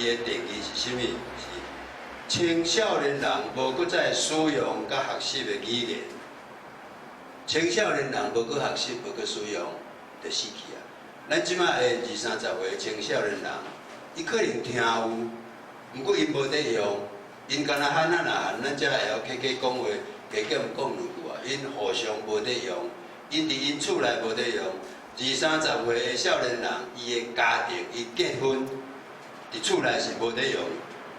的定义是啥物？是青少年人无搁再使用甲学习的语言，青少年人无搁学习，无搁使用，就死去啊！咱即摆的20、30岁青少年人，伊可能听有，毋过因无伫用，因干那喊咱咱才会晓客讲话，加减讲两句啊。因互相无伫用，因伫因厝内无伫用。20、30岁的少年人，伊的家庭，伊结婚，伫厝内是无伫用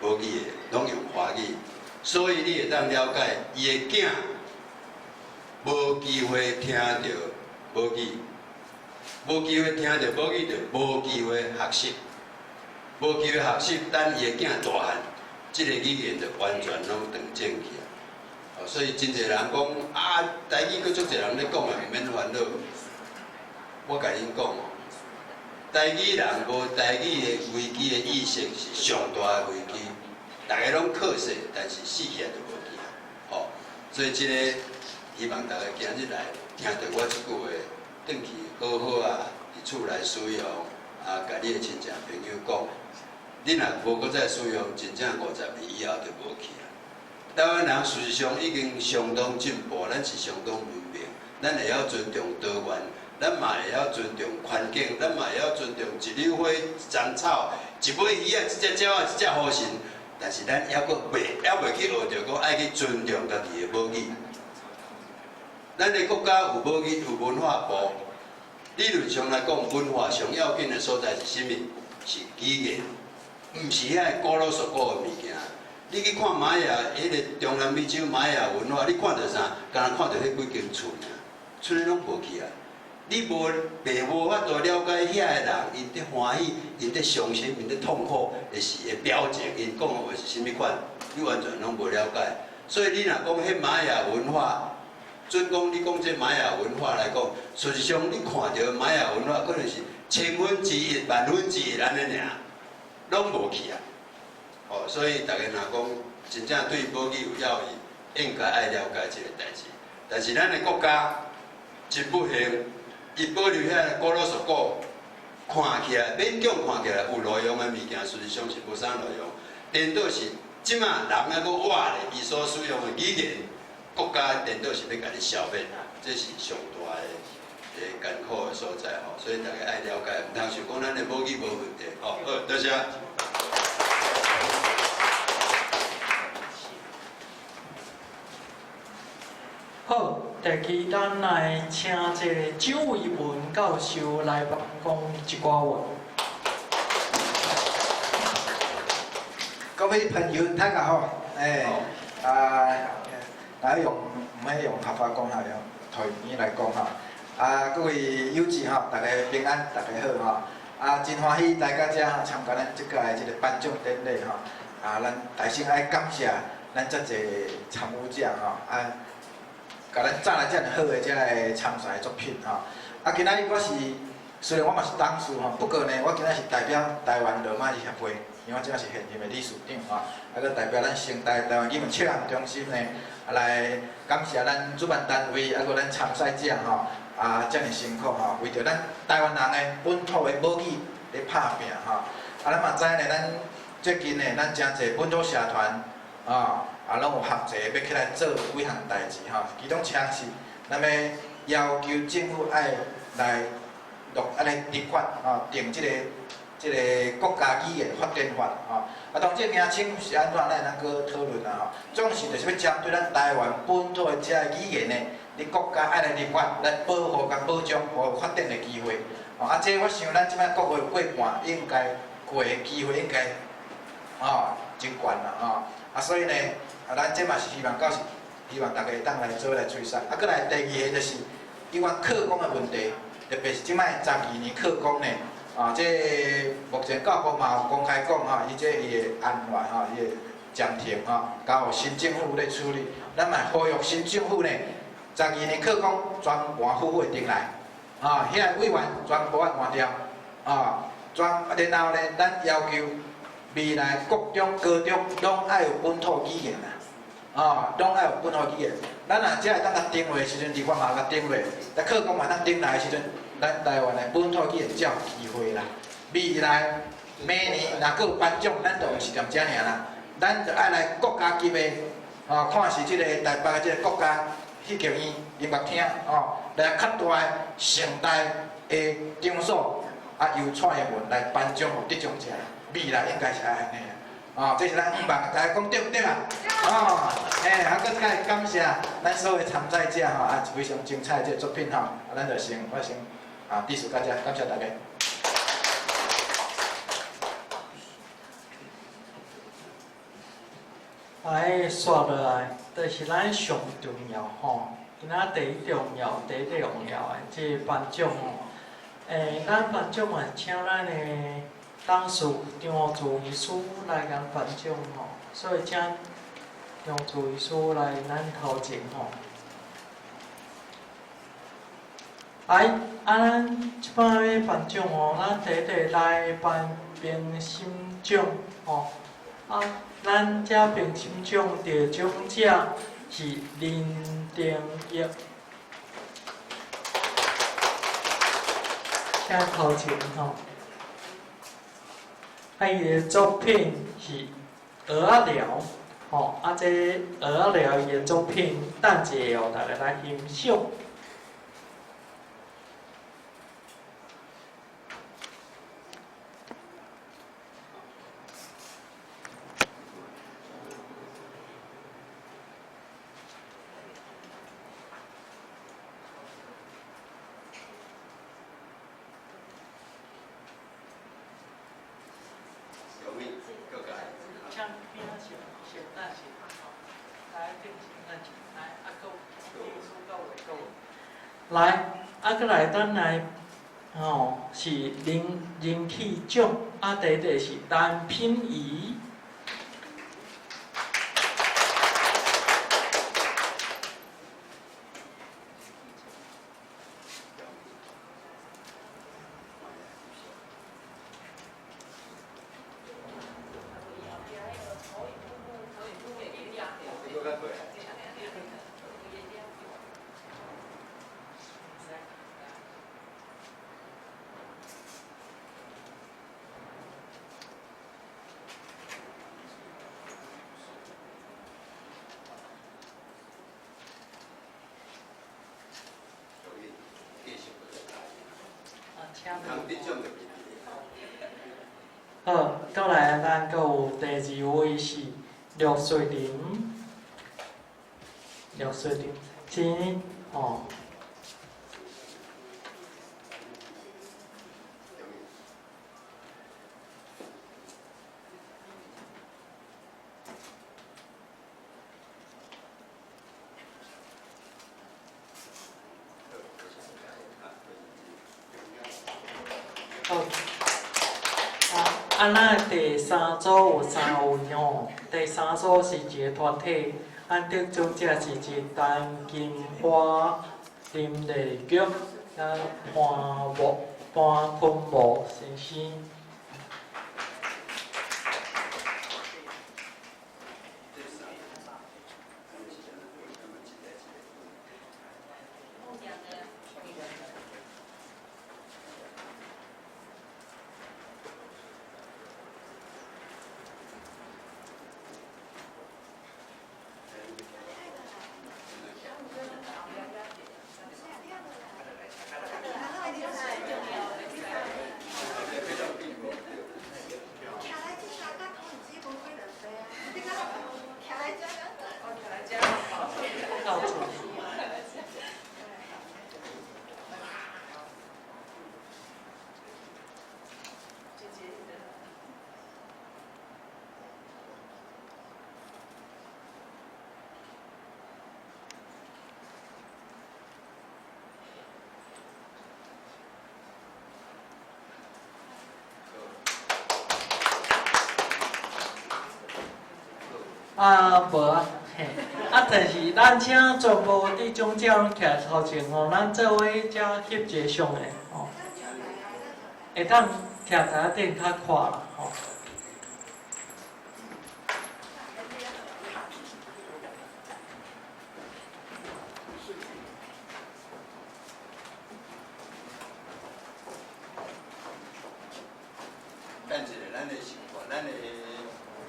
无语的，拢用华语。所以你会当了解，伊的囝无机会听到母语，无机会听到母语，就无机会学习，无机会学习，等伊的囝大汉，即个语言就完全拢断正去啊！哦，所以真侪人讲啊，台语佫足侪人咧讲啊，毋免烦恼。我甲恁讲哦，台语人无台语的危机的意识是上大的危机，大家拢靠势，但是死起来就无去啊！哦，所以即个希望大家今日来听到我即句话，转去好好啊，伫厝内使用啊，甲你的亲戚朋友讲，你若无搁再使用，真正50年以后就无去啊！台湾人事实上已经相当进步，咱是相当文明，咱会晓尊重多元。咱嘛会晓尊重环境，咱嘛会晓尊重一缕花、一丛草、一尾鱼啊、一只鸟啊、一只乌蠅。但是咱还佫袂去学着讲爱去尊重家己的母语。咱的国家有母语，有文化部。理论上来讲，文化上要紧的所在是啥物？是语言，毋是遐古老俗古的物件。你去看玛雅，迄个中南美洲玛雅文化，你看到啥？敢若看到迄几间厝尔，厝里拢无去啊。你无法度了解遐个人，因伫欢喜，因伫伤心，因伫痛苦的时的表情，因讲的话是啥物款，你完全拢无了解。所以你若讲迄玛雅文化，准讲你讲这玛雅文化来讲，事实上你看到玛雅文化可能是1/1000、1/1000安尼尔，拢无去啊。哦，所以大家若讲真正对母语有要义，应该爱了解这个代志。但是咱的国家真不幸。伊保留遐古老俗古，看起来勉强看起来有内容的物件，事实上是无啥内容。颠倒是即马人还佫活咧，伊所使用的语言，国家颠倒是要甲你消灭，这是上大的艰苦的所在吼。所以大家爱了解，毋通想讲咱的母语无问题。好，多谢。好，第期咱来请这个蒋伟文教授来帮讲一寡话。各位朋友，大家好，来用唔係用合法講下，用台語來講嚇。各位友子嚇，大家平安，大家好嚇。真歡喜大家遮參加咱即個即個頒獎典禮嚇。咱大聲愛感謝咱遮濟參與者嚇。甲咱找來遮爾好嘅遮個參賽作品嚇。今仔日我是雖然我嘛是董事吼，不過呢，我今仔是代表台灣羅馬字協會，因為我即個是現任的理事長嚇，佮代表咱成大台灣語文測驗中心呢，來感謝咱主辦單位，佮咱參賽者吼，遮爾辛苦吼，為着咱台灣人的本土的母語咧拍拼吼。咱嘛知呢，咱最近呢，咱真濟本土社團攏有合作要起來做幾項代志吼，其中像是咱要要求政府愛來安尼立法定即個國家語言發展法當這名稱是安怎咱能夠討論啊總是就是要針對咱台灣本土的這個語言呢，你國家愛來立法來保護甲保障互發展的機會這我想咱即擺國會過半應該過的機會應該真懸啦所以呢，咱這嘛是希望到時希望大家會當來做來推動再來第二個就是有關課綱的問題。特別是即擺12年課綱呢，即目前教育部嘛有公開講伊個案案伊個暫停交新政府咧處理。咱嘛呼籲新政府呢，12年課綱全盤付會定來，遐個委員全部換掉，然後呢，咱要求未來國中、高中攏愛有本土語言攏愛有本土語言。咱若只會當甲定落的時陣，立法嘛甲定落，但課綱嘛當定來的時陣，咱台灣的本土語言才有機會啦。未來明年若佫有颁奖，咱就毋是踮遮尔啦，咱就爱来国家级的，哦，看是即个台北即个国家戏剧院音乐厅，哦，来较大的盛大的场所，由蔡英文来颁奖予得奖者，未来应该是爱安尼啊。哦，这是咱希望，大家讲对不对啊？哦，搁再感谢咱所有参赛者吼，非常精彩的这个作品吼，咱就我先致辞到遮，感谢大家。刷落来，就是咱上重要吼，今仔第一重要的即颁奖吼，咱颁奖嘛，请咱的董事张助医师来甲颁奖吼，所以请张助医师来咱头前吼。咱即摆要颁奖吼，咱第一来颁明星奖吼，咱这明星奖得奖者是林定义，请头前吼。伊的作品是《鹅仔寮》，吼，这鹅仔寮伊的作品，等者哦，大家来欣赏。来，搁来，咱来，是人气奖，第一是单品仪。好，再来咱阁有第二位是陆水林，真哦。好，咱第三组有3位吼，第三组是一个团体，得奖者是一单金花林丽菊，潘坤木先生。无嘿，但是咱请全部得奖者拢徛头前吼，咱做伙才翕一个相的吼，会当徛台顶较看啦吼。等一下咱的习惯，咱的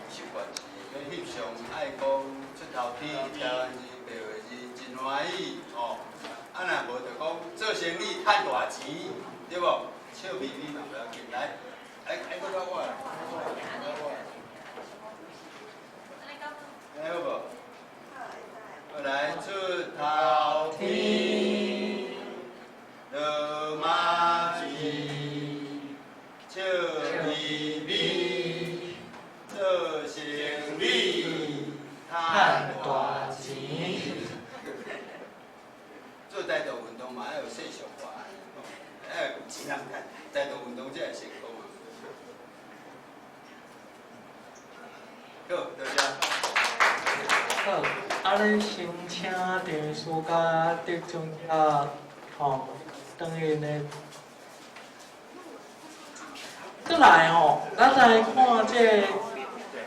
习惯是要翕相，爱讲出头天，台湾人白话是真欢喜哦。啊，若无就讲做生意赚大钱，对无？笑眯眯嘛不要紧，来，来搁到我，来好无？好来出头天，落马屁，笑眯眯，做生意赚大钱。做带动运动嘛，要有细小化，要有钱人赚，带动运动才会成功啊。好，多谢。好，啊，咧先请电视甲得奖者吼，等于咧。再来吼，咱来看这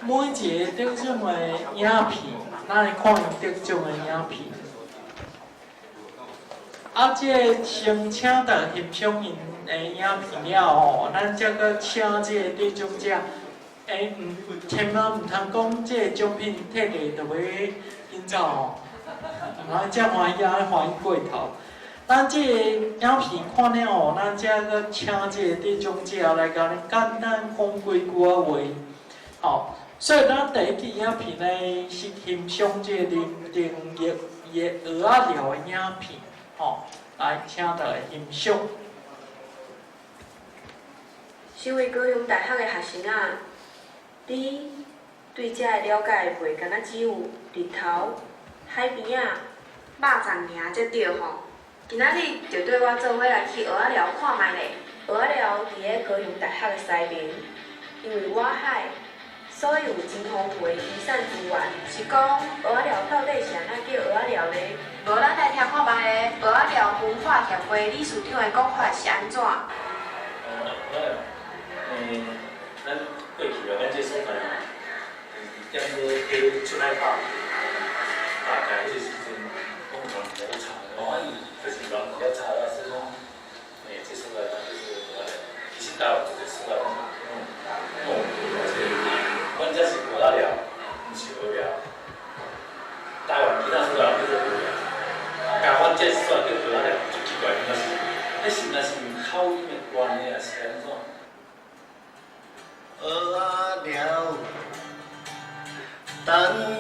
每一个得奖的影片，咱来看伊得奖的影片。啊，这先请大欣赏因的影片了吼，咱才搁请这个得奖者。千万唔通讲这个奖品摕来就要引走吼，啊，遮欢喜啊，欢喜过头。咱这个影片看了后，咱才搁请这个得奖者来甲恁简单讲几句仔话。吼，所以咱第一支影片呢是欣赏这个林定业鹅仔寮的影片，吼，来请大家欣赏。身为高雄大学的学生啊，你对遮的了解袂敢若只有日头、海边啊、肉粽尔才对吼。今仔日就对我做伙来去蚵仔寮看卖咧。蚵仔寮伫咧高雄大学的西面，因为外海，所以有真丰富的渔产资源。是讲蚵仔寮到底是安怎叫蚵仔寮呢？无咱来听看卖咧，蚵仔寮文化协会理事长的讲法是安怎？咱过去啊，咱这所在啊，踮咧去出海拍，大概迄个时阵，工厂比较长，就是人比较长啊，所以讲，这所在就是其实到这个所在，阮这是蚵仔寮，毋是鹅寮。台湾其他所在叫做鹅寮，甲阮这所在叫蚵仔寮，就奇怪，那是口音的关系，还是安怎？蚵仔寮，等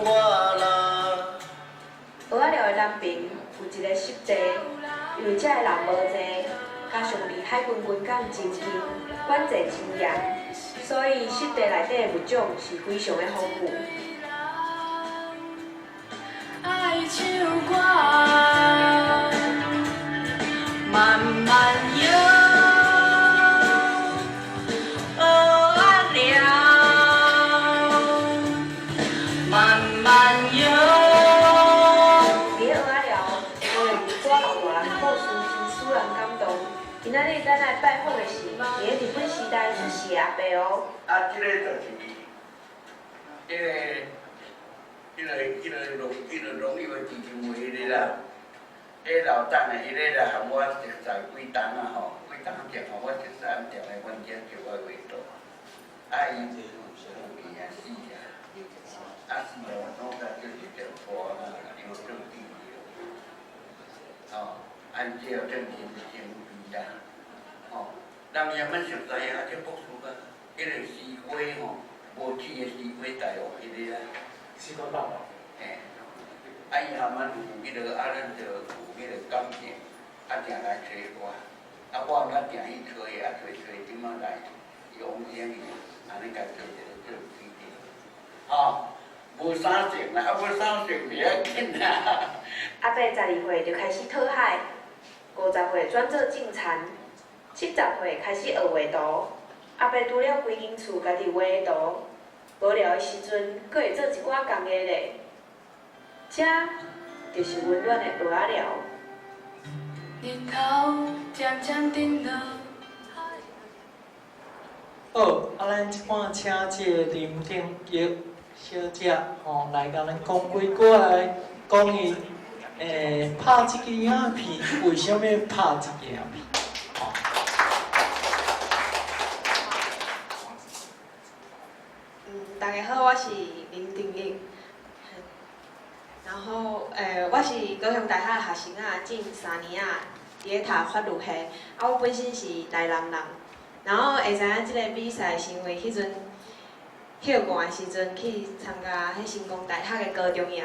我啦。蚵仔寮的南边有一个湿地，因为遮的人无济，加上离海军军港真近，管制真严，所以湿地内底的物种是非常的丰富。爱唱歌，慢慢游。今仔日咱来拜访的是伫咧日本时代出世的阿伯哦。啊，这个就是迄个农业的基金会迄个啦，迄老等的迄个啦，含我熟识几档啊吼，几档店吼，我熟识暗店的，阮遮叫我为多。啊，伊这种生意啊死啊，啊死啊，拢甲就是着破啦，流动地哦，按照正经的经费啦，哦，人也蛮熟悉啊，这博士个，迄个西瓜吼，无籽的西瓜大王迄个啦。西瓜棒哦。嘿，啊伊含啊有迄个啊，咱着有迄个感情，啊定来找我，啊我毋定去找伊，啊找点仔来用心伊，安尼甲做一个做基地，哦，无啥钱啦，啊无啥钱袂要紧啦。阿伯12岁就开始讨海，50岁转做种田，70岁开始学画图。阿伯除了规间厝家己画的图，无聊的时阵，佫会做一寡工艺咧。这就是温暖的蚵仔寮。日头渐渐沉落。好，啊，咱即摆请这个林定业小姐吼来甲咱讲几句来讲伊拍即支影片，为什么拍即支影片？吼。大家好，我是林丁英。然后我是高雄大学的学生仔，近3年啊，伫咧读法律系。啊，我本身是台南人。然后会知影即个比赛是因为迄阵歇寒的时阵去参加迄成功大学的高中营。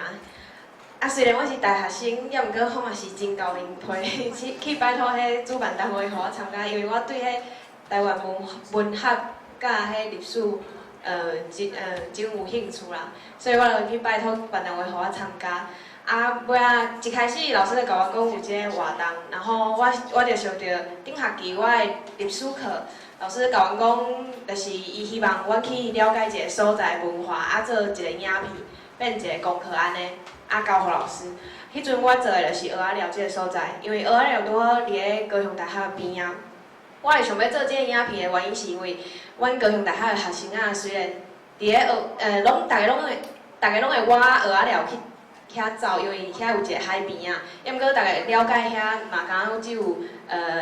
啊，虽然我是大学生，也毋过我嘛是真厚面皮去拜托迄主办单位互我参加，因为我对迄台湾文学甲迄历史真有兴趣啦，所以我就去拜托办单位互我参加。啊，尾啊一开始老师就甲我讲有即个活动，然后我就想到顶学期我的历史课，老师甲阮讲，就是伊希望阮去了解一个所在的文化，啊做一个影片，变一个功课安尼，啊交互老师。迄阵我做的就是蚵仔寮即个所在，因为蚵仔寮拄好伫咧高雄大学边仔。我会想要做即个影片的原因是因为，阮高雄大学的学生仔虽然伫咧大家拢会往蚵仔寮去遐走，因为遐有一个海边啊。抑毋过大家了解遐嘛，敢若只有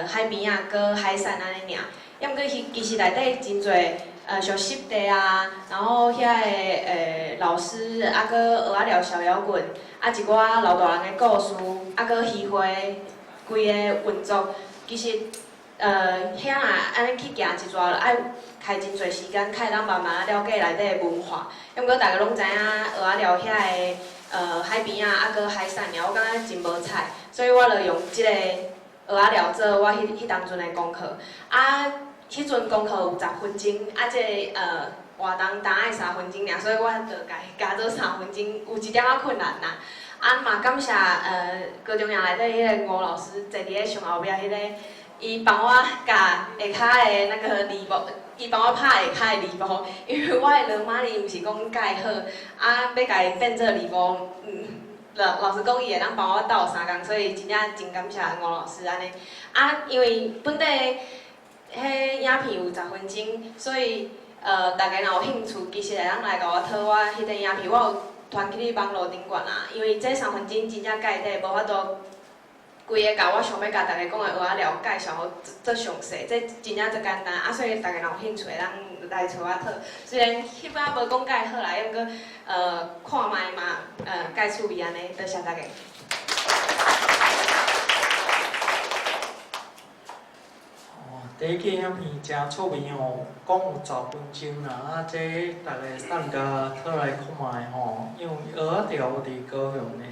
海边啊，搁海产安尼尔。抑毋过其实内底真侪像湿地啊，然后遐个老师，啊搁蚵仔寮小摇滚，啊一寡老大人的故事，啊搁渔会规个运作，其实遐若安尼去行一逝，爱开真侪时间，才会当慢慢了解内底的文化。抑毋过大家拢知影蚵仔寮遐个海边啊，啊搁海产尔，我感觉真无彩，所以我就用即个蚵仔寮做我迄当阵的功课。啊，迄阵功课有10分钟，啊即个活动单爱3分钟尔，所以我就加做3分钟，有一点仔困难啦。啊嘛感谢高中营内底迄个吴老师坐伫咧上后壁迄个。伊帮我甲下骹的那个字幕，伊帮我拍下骹的字幕，因为我的罗马字毋是讲介好，啊要甲伊变做字幕，老师讲伊会当帮我斗3工，所以真正真感谢吴老师安尼。啊，因为本地迄影片有10分钟，所以大家若有兴趣，其实会当来甲我讨我迄个影片，我有传去你网络顶悬啊，因为这3分钟真正介底，无法度。规个甲我想要甲大家讲的蚵仔寮介绍好做详细，这真正足简单啊！所以大家若有兴趣，会当来找我讨。虽然翕啊无讲介好啦，抑毋过看卖嘛，介趣味安尼，多谢大家。第一支影片真趣味吼，讲有10分钟啦，啊，这大家送甲讨来看卖吼，因为蚵仔寮伫高雄的。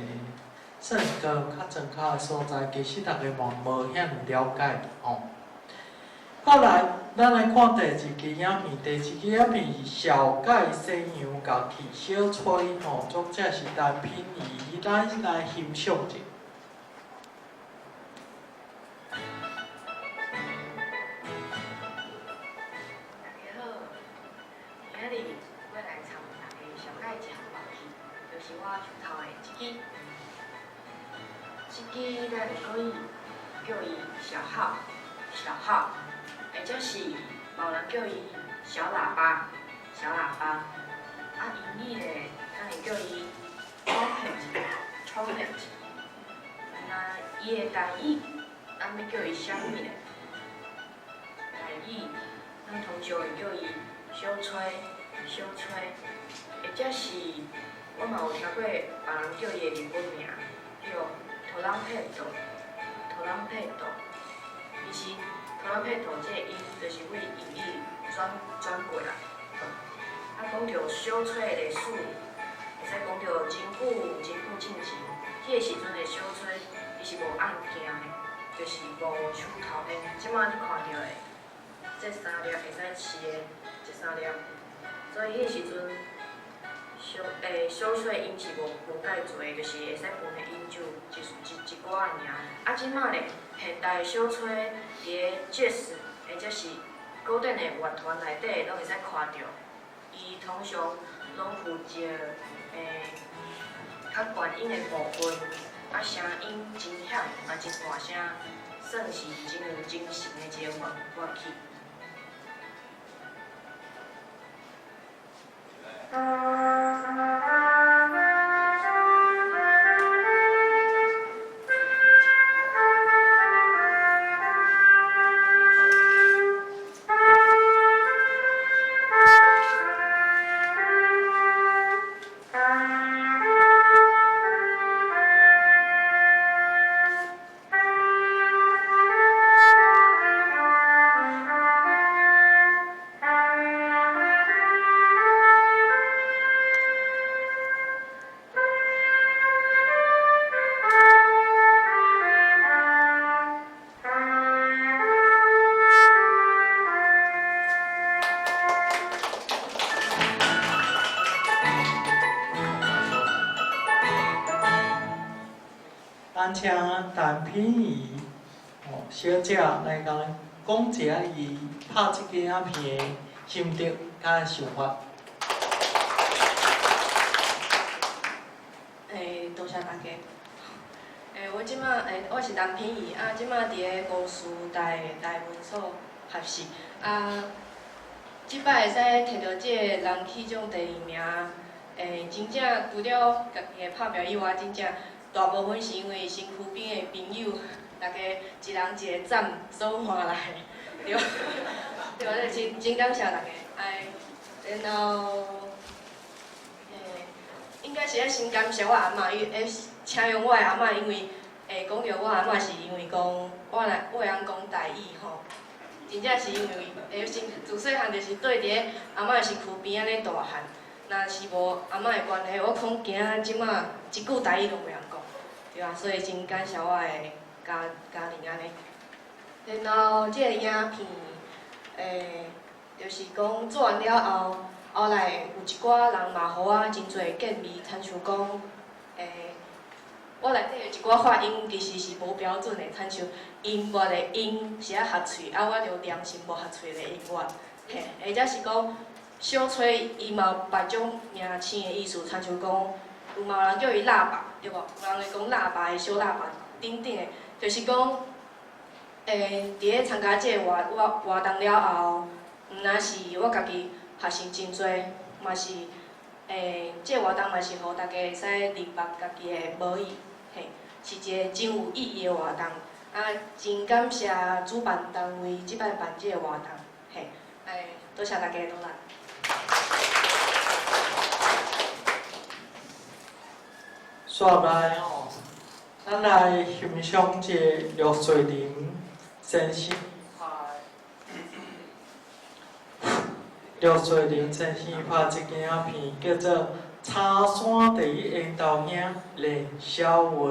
算一个较正确的所在，其实大家嘛无遐尔了解吼。后来，咱来看第2支影片，第2支影片是小盖西洋甲气小吹吼，作者是陈品仪，咱来欣赏者。大家好，今日要来参大家小盖一项乐器，就是我手头的一支。这支咱可以叫伊小号，或者是某人叫伊小喇叭。啊，英语的咱会叫伊 trumpet。那伊的台语，咱要叫伊啥物呢？台语，咱通常会叫伊小吹，或者是我嘛有听过别人叫伊的日本名叫。トランペット，其实トランペット这个音就是为英语转过来。啊，讲到小吹的历史，会使讲到真久进前，迄个时阵的小吹，伊是无按键的，就是无手头的。即摆你看到的，这3粒会使试的，这3粒，所以迄个时阵。小吹音是无介侪，就是会使分的音就一寡尔。啊，即摆咧，现代小吹伫个 jazz 或者是古典的乐团内底，拢会使看到。伊通常拢负责较悬音的部分，啊，声音真响，嘛真大声，算是真有精神的一个乐器。咱请陈品仪小姐来讲一下伊拍即个影片的心得甲想法。多谢大家。我是陈品仪，即摆伫咧公司台文所学习。即摆会使摕到即个人气奖第2名，真正除了家己的拍表以外，真正大部分是因为身躯边的朋友，大家一人一个赞所换来的，对，对，真感谢大家。然后，应该是咧先感谢我阿嬷，请用我的阿嬷，因为讲着我阿嬷是因为讲我会晓讲台语吼。真正是因为自细汉就是对伫咧阿嬷的身躯边安尼大汉，若是无阿嬷的关系，我恐惊即马一句台语都袂晓讲，对啊，所以真感谢我的家庭安尼。然后即个影片，就是讲做完了后来有一寡人嘛，互我真侪建议，亲像讲，我内底有一寡发音其实是无标准的，亲像音乐的音是爱合喙，我着念是无合喙的音乐，嘿，或者是讲小吹伊嘛有别种名称的意思，亲像讲有嘛有人叫伊喇叭，对无？有人会讲喇叭的小喇叭等等的，就是讲，伫咧参加即个活动了后，毋但是我家己学习真侪，嘛是即个活动嘛是互大家会使明白家己的母语。嘿，是一个真有意义的活动，真感谢主办单位即摆办即个活动，嘿，多谢大家努力。接来咱来欣赏一个绿水林先生绿水林先生拍一个影片，叫做《茶山第一缘投兄连小话》。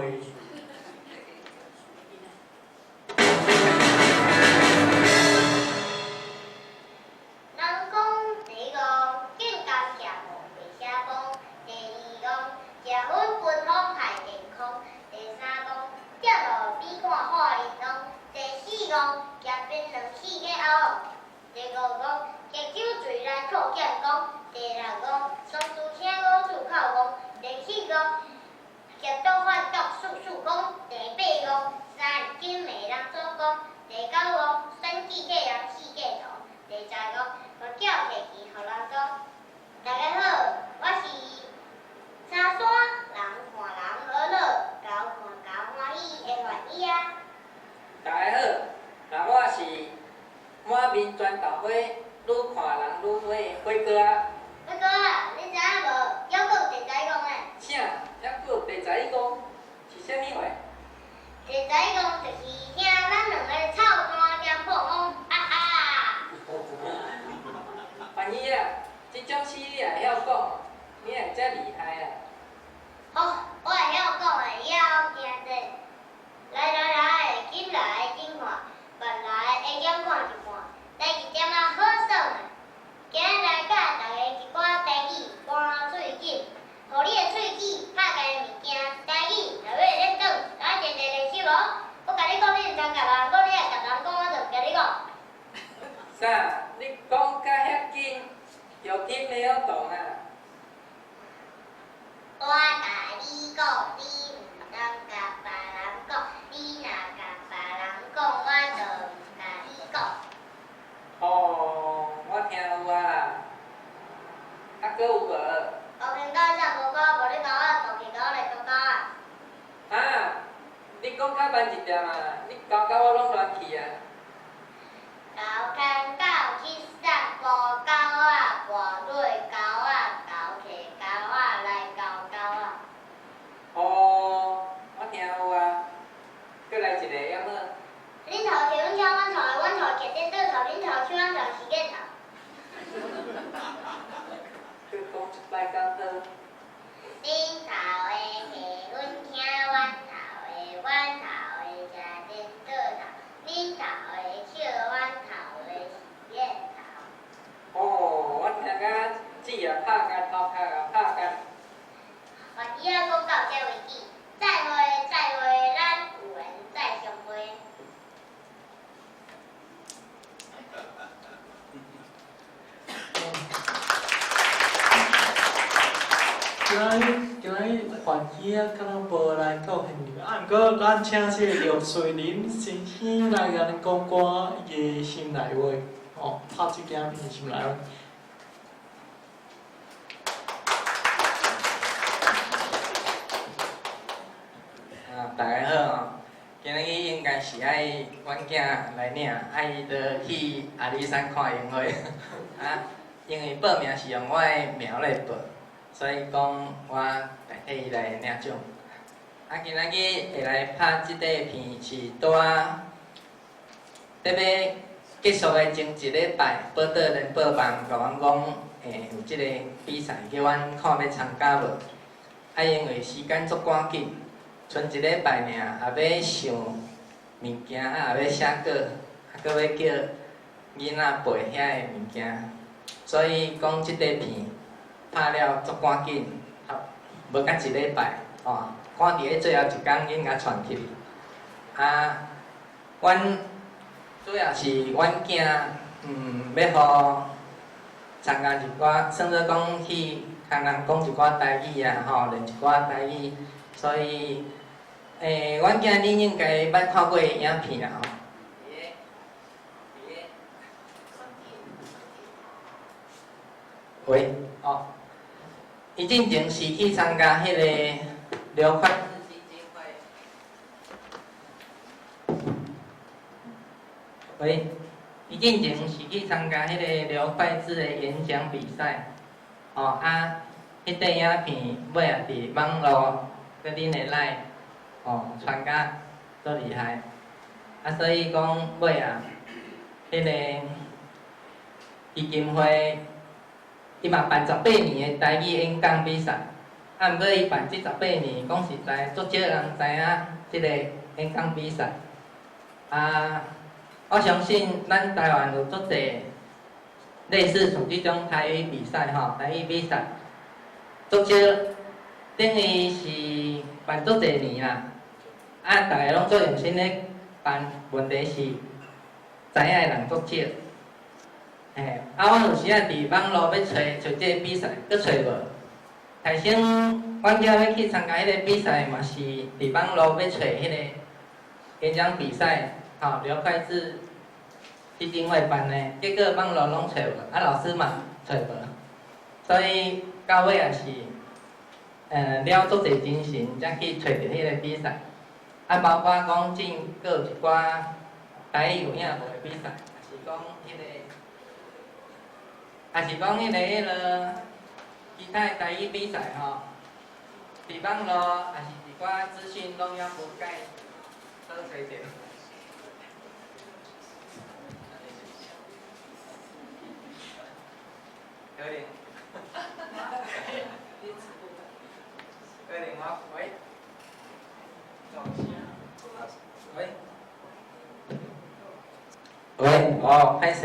以后讲到这为止，再会，咱今日环境啊，敢若无来到现场，啊，毋过咱请这个刘水林先生来甲咱讲歌伊个心内话，哦，拍即件片心内话。大家好哦，今日应该是爱阮囝来领，伊着去阿里山看樱花，啊，因为报名是用我的名来报，所以讲我代替伊来领奖。啊，今仔日会来拍即块片是拄啊，要结束的前一礼拜，报道联播网甲阮讲，有即个比赛叫阮看要参加无？啊，因为时间足赶紧。剩一礼拜尔，也要想物件，啊，也要写稿，啊，搁要叫囡仔背遐个物件，所以讲即块片拍了足赶紧，无甲一礼拜，哦，赶伫咧最后一天应甲传起去。啊，阮主要是阮囝，要互参加一寡，算做讲去向人讲一寡台语啊，吼，练一寡台语，所以。阮囝恁应该捌看过影片啦吼。喂，哦，伊进前是去参加迄个刘快智基金会。喂，伊进前是去参加迄个刘快智的演讲比赛，哦啊，迄块影片尾也伫网络甲恁的来。哦，传甲足厉害，啊，所以讲尾啊，迄个基金会，伊嘛办18年的台语演讲比赛，啊，毋过伊办这18年，讲实在，足少人知影即个演讲比赛。啊，我相信咱台湾有足侪类似像即种台语比赛吼，台语比赛，足少，等于是办足侪年啦。啊，大家拢做用心咧办，问题是知影的人足少。啊，我有时啊伫网络要找即个比赛，佫找无。台先，阮囝要去参加迄个比赛嘛，是伫网络要找迄个演讲比赛，吼，刘快智基金会办的，结果网络拢找无，啊，老师嘛找无，所以到尾也是，了足侪精神，才去找着迄个比赛。啊，包括讲进佫有一寡台语有影无的比赛，也是讲迄个其他台语比赛吼，伫网络也是一寡资讯拢要无解好找着。可能，可能我喂。喂，歹势，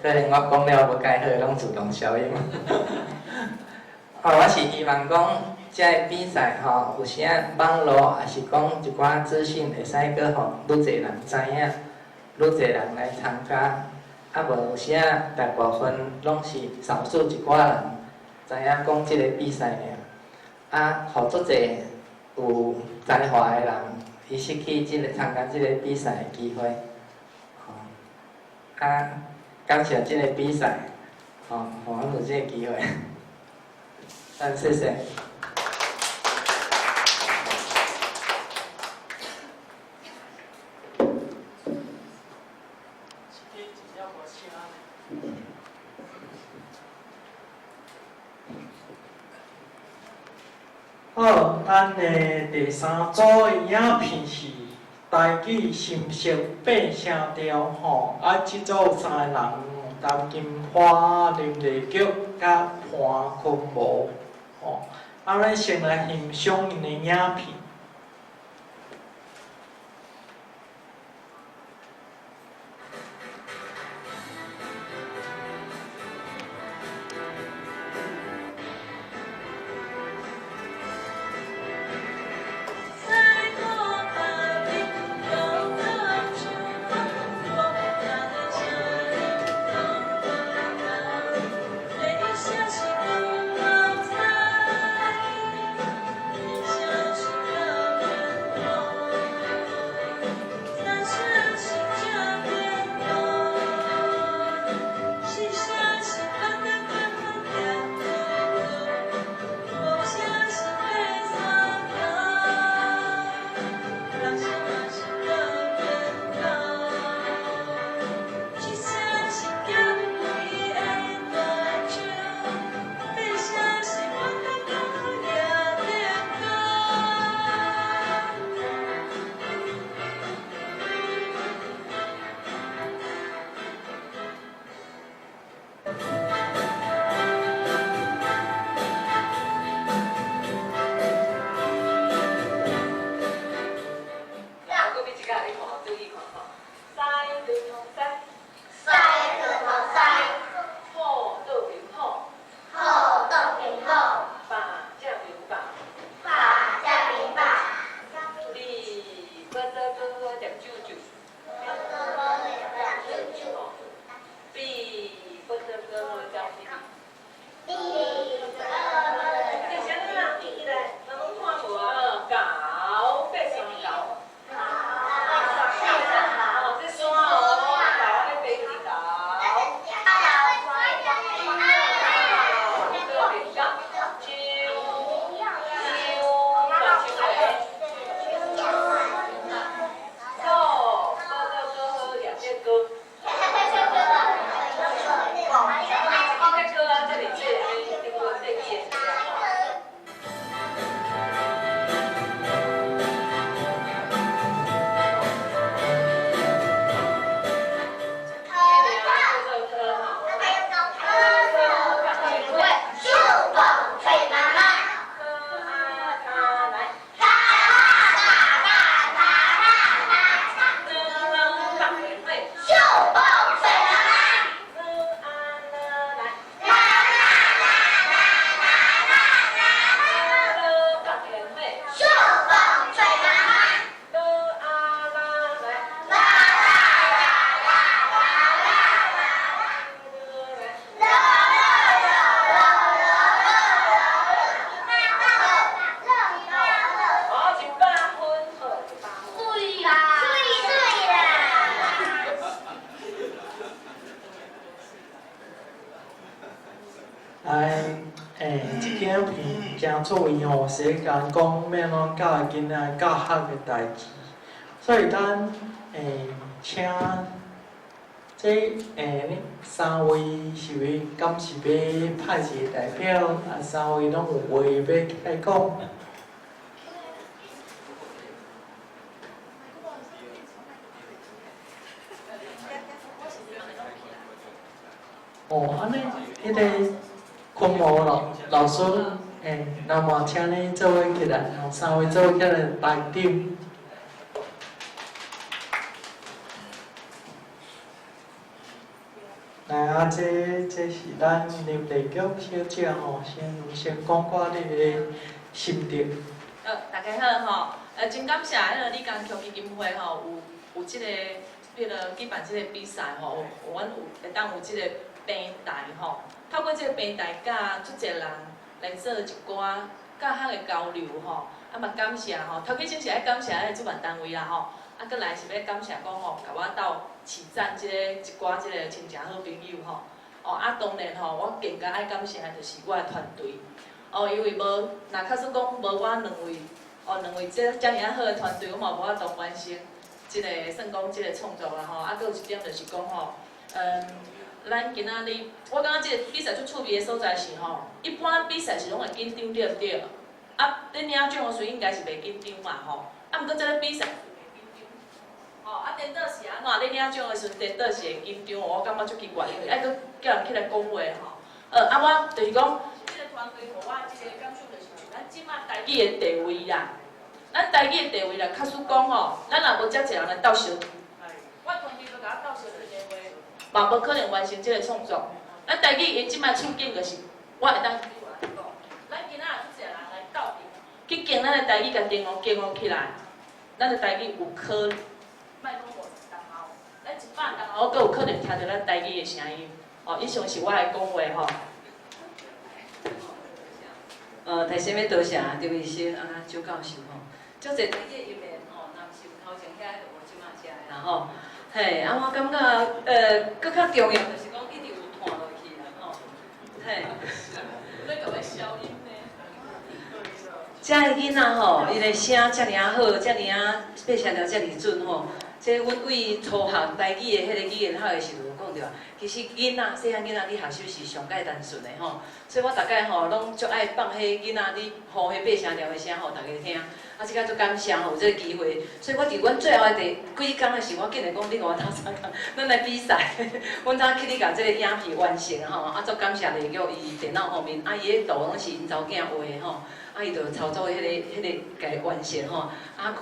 可能我讲了无解好，拢自动消音。我是希望讲，这个比赛吼，有时啊网络也是讲一寡资讯会使搁互愈侪人知影，愈侪人来参加。啊，无有时啊，大部分拢是少数一寡人知影讲即个比赛尔。啊，互足侪有才华的人，伊失去即个参加即个比赛的机会。啊，感谢即个比赛，互阮有即个机会。谢谢。好，咱的第三组的影片是台语心声变声调吼，啊，即组有3个人，陈金花、林丽菊、甲潘坤无吼，啊，咱先来欣赏因的影片。真注意吼，是讲讲要怎教个囡仔教学个代志，所以咱请这三位是要敢是要派一个代表，啊三位拢有话要来讲。哦，安尼，迄个昆模老师，那么请你做伙起来，三位做伙起来台顶。来啊，这是咱林地局小姐吼，先讲看你的心得。大家好吼，真感谢李江球基金会吼有即个举办即个比赛吼，阮会当有即个平台吼，透过即个平台，甲足侪人来做一寡教学的交流吼，嘛感谢吼，头起先是爱感谢主办单位啦吼，搁来是要感谢讲吼，甲我斗起赞即个一寡即个亲情好朋友吼，当然吼，我更加爱感谢的就是我的团队，因为若假使讲无我两位遮尔啊好的团队，我嘛无法度完成即个算讲即个创作啦吼，搁有一点就是讲吼，咱今仔日，我感觉即个比赛最趣味的所在是吼，一般比赛是拢会紧张对毋对？恁领奖的时应该是袂紧张嘛吼，毋过即个比赛是袂紧张。颠倒是安怎？恁领奖的时阵颠倒是会紧张，我感觉足奇怪，因为爱搁叫人起来讲话吼。我就是讲，即个团队互我即个感受就是，咱即摆台语的地位啦，咱台语的地位啦，假使讲吼，咱若无遮侪人来斗相，我团队要甲我斗相对的话。嘛无可能完成即个创作。咱台语因即摆处境就是，我会当对我来讲，咱今仔有足侪人来斗阵，去经咱的台语甲电话建立起来，咱的台语有可能，莫讲50人后，咱100人后，阁有可能听到咱台语的声音。以上是我的讲话吼。提先要多谢刘医生周教授吼，足侪台语音乐吼，若毋是有头前遐就无即马遮的啦吼。嘿，我感觉搁较重要就是讲一直有传落去啦吼。嘿，你甲我消音呢？遮个囡仔吼，伊个声遮尔好，遮尔爬声调遮尔准吼。即阮为初学台语的迄个语言学的时阵有讲着，其实囡仔细汉囡仔你学习是上介单纯的吼，所以我大概吼拢足爱放迄囡仔你吼迄爬声调的声互大家听。即摆足感谢吼有这个机会，所以我伫阮最后的几工的时候，我竟然讲你甲我斗相共，咱来比赛。阮早去你甲这个影片完成吼，足感谢立局伊电脑方面，伊个图拢是因查某囝画的吼。伊就操作迄个家完成吼，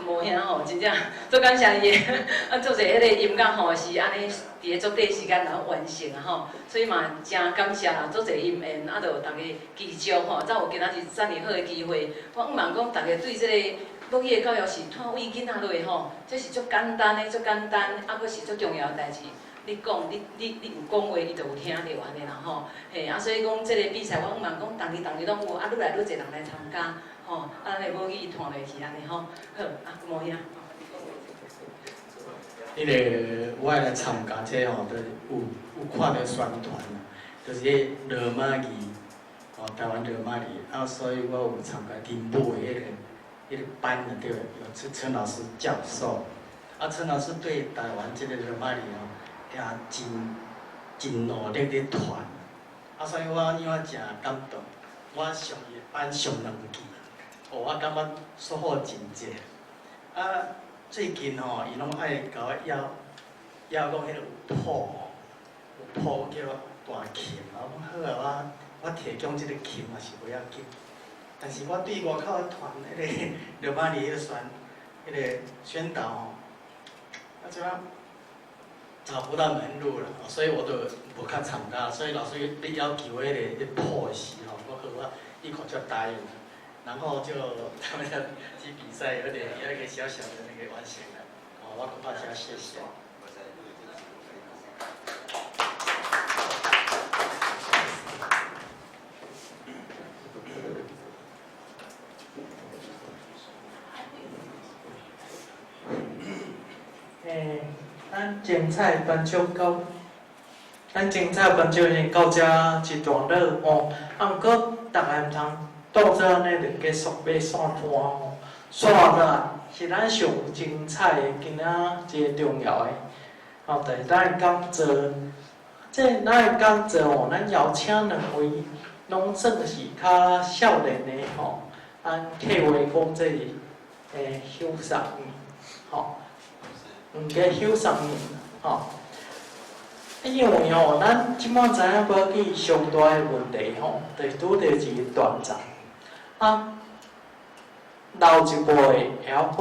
无兄吼真正足感谢伊个，做者迄个音乐吼是安尼伫个足短时间然后完成吼，所以嘛真感谢啦，足侪因缘，就大家继续吼，才有今仔日遮尔好个机会。我毋茫讲大家对即个母语的教育是看为囡仔落吼，这是足简单的，足简单，阁是足重要的代志。你讲，你有讲话，伊就有听着安尼啦吼。嘿，所以讲即个比赛，我毋茫讲，逐日拢有，愈来愈侪人来参加，吼，咱的母语传落去安尼吼。好，无兄。迄个我来参加这吼，就是有看到宣传，就是迄罗马语，台湾罗马语，所以我有参加金埔的迄个班的对，有陈老师教授，陈老师对台湾这个罗马语也真努力咧传，所以我因为真感动，我上伊班上2期，我感觉收获真济。最近吼，伊拢爱甲我要讲迄个有谱有谱叫大琴，我讲好啊，我提供即个琴嘛是袂要紧，但是我对外口传迄个罗马尼迄个宣导吼，即摆找不到门路了，所以我就无较参加。所以老师你要求迄个谱时吼，我好我一口就答应了。然后就他们要去比赛，有一个小小的那个完成了，我跟大家谢谢。咱精彩颁奖到，咱精彩颁奖是到遮一段落哦。毋过，逐个毋通到这安尼就结束要散盘吼，散啦是咱上精彩的今仔一个重要的，吼，就是咱的讲座。这咱的讲座吼，咱邀请两位，拢算是较少年的吼，咱客话讲这里诶休三年，吼，毋过休三年，吼。因为吼，咱即摆知影保去上大的问题吼，就是拄着一个断层。啊，老一辈会晓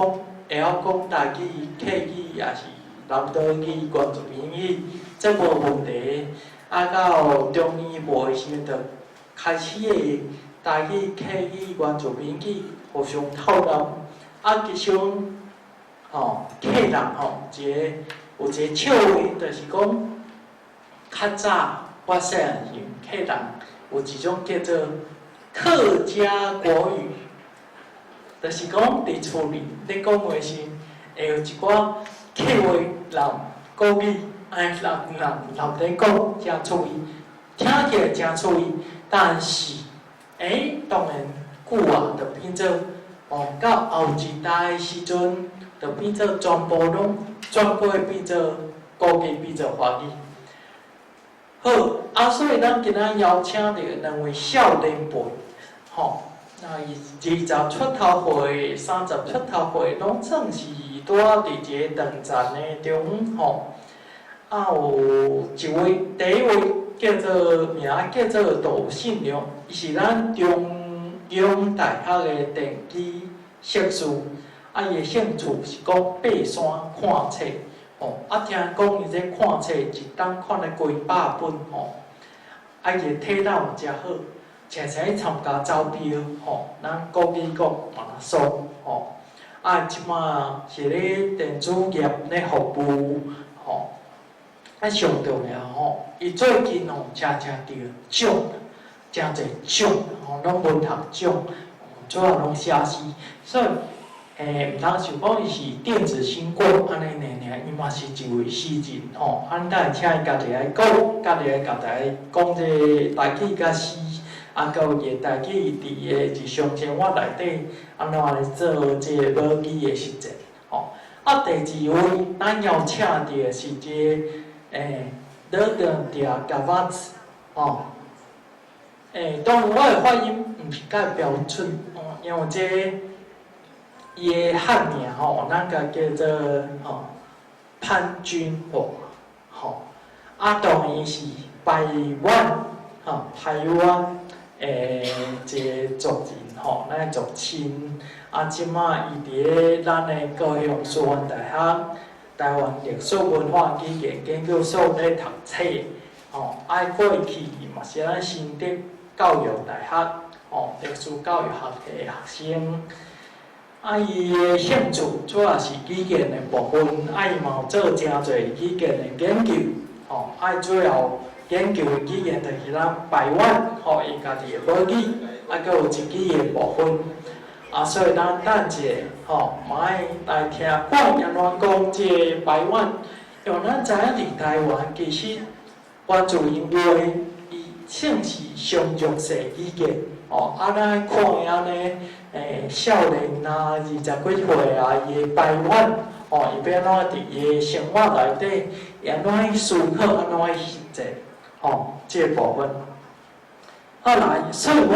讲台语、客语，也是南岛语、原住民语，这无问题。啊，到中年末的时阵，就开始的台语、客语、原住民语互相透露。啊，其中吼，客人吼，有一个笑话，就是讲。较早，我细汉时，客人有一种叫做客家国语，就是讲伫厝里咧讲话时，会有一寡客话人国语，人咧讲真趣味，听起来真趣味，但是，当然久啊，就变做到后一代的时阵，就变做全部拢转过变做国语，变做华语。好，所以咱今仔邀请着两位少年辈，吼，那20出头岁、30出头岁，拢算是拄伫一个长站的中，吼。有一位，第一位叫做名叫做杜信良，伊是咱中央大学的电机硕士，伊的兴趣是讲爬山看册。听讲伊这看册一档看了几百本吼，伊个体能诚好，常常参加招标吼，咱国语国马拉松吼，即马是咧电子业咧服务吼，上重要吼，伊最近吼常常得奖，真侪奖吼，拢文学奖，主要拢写诗，所以。毋通想讲伊是电子新歌安尼尔，伊嘛是一位诗人吼。咱等下请伊家己来讲，家己来甲大家讲这台语甲诗，甲有个台语伫个日常生活内底安怎来做这母语的实践吼。第二位，咱邀请到的是这老đường địa cà vạt吼。当然我的发音毋是介标准因为这。伊的汉名吼，咱甲叫做潘君华吼，当然是台湾台湾一个族人吼，咱的族亲。即马伊伫咧咱的高雄师范大学台湾历史文化语言研究所咧读册吼，过去嘛是咱新竹教育大学历史教育学的学生。伊的兴趣主要是语言的部分，伊嘛有做真侪语言的研究，主要研究的语言就是咱台湾伊家己的母语，阁有自己的部分，所以咱等者嘛爱来听看杨乱讲这个台湾，因为咱知影伫台湾其实原住民话伊算是上弱势语言，咱看伊安尼。少年啊，20几岁啊，伊的台湾，伊要安怎伫伊的生活内底，伊安怎去思考，安怎去实践，这部分。来，所以我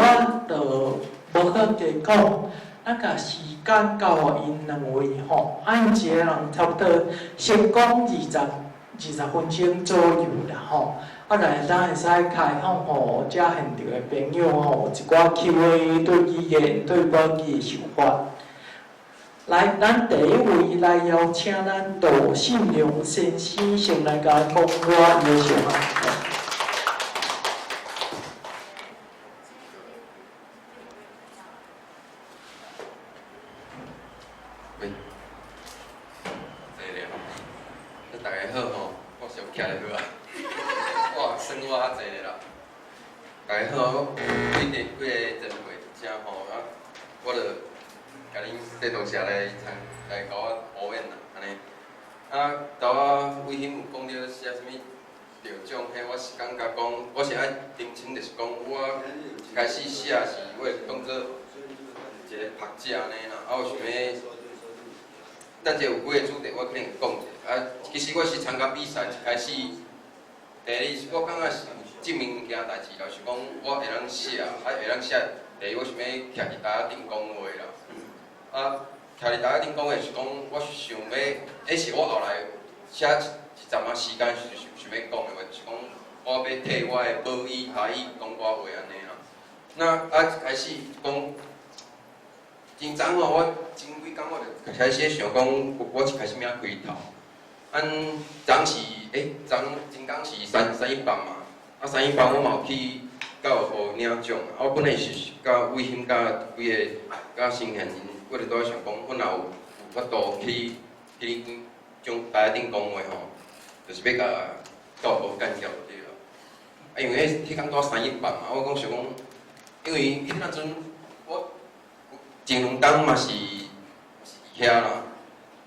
就无好加讲，咱甲时间交互因两位因一个人差不多先讲20分钟左右啦来，咱会使开放互遮现场的朋友有一寡 Q&A 对语言、对母语的想法。来，咱第一位来邀请咱杜信良先生先来甲讲我伊的想法。喂，大家好我是徛咧好啊。哇，生活较济咧啦！大家好，我几个前辈遮我就甲恁带同学来甲我学演啦，安尼。拄仔伟兴有讲到写啥物得奖，迄我是感觉讲，我是爱澄清，就是讲我一开始写是我会当做一个读者安尼啦，啊，我想要，咱这有几个主题，我可能会讲者。啊，其实我是参加比赛一开始，第一，我感觉是有证明一件代志啦，是讲我会当写，啊会当写。第一，我想要徛伫台顶讲话啦。啊，徛伫台顶讲话是讲，我是想要，迄是我后来写一阵仔时间是想要讲的话，就是讲我要替我的母语、台语讲我话安尼啦。那啊，开始讲，真早吼，我前几工我就开始想讲，我一开始要开头。昨是前工是318嘛，啊318我嘛有去到互领奖啊，我本来是甲伟兴甲几个甲新贤，我就拄仔想讲，阮若有法度去种台顶讲话吼，就是要甲教无干掉对啦。啊，因为迄工拄318嘛，我讲想讲，因为迄阵我前2工嘛是遐啦，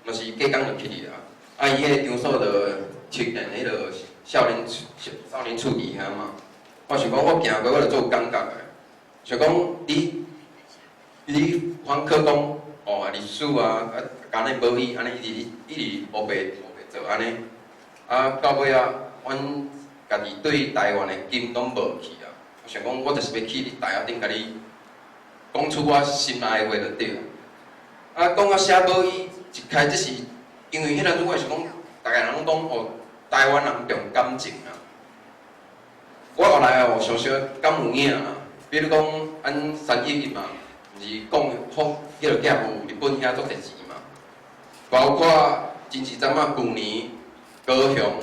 嘛是隔工就去啦。啊，伊迄场所就设定迄个少年厝伫遐嘛。我想讲，我行过我就做有感觉的，想讲你反科讲哦历史啊，甲安尼母语安尼一直乌白做安尼，啊到尾啊，阮家己对台湾的根拢无去啊。我想讲，我就是要去伫台下顶甲你讲出我心内的话就对了。啊，讲到写母语，一开始是因为迄阵阵我是讲，大家人拢讲哦，台湾人重感情啊。我后来哦，想想敢有影啊。比如讲，咱311嘛，毋是讲好，迄个囝有日本遐做代志嘛。包括真是阵仔旧年高雄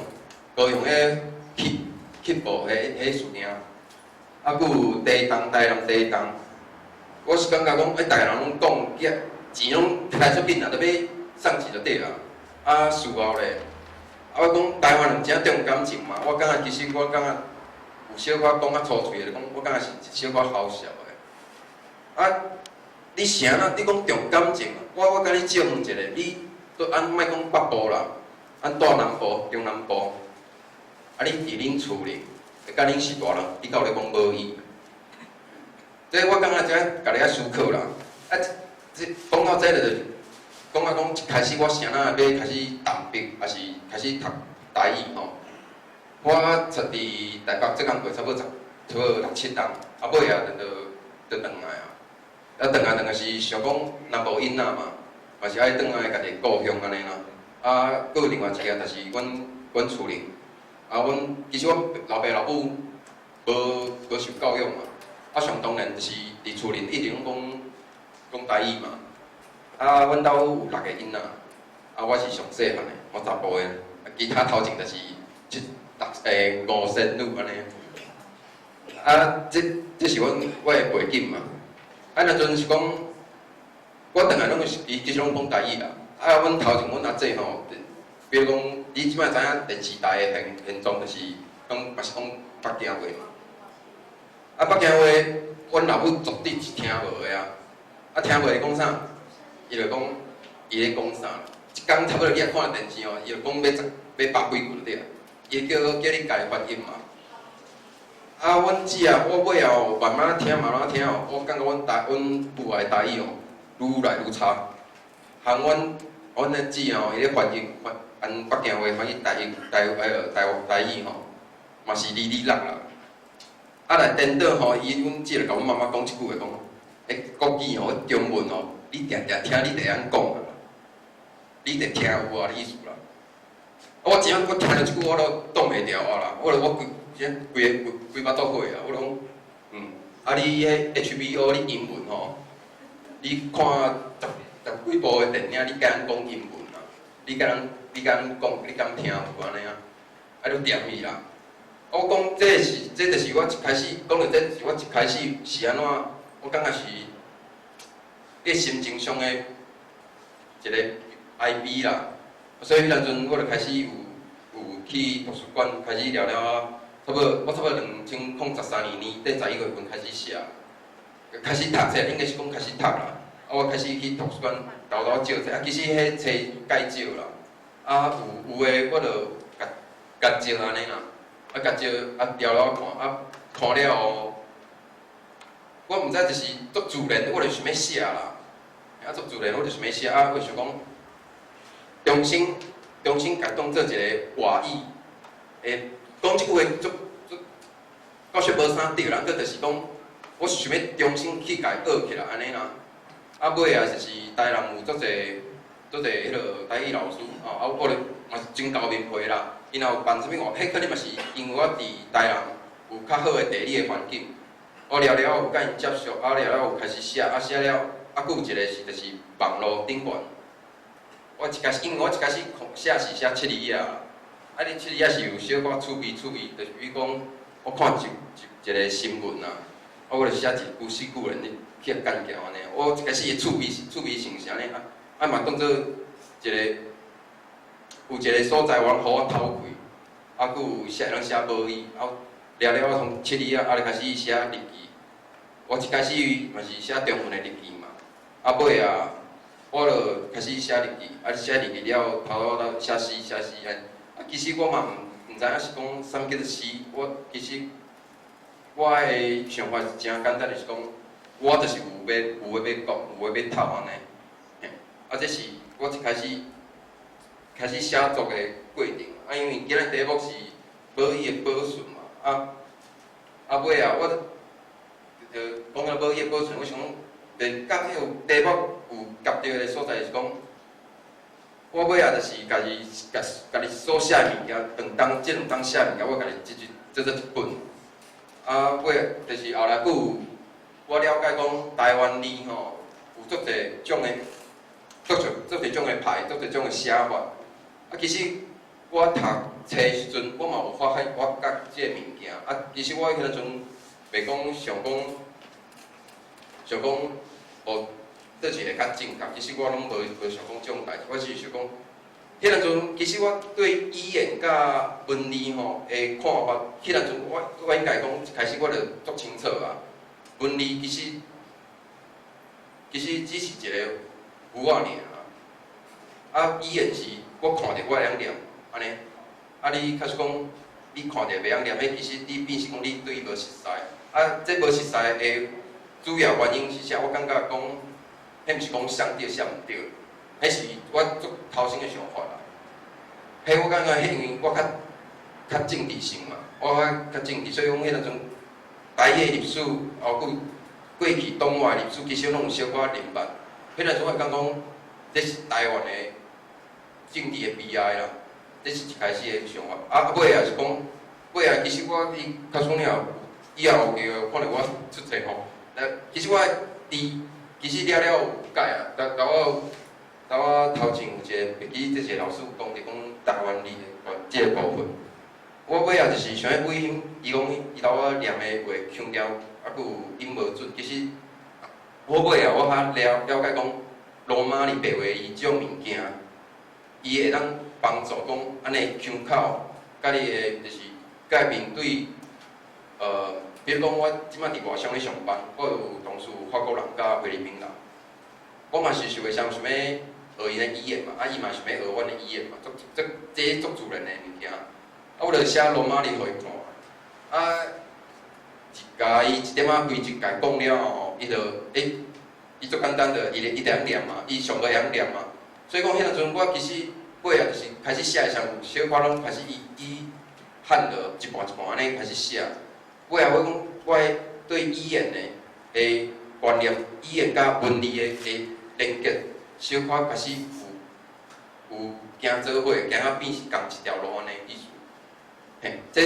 迄起步迄事件，啊，佫有台南地动，我是感觉讲，大家人拢讲，钱拢开出紧啊，都要送钱就对啦。啊，事后咧，啊，我讲台湾人真重感情嘛，我感觉其实我感觉。有小可讲较粗嘴的，讲我感觉是小可好笑的。啊，你啥啦？你讲重感情，我甲你借问一下，你都莫讲北部啦，住南部、中南部，啊，你伫恁厝里，甲恁是大人，你敢有咧讲母语？这我感觉这家己爱思考啦。啊，这讲到这就是讲一开始我啥啦要开始当兵，还是开始读台语吼？我出伫台北这工过差不多6、7档，啊尾啊就转来啊。啊转来是想讲南部囡仔嘛，嘛是爱转来家己故乡安尼啦。啊，佫有另外一个就是阮厝里，啊其实阮老爸老母无受教育嘛，啊上当然就是伫厝里一直讲台语嘛。啊，阮兜有6个囡仔，啊我是上细汉的，我查甫的，其他头前就是5仙女安尼，啊，这是阮的背景嘛。啊，那阵是讲，我当然拢是其实拢讲台语啦。啊，阮头前阮阿姐吼，比如讲，你即摆知影电视台的现状就是讲，嘛是讲北京话嘛。啊，北京话，阮老母绝对是听无的啊。啊，听无会讲啥？伊就讲，伊咧讲啥？一工差不多你也看电视哦，伊就讲要百几句对啊。伊叫你家己发音嘛。啊，阮姊啊，我尾后慢慢听哦，我感觉阮母的台语哦，愈来愈差。含阮的姊哦，伊咧翻译按北京话翻译台语吼，嘛是哩啦。啊来颠倒吼，阮姊就甲阮妈妈讲一句话，讲，国语吼，中文吼，你定定听你会晓讲啊，你得听有啊意思啦。我听着即句我都挡袂牢啊啦，我规巴肚火啊！我讲，啊你迄 HBO 你英文吼，你看十几部的电影，你敢讲英文啊？你敢讲？你敢听有安尼啊？啊你点去啦！我讲这就是我一开始讲到这是我一开始是安怎？我感觉是，你心情上的一个哀悲啦。所以迄阵我就开始有去图书馆开始聊了，我差不多2013年底11月份开始写，开始读册，应该是讲开始读啦。啊，我开始去图书馆偷找册，啊，其实迄册介少啦。啊，有诶，我就甲借安尼啦。甲招调了看了后，我毋知就是足自然，我就想要写啦，足自然我就想要写，我想讲重新甲当做一个话语，讲即句话确实无啥对啦，佮就是讲，我是想要重新去甲伊学起来安尼啦。尾啊就是台南有足侪迄落台语老师，我咧嘛是真交面皮啦。因若有办啥物活，迄可能嘛是因为我伫台南有较好的地理的环境，我了有甲因接触，了有开始写，写了，佫有一个是就是网络顶悬。因为我一开始写是写七字啊，你七字是有小可趣味，就是比如讲我看一个新闻啊，我就写一句四句人去干掉安尼。我一开始的趣味性是安尼嘛当做一个有一个所在，互我偷开，佫有写写无语，了我从七字就开始写日记。我一开始嘛是写中文的日记嘛，尾我就开始写日记，写日记了，头仔写诗安。其实我嘛毋知影是讲啥物叫做诗，其实我的想法是真简单，就是讲我就是有话要讲，有话要透安尼。这是我一开始写作的过程。因为今日题目是母语的保存嘛，尾我就讲到母语的保存，我想讲，甲迄个题目有夹着的所在是讲，我尾就是家己所写物件，即两当写物件，我家己做一本。尾就是后来佫有我了解讲台湾字吼，有足侪种的，足侪种的派，足侪种的写法。其实我读册的时阵，我嘛有发现我甲即个物件。其实我迄阵袂讲想讲，哦，倒一个较正确。其实我拢无想讲即种代志，我是想讲，迄阵阵其实我对语言甲文字吼的看法，迄阵阵我应该讲一开始我就足清楚啊。文字其实只是一个符仔尔，语言是我看着我会晓念安尼。你假使讲你看着袂晓念，其实你变是讲你对伊无熟悉。这无熟悉的主要原因是啥？我感觉讲，迄毋是讲上对啥毋对，迄是我足头先的想法啦。迄我感觉，因为我较政治性嘛，我较政治，所以讲迄阵阵台语的历史，佫过去东外历史，其实拢有小可认捌。迄阵阵我感觉讲，这是台湾的政治的悲哀啦。这是一开始的想法。尾也是讲，其实我较创了，以后有看到我出册吼，其实我字其实了有改啊，甲我头前有一个袂记这个老师有讲着讲台湾字的即个部分。我尾就是想要为伊讲伊甲我念的话强调，佫有音无准。其实我尾我较了解讲罗马字白话伊即种物件，伊会当帮助讲安尼腔口，甲你的就是改面对比如讲我即摆伫外省咧上班，我有同事法国人甲菲律宾人，我嘛是想要想要学因的语言嘛，伊嘛想要学阮的语言嘛，这足自然的物件。我就写罗马字互伊看，伊一点仔规一家讲了后，伊就伊足简单的，伊会晓念嘛，伊上会晓念嘛。所以讲迄阵阵，我其实尾啊就是开始写的时候，小可拢开始以汉的一半一半安尼开始写。尾啊，我讲我对语言的观念，语言甲文字的连接，小可开始有行做伙，行啊变是共一条路安尼意思。嘿，这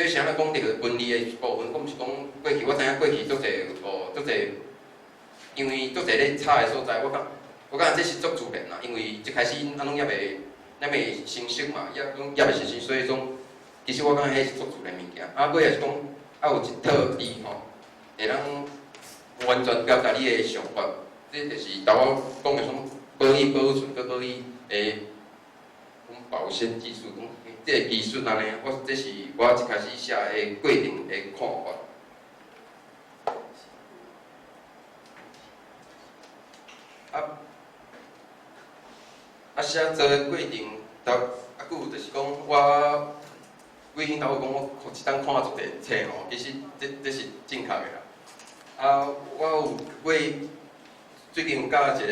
是啥咧讲着文字的部分？我毋是讲过去，我知影过去足侪因为足侪咧差的所在，我感觉这是足自然啦。因为一开始咱拢也袂成熟嘛，也袂成熟，所以讲其实我感觉迄是足自然物件。尾也是讲有一套字吼，会当完全表达你的想法。这就是头我讲的种母语保存佮母语的保鲜技术，这个技术安尼，这是我一开始写的过程的看法。写作的过程，佫有就是讲我规因头讲我一当看足侪册吼，其实这是正确的啦。啊，我有最近有甲一个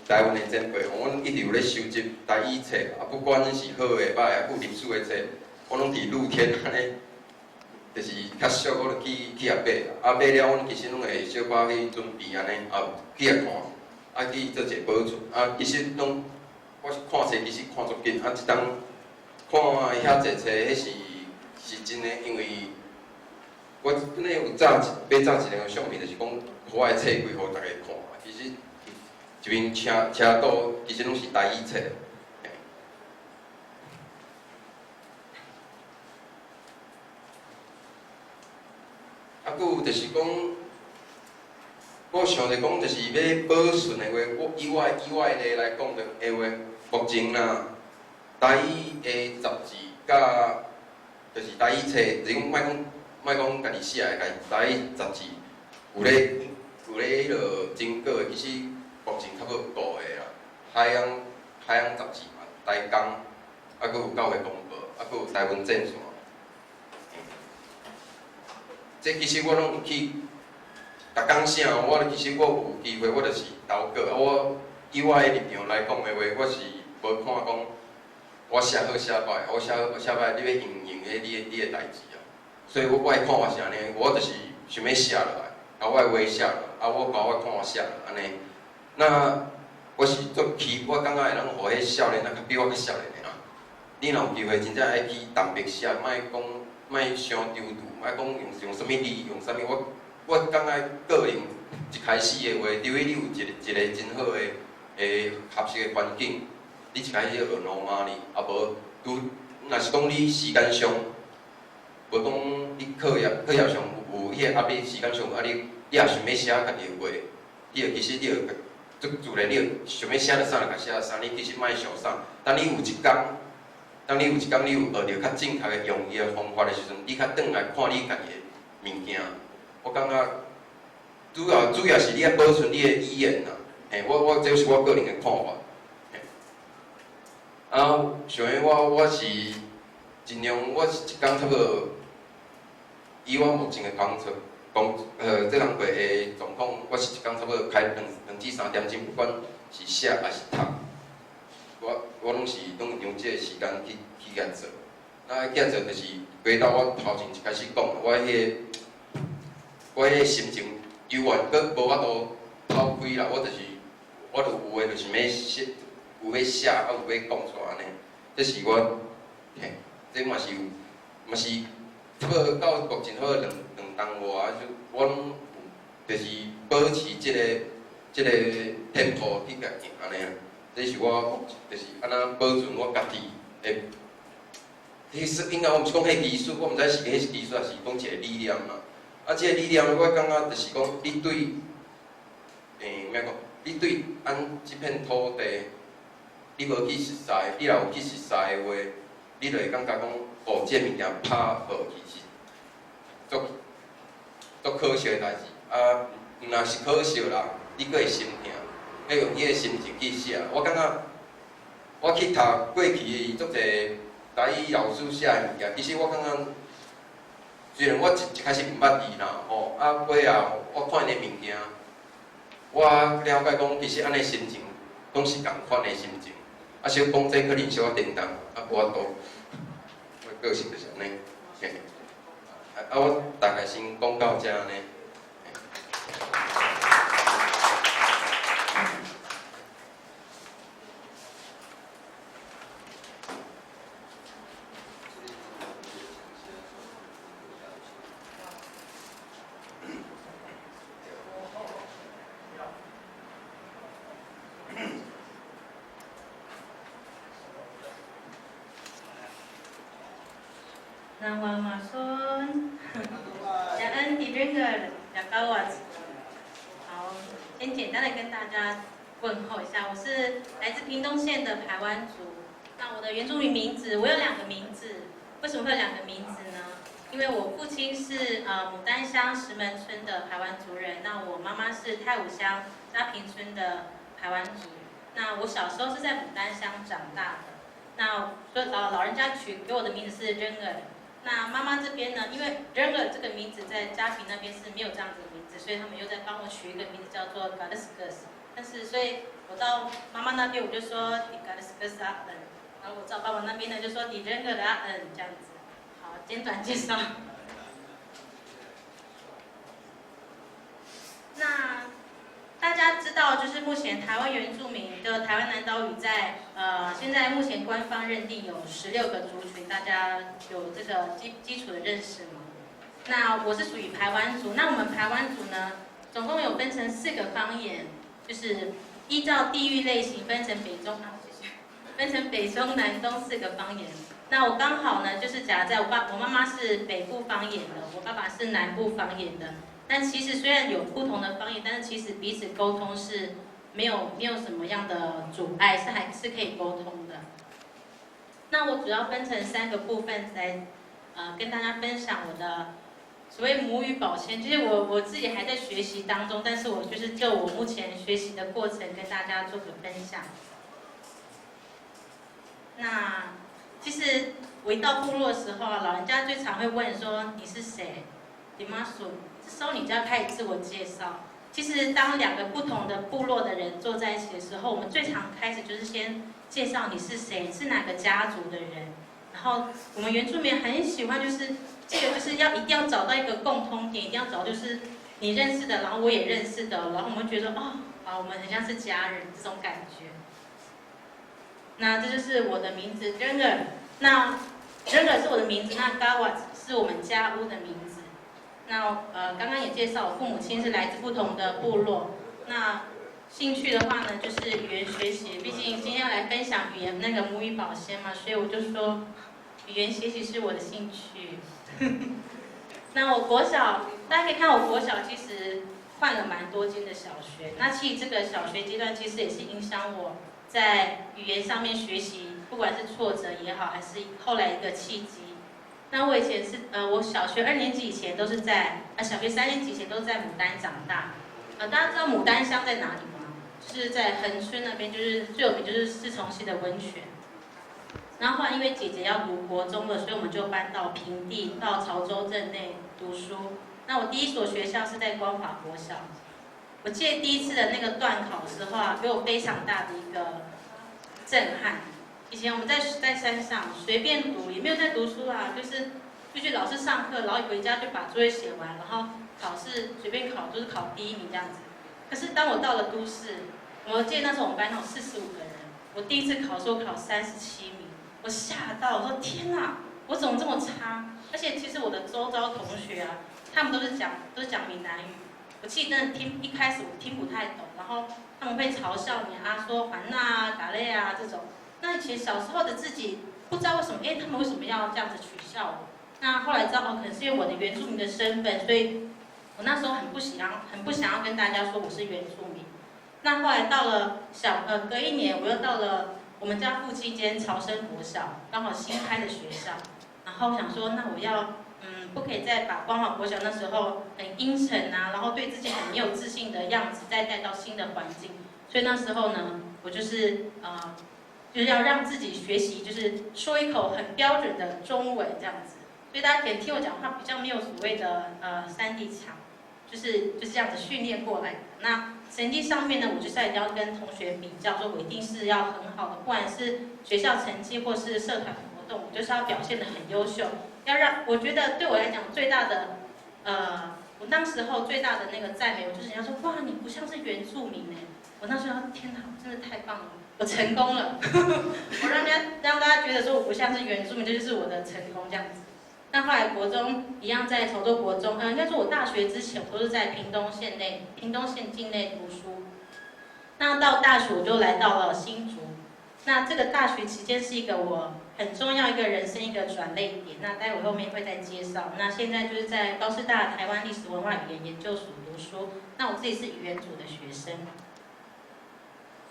台湾的前辈，阮一直有咧收集台语册，啊，不管是好的、歹的，有历史的册，我拢伫露天安尼，就是较俗，我就去遐买，啊买了，阮其实拢会小可去准备安尼，啊去遐看，啊去做一个保存，啊其实拢我看册其实看足紧，啊一当看遐济册，迄是真的，因为我本来有早买早一个相片，就是讲我的册柜互大家看。其实一面车道其实拢是台语册，啊，佫有就是讲，我想着讲，就是要保存的话，我以我的来讲的话，目前啦，台语的杂志甲就是台语册，就是讲莫讲家己写的，家己台语杂志有咧迄落经过的，其实目前差不多5个啦。海洋杂志嘛，台工，啊，佫有教会公报，啊，佫有台湾战线。这其实我拢有去，逐工写，其实我有机会，我就是投稿。啊，我以我的立场来讲的话，我是无看讲我写好写歹，我写歹，你要应迄你的代志啊。所以我的看法是安尼，我就是想要写落来。啊，我的话写了，啊，我把我看法写了，安尼。那我是做我感觉会当互迄少年啊，较比我较少年的啦。你若有机会，真正爱去特别写，莫伤丢度，莫讲用啥物字，用啥物。我感觉个人一开始的话，除非你有一个真好的合适的环境，你一开始就学罗马哩，啊无若是讲你时间上。无讲你课业上有迄个压力，时间上有压力，你也想要写家己的话，你其实你就自然你想要写到啥就甲写到啥，你其实莫想啥。当你有一天你有学着较正确的用伊的方法的时阵，你较转来看你家己的物件，我感觉主要是你要保存你的语言啦。嘿，这是我个人的看法。啊，想要我是尽量，我是一工差不多。以我目前的这工课的状况，我是一工差不多开2至3点钟，不管是写还是读，我拢是用这个时间去遐做。那遐做就是回到我头前一开始讲，我迄个心情犹原佫无法度透开啦。我就有话就是要写，有要写，啊有要讲出来安尼。这是我，嘿，这嘛是差不多到目前好2冬外啊，我拢就是保持这个tempo去家行安尼啊。这是我就是安那保存我家己的。其实应该我毋是讲迄技术，我毋知是迄技术，还是讲一个理念嘛。啊，这个理念我感觉就是讲，你对咩讲？你对咱即片土地，你无去熟悉，你若有去熟悉的话，你就会感觉讲。哦，这物件拍落去是足可惜的代志。啊，若是可惜啦，你阁会心痛，要用迄个心情去写。我感觉我去读过去的足侪台语老师写的物件，其实我感觉，虽然我一开始毋捌字啦，吼，啊尾啊，我看因的物件，我了解讲，其实安尼心情拢是共款的心情。啊，小讲这可能小颠倒，啊无法度。个性就是安尼，啊，我大概先讲到这安尼。南无马孙，感恩迪这个雅高瓦子。好，先简单的跟大家问候一下，我是来自屏东县的排湾族。那我的原住民名字，我有2个名字。为什么会有2个名字呢？因为我父亲是牡丹乡石门村的排湾族人，那我妈妈是太武乡嘉平村的排湾族。那我小时候是在牡丹乡长大的。那老人家给我的名字是真儿。那妈妈这边呢，因为 Renger 这个名字在家庭那边是没有这样子的名字，所以他们又在帮我取一个名字叫做 Gadiskus。但是所以我到妈妈那边我就说 Die Gadiskus Aden， 然后我到爸爸那边呢就说 Die Renger Aden 这样子。好，简短介绍。那大家知道，就是目前台湾原住民的台湾南岛语在现在目前官方认定有16个族群，大家有这个基础的认识吗？那我是属于排湾族，那我们排湾族呢，总共有分成4个方言，就是依照地域类型分成北中分成北中南东4个方言。那我刚好呢，就是夹在我妈妈是北部方言的，我爸爸是南部方言的。但其实虽然有不同的方言，但是其实彼此沟通是没有什么样的阻碍，还是可以沟通的。那我主要分成3个部分来跟大家分享我的所谓母语保鲜，就是我自己还在学习当中，但是我就是就我目前学习的过程跟大家做个分享。那其实我一到部落的时候啊，老人家最常会问说你是谁，你妈说。这时候你就要开始自我介绍。其实当2个不同的部落的人坐在一起的时候，我们最常开始就是先介绍你是谁，是哪个家族的人。然后我们原住民很喜欢就是这个就是一定要找到一个共通点，一定要找就是你认识的，然后我也认识的，然后我们觉得我们很像是家人这种感觉。那这就是我的名字 Renger， 那 Renger 是我的名字，那 Gawat 是我们家屋的名字。那刚刚也介绍，我父母亲是来自不同的部落。那兴趣的话呢，就是语言学习，毕竟今天要来分享语言那个母语保鲜嘛，所以我就说语言学习是我的兴趣。那我国小，大家可以看我国小其实换了蛮多间的小学。那其实这个小学阶段其实也是影响我在语言上面学习，不管是挫折也好，还是后来一个契机。那我以前是我小学2年级以前都是在小学3年级以前都是在牡丹长大。大家知道牡丹乡在哪里吗？就是在恒春那边，就是最有名就是四重溪的温泉。然后后来因为姐姐要读国中了，所以我们就搬到平地，到潮州镇内读书。那我第一所学校是在光华国小。我记得第一次的那个段考的时候啊，给我非常大的一个震撼。以前我们在山上随便读，也没有在读书啊，就是就去老师上课，然后回家就把作业写完，然后考试随便考，就是考第1名这样子。可是当我到了都市，我记得那时候我们班有45个人，我第一次考的时候考37名，我吓到，我说天哪，我怎么这么差？而且其实我的周遭同学啊，他们都是讲闽南语，我其实真的一开始我听不太懂，然后他们会嘲笑你啊，说环呐、嘎类啊这种。那以前小时候的自己不知道为什么，他们为什么要这样子取笑我？那后来知道可能是因为我的原住民的身份，所以我那时候很不想要跟大家说我是原住民。那后来到了隔1年，我又到了我们家附近一间朝生国小，刚好新开的学校。然后想说，那我要不可以再把光华国小那时候很阴沉啊，然后对自己很没有自信的样子再带到新的环境。所以那时候呢，我就是就是要让自己学习，就是说一口很标准的中文这样子。所以大家可以听我讲话比较没有所谓的3D 强，就是这样子训练过来的。那成绩上面呢，我就是一定要跟同学比较，说我一定是要很好的，不管是学校成绩或是社团活动，我就是要表现得很优秀。我觉得对我来讲最大的我当时候最大的那个赞美，我就是人家说哇，你不像是原住民哎。我那时候天哪，真的太棒了，我成功了，我让大家觉得说我不像是原住民，这就是我的成功这样子。那后来国中一样在潮州国中，应该说我大学之前我都是在屏东县境内读书。那到大学我就来到了新竹。那这个大学期间是一个我很重要一个人生一个转捩点。那待会后面会再介绍。那现在就是在高师大台湾历史文化语言研究所读书。那我自己是语言组的学生。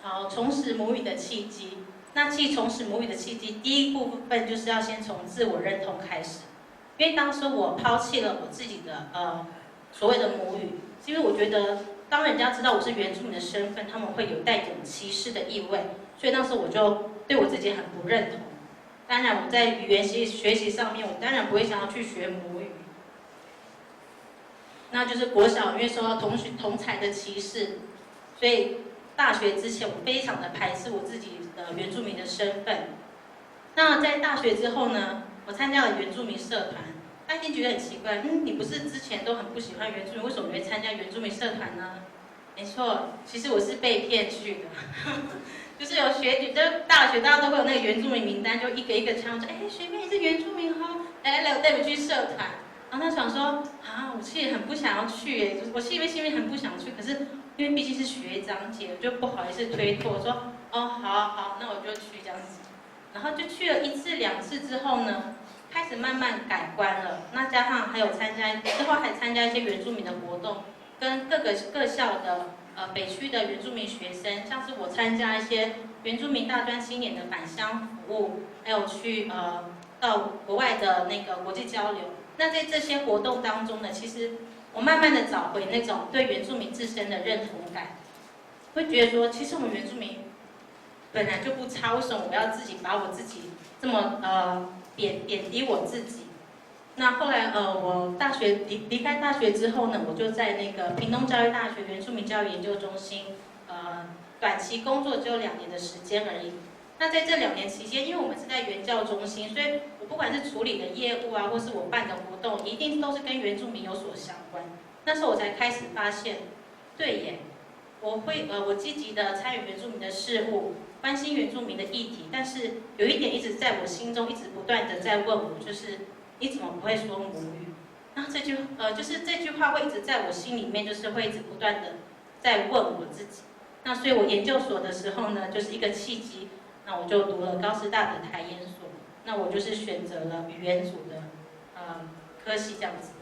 好，重拾母语的契机。那重拾母语的契机，第一部分就是要先从自我认同开始。因为当时我抛弃了我自己的所谓的母语，是因为我觉得当人家知道我是原住民的身份，他们会有带种歧视的意味，所以那时候我就对我自己很不认同。当然我在语言学习上面，我当然不会想要去学母语。那就是国小因为受到同侪的歧视，所以大学之前我非常的排斥我自己的原住民的身份。那在大学之后呢，我参加了原住民社团。大家一定觉得很奇怪，你不是之前都很不喜欢原住民，为什么你会参加原住民社团呢？没错，其实我是被骗去的，就是有学姐，就是大学大家都会有那个原住民名单，就一个一个敲说，学妹你是原住民哦，来，我带你去社团。然后他想说，我其实很不想要去我心里面很不想去，可是因为毕竟是学长姐，我就不好意思推脱，我说好，那我就去这样子。然后就去了1次2次之后呢，开始慢慢改观了。那加上还有之后还参加一些原住民的活动，跟各校的北区的原住民学生，像是我参加一些原住民大专青年的返乡服务，还有去到国外的那个国际交流。那在这些活动当中呢，其实我慢慢的找回那种对原住民自身的认同感，会觉得说，其实我们原住民本来就不差，为什么我要自己把我自己这么贬低我自己？那后来我大学离开大学之后呢，我就在那个屏东教育大学原住民教育研究中心短期工作只有2年的时间而已。那在这2年期间，因为我们是在原教中心，所以我不管是处理的业务啊，或是我办的活动，一定都是跟原住民有所相关。那时候我才开始发现，对耶，我积极的参与原住民的事务，关心原住民的议题，但是有一点一直在我心中一直不断的在问我，就是你怎么不会说母语？然后就是这句话会一直在我心里面，就是会一直不断的在问我自己。那所以我研究所的时候呢，就是一个契机。那我就读了高师大的台研所，那我就是选择了语言组的科系这样子。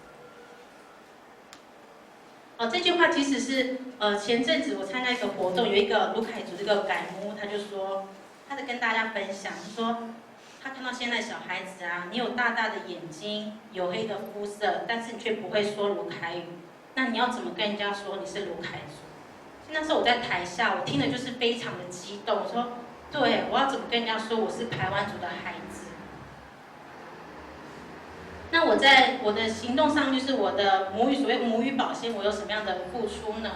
这句话其实是前阵子我参加一个活动，有一个卢凯族这个改母，他就说，他在跟大家分享说，他看到现在小孩子啊，你有大大的眼睛，黝黑的肤色，但是你却不会说卢凯语，那你要怎么跟人家说你是卢凯族？那时候我在台下，我听的就是非常的激动，我说。对，我要怎么跟人家说我是排湾族的孩子？那我在我的行动上，就是我的母语，所谓母语保鲜，我有什么样的付出呢？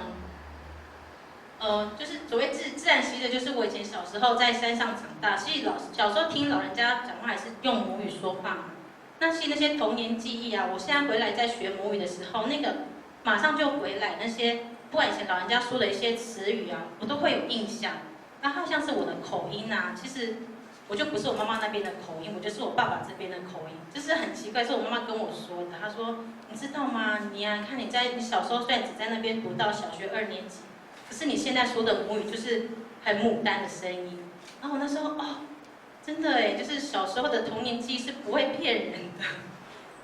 就是所谓自然习的，就是我以前小时候在山上长大，所以小时候听老人家讲话还是用母语说话嘛。那些童年记忆啊，我现在回来在学母语的时候，那个马上就回来，那些不管以前老人家说的一些词语啊，我都会有印象。那好像是我的口音啊，其实我就不是我妈妈那边的口音，我就是我爸爸这边的口音，就是很奇怪，是我妈妈跟我说的。她说：“你知道吗？你看你小时候虽然只在那边读到小学2年级，可是你现在说的母语就是很牡丹的声音。”然后我那时候真的哎，就是小时候的童年记忆是不会骗人的。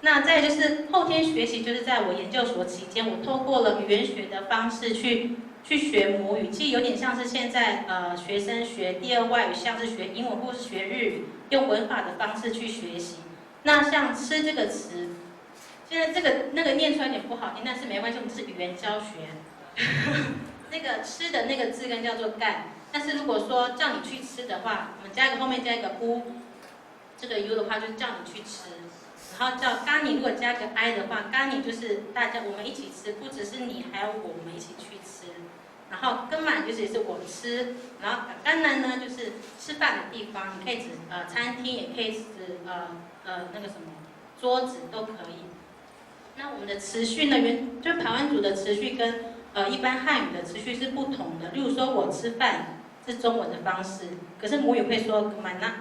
那再就是后天学习，就是在我研究所期间，我透过了语言学的方式去学母语，其实有点像是现在学生学第2外语，像是学英文或是学日语，用文法的方式去学习。那像吃这个词，现在那个念出来有点不好听，但是没关系，我们是语言教学。那个吃的那个字根叫做干，但是如果说叫你去吃的话，我们后面加一个 u， 这个 u 的话就是叫你去吃。然后叫咖喱，如果加个 i 的话，咖喱就是我们一起吃，不只是你，还有我们一起去吃。然后根满就是也是我吃，然后甘南呢就是吃饭的地方，你可以指餐厅，也可以指那个什么桌子都可以。那我们的词序呢，就排湾族的词序跟一般汉语的词序是不同的。例如说我吃饭是中文的方式，可是母语会说满那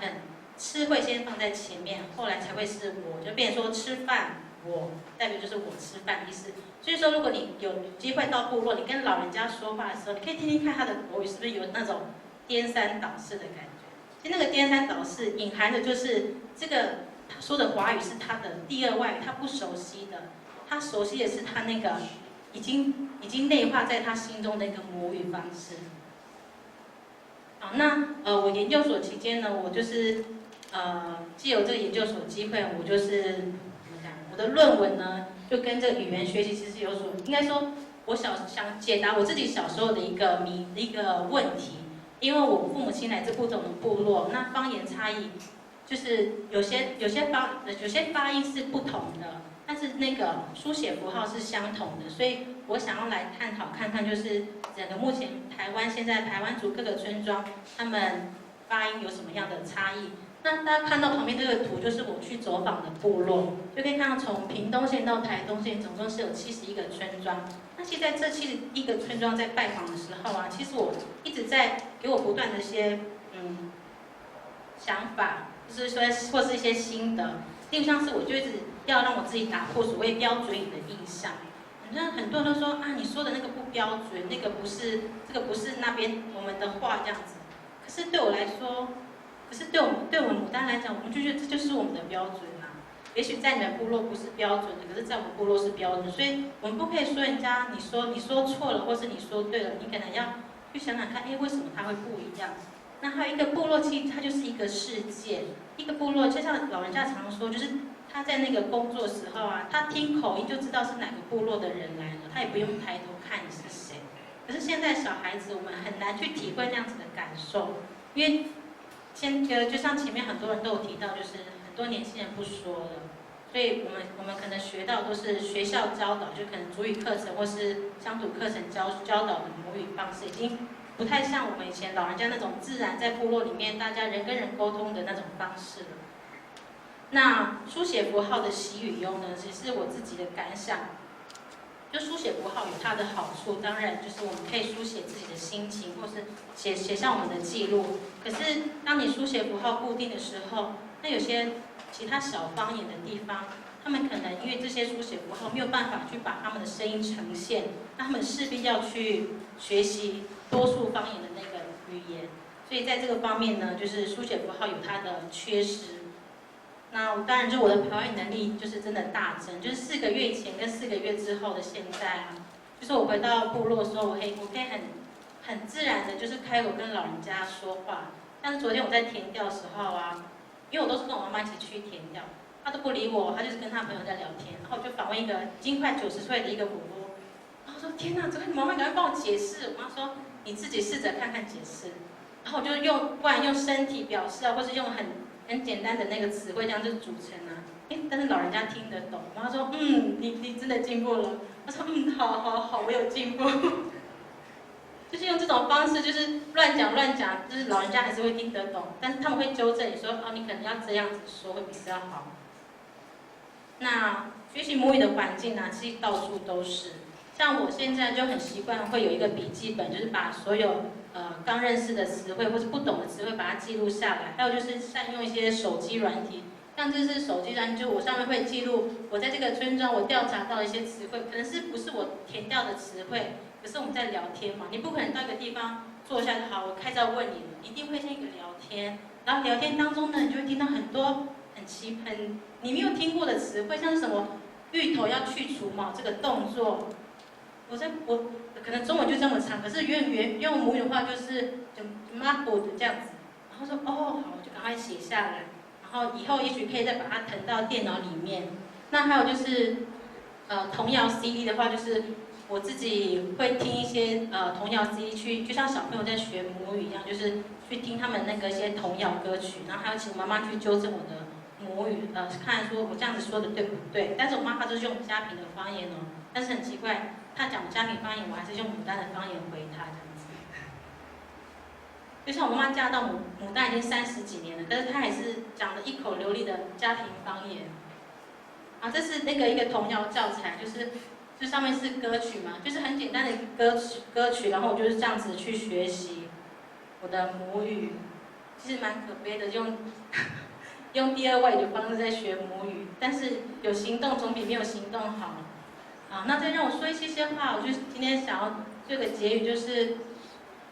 吃会先放在前面，后来才会是我，就变成说吃饭我代表就是我吃饭意思。所以说，如果你有机会到部落，你跟老人家说话的时候，你可以听听看他的国语是不是有那种颠三倒四的感觉。其实那个颠三倒四隐含的就是这个他说的华语是他的第2外语，他不熟悉的，他熟悉的是他那个已经内化在他心中的一个母语方式。好，那我研究所期间呢，我就是藉由这个研究所机会，我就是怎么讲，我的论文呢就跟这个语言学习其实有所，应该说我想解答我自己小时候的一个问题，因为我父母亲来自不同的部落，那方言差异就是有些发音是不同的，但是那个书写符号是相同的，所以我想要来探讨看看，就是整个目前现在台湾族各个村庄，他们发音有什么样的差异。那大家看到旁边这个图，就是我去走访的部落，就可以看到从屏东县到台东县，总共是有71个村庄。那其实在这71个村庄在拜访的时候啊，其实我一直在给我不断的一些想法，就是说或是一些心得。例如像是我就一直要让我自己打破所谓标准语的印象。你看很多人都说啊，你说的那个不标准，那个不是这个不是那边我们的话这样子。可是对我来说。可是对我们牡丹来讲，我们就觉得这就是我们的标准啊。也许在你们部落不是标准的，可是在我们部落是标准，所以我们不可以说人家你说错了，或是你说对了，你可能要去想想看，为什么它会不一样？那还有一个部落，其实它就是一个世界，一个部落就像老人家常说，就是他在那个工作时候啊，他听口音就知道是哪个部落的人来了，他也不用抬头看你是谁。可是现在小孩子，我们很难去体会那样子的感受，因为。就像前面很多人都有提到，就是很多年轻人不说了，所以我们可能学到都是学校教导，就可能族语课程或是乡土课程教导的母语方式，已经不太像我们以前老人家那种自然在部落里面大家人跟人沟通的那种方式了。那书写符号的喜与忧呢，只是我自己的感想。就书写符号有它的好处，当然就是我们可以书写自己的心情，或是写下我们的记录。可是当你书写符号固定的时候，那有些其他小方言的地方，他们可能因为这些书写符号没有办法去把他们的声音呈现，那他们势必要去学习多数方言的那个语言。所以在这个方面呢，就是书写符号有它的缺失。那当然，就我的表演能力就是真的大增，就是4个月以前跟4个月之后的现在啊，就是我回到部落的时候，我可以很自然的，就是开口跟老人家说话。但是昨天我在田调的时候啊，因为我都是跟我妈妈一起去田调，她都不理我，她就是跟她朋友在聊天，然后我就访问一个已经快90岁的一个婆婆，然后说天哪，这个你妈妈赶快帮我解释。我妈说你自己试着看看解释，然后我就不然用身体表示啊，或是用很简单的那个词汇这样就组成啊，但是老人家听得懂。然后说，你真的进步了。他说，好，我有进步。就是用这种方式，就是乱讲，就是老人家还是会听得懂，但是他们会纠正你说，你可能要这样子说会比较好。那学习母语的环境呢，其实到处都是。像我现在就很习惯会有一个笔记本，就是把所有刚认识的词汇或是不懂的词汇把它记录下来。还有就是善用一些手机软体，像这是手机软体，就我上面会记录我在这个村庄我调查到的一些词汇，可能不是我填掉的词汇，可是我们在聊天嘛，你不可能到一个地方坐下就好，我开始要问你了，一定会先一个聊天，然后聊天当中呢，你就会听到很多你没有听过的词汇，像是什么芋头要去除毛这个动作。我可能中文就这么长，可是用母语的话就是妈啵的这样子，然后说好，我就赶快写下来，然后以后也许可以再把它誊到电脑里面。那还有就是童谣 CD 的话，就是我自己会听一些童谣 CD 就像小朋友在学母语一样，就是去听他们那个一些童谣歌曲，然后还要请妈妈去纠正我的母语，看说我这样子说的对不对。但是我妈她就是用嘉平的方言哦，但是很奇怪。他讲嘉平方言，我还是用牡丹的方言回他这样子。就像我妈妈嫁到牡丹已经30几年了，可是她还是讲了一口流利的嘉平方言。这是那个一个童谣教材，就上面是歌曲嘛，就是很简单的歌曲，然后我就是这样子去学习我的母语。其实蛮可悲的，用第2外语的方式在学母语，但是有行动总比没有行动好。那再让我说一些话，我就今天想要做个结语，就是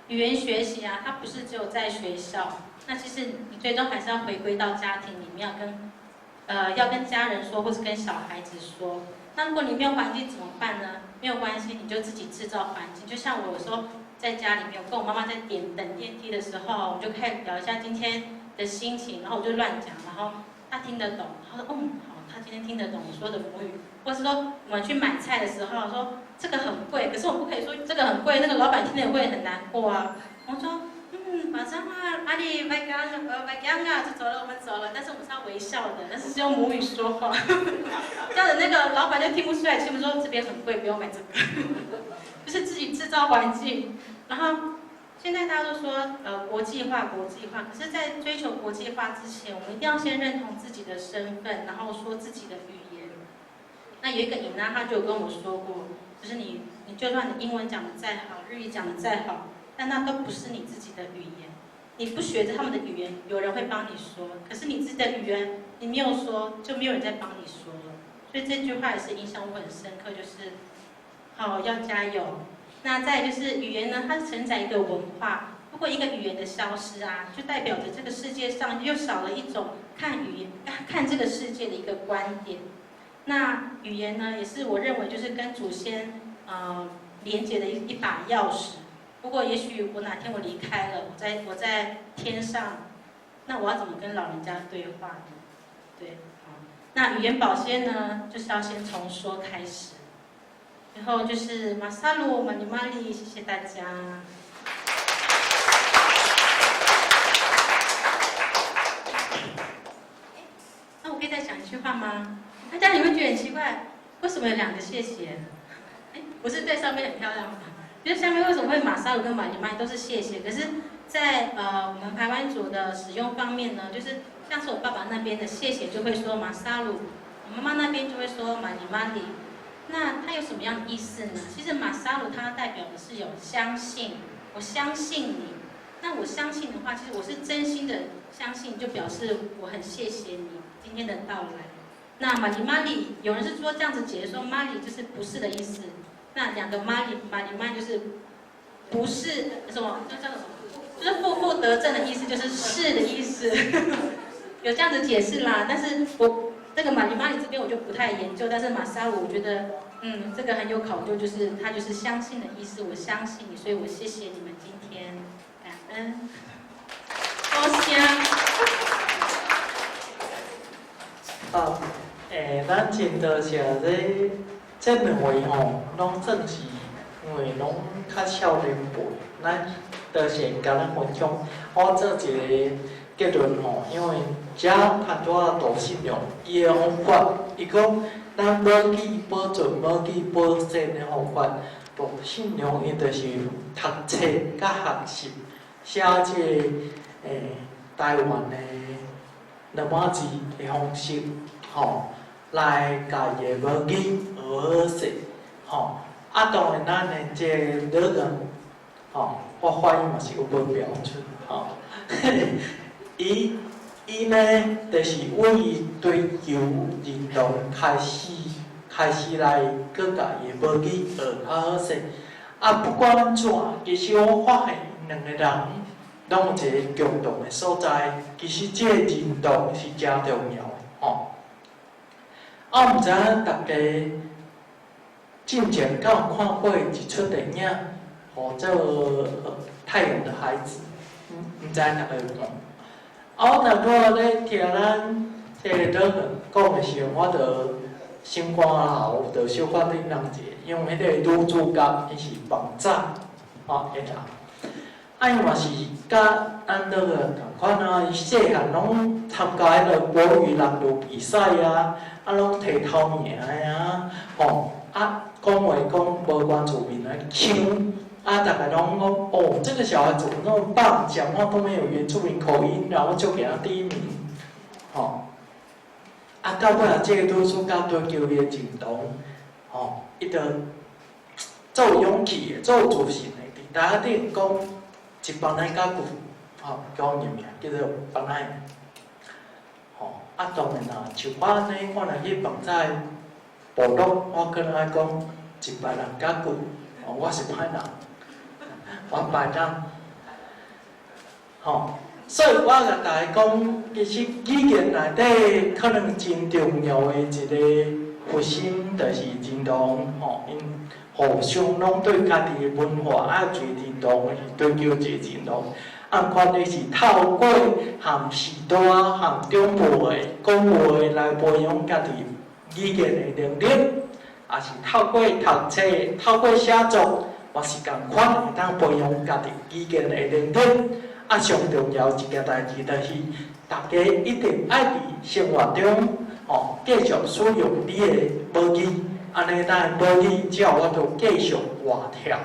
语言学习啊，它不是只有在学校，那其实你最终还是要回归到家庭里面，要跟家人说，或是跟小孩子说。那如果你没有环境怎么办呢？没有关系，你就自己制造环境。就像我有时候在家里面，我跟我妈妈在等电梯的时候，我就开始聊一下今天的心情，然后我就乱讲，然后她听得懂，她说好，她今天听得懂我说的母语。或是说我们去买菜的时候，说这个很贵，可是我不可以说这个很贵，那个老板听了会很难过啊。我说马上啊，阿里麦刚啊，就走了，我们走了。但是我们是要微笑的，但是是用母语说话，这样子那个老板就听不出来，他们说这边很贵，不用买这个，就是自己制造环境。然后现在大家都说国际化，可是，在追求国际化之前，我们一定要先认同自己的身份，然后说自己的语言。那有一个尹娜，他就有跟我说过，就是你就算你英文讲的再好，日语讲的再好。但那都不是你自己的语言，你不学着他们的语言，有人会帮你说。可是你自己的语言，你没有说，就没有人在帮你说了。所以这句话也是影响我很深刻，就是好要加油。那再就是语言呢，它是承载一个文化。如果一个语言的消失啊，就代表着这个世界上又少了一种看这个世界的一个观点。那语言呢，也是我认为就是跟祖先连接的一把钥匙。如果也许我哪天我离开了，我在天上，那我要怎么跟老人家对话呢？对，好。那语言保鲜呢，就是要先从说开始，然后就是马萨鲁马尼玛丽，谢谢大家。那我可以再讲一句话吗？大家你会觉得很奇怪，为什么有2个谢谢？不是对上面很漂亮吗？就是下面为什么会马萨鲁跟马尼玛都是谢谢？可是在我们排湾族的使用方面呢，就是像是我爸爸那边的谢谢就会说马萨鲁，我妈妈那边就会说马尼玛里。那它有什么样的意思呢？其实马萨鲁它代表的是有相信，我相信你。那我相信的话，其实我是真心的相信，就表示我很谢谢你今天的到来。那马尼玛里，有人是说这样子解释说玛里就是不是的意思。那2个玛尼玛就是不是什么，就叫什么，就是负得正的意思，就是是的意思，有这样子解释啦。但是我这个马尼玛里这边我就不太研究，但是马萨鲁我觉得，这个很有考究，就是它就是相信的意思，我相信你，所以我谢谢你们今天，感恩，多谢。咱真多谢这2位吼，拢算是因为拢较少年辈，咱多谢甲咱分享。我做一个结论吼，因为遮谈多啊大信用，伊的方法，伊讲咱无去保存、无去保鲜的方法，大信用伊就是读册甲学习，写这台湾的罗马字的方式，吼。来家己的母语学好势，吼。当然咱的这老人，吼，我发音嘛是有无标准，吼。伊呢，就是为伊追求认同开始来搁家己的母语学较好势。不管安怎，其实我发现2个人拢有一个共同的所在，其实这个认同是真重要的，吼。毋知影大家进前敢有看过一出电影，叫做《太阳的孩子》，毋知大家有无？我若我咧听咱这个老人讲的时候，我着心肝喉着小可叮当者，因为迄个女主角伊是房长，迄个。伊嘛是甲咱老人同款啊，伊细汉拢参加迄个国语朗读比赛啊。拢摕头名的啊，讲话讲无原住民的腔，大家拢讲这个小孩怎么那么棒，讲话都没有原住民口音，然后就给他第1名，到尾这个女主角追求伊的认同，伊着足有勇气的，足有自信的，伫台顶讲一帮仔甲句，叫我念名叫做帮仔。当然啦，像我安尼，我若去放在部落，我可能爱讲一百人甲句，我是歹人，我歹人，所以我甲大家讲，其实语言内底可能真重要的一个核心，就是认同，因互相拢对家己的文化爱有一个认同，追求一个认同。款的是透过和时代、和长辈讲话来培养家己语言的能力，也是透过读册、透过写作，也是共款会当培养家己语言的能力。啊，上重要一件代志就是大家一定爱伫生活中继续使用你的母语，安尼咱母语才有法度继续活跳，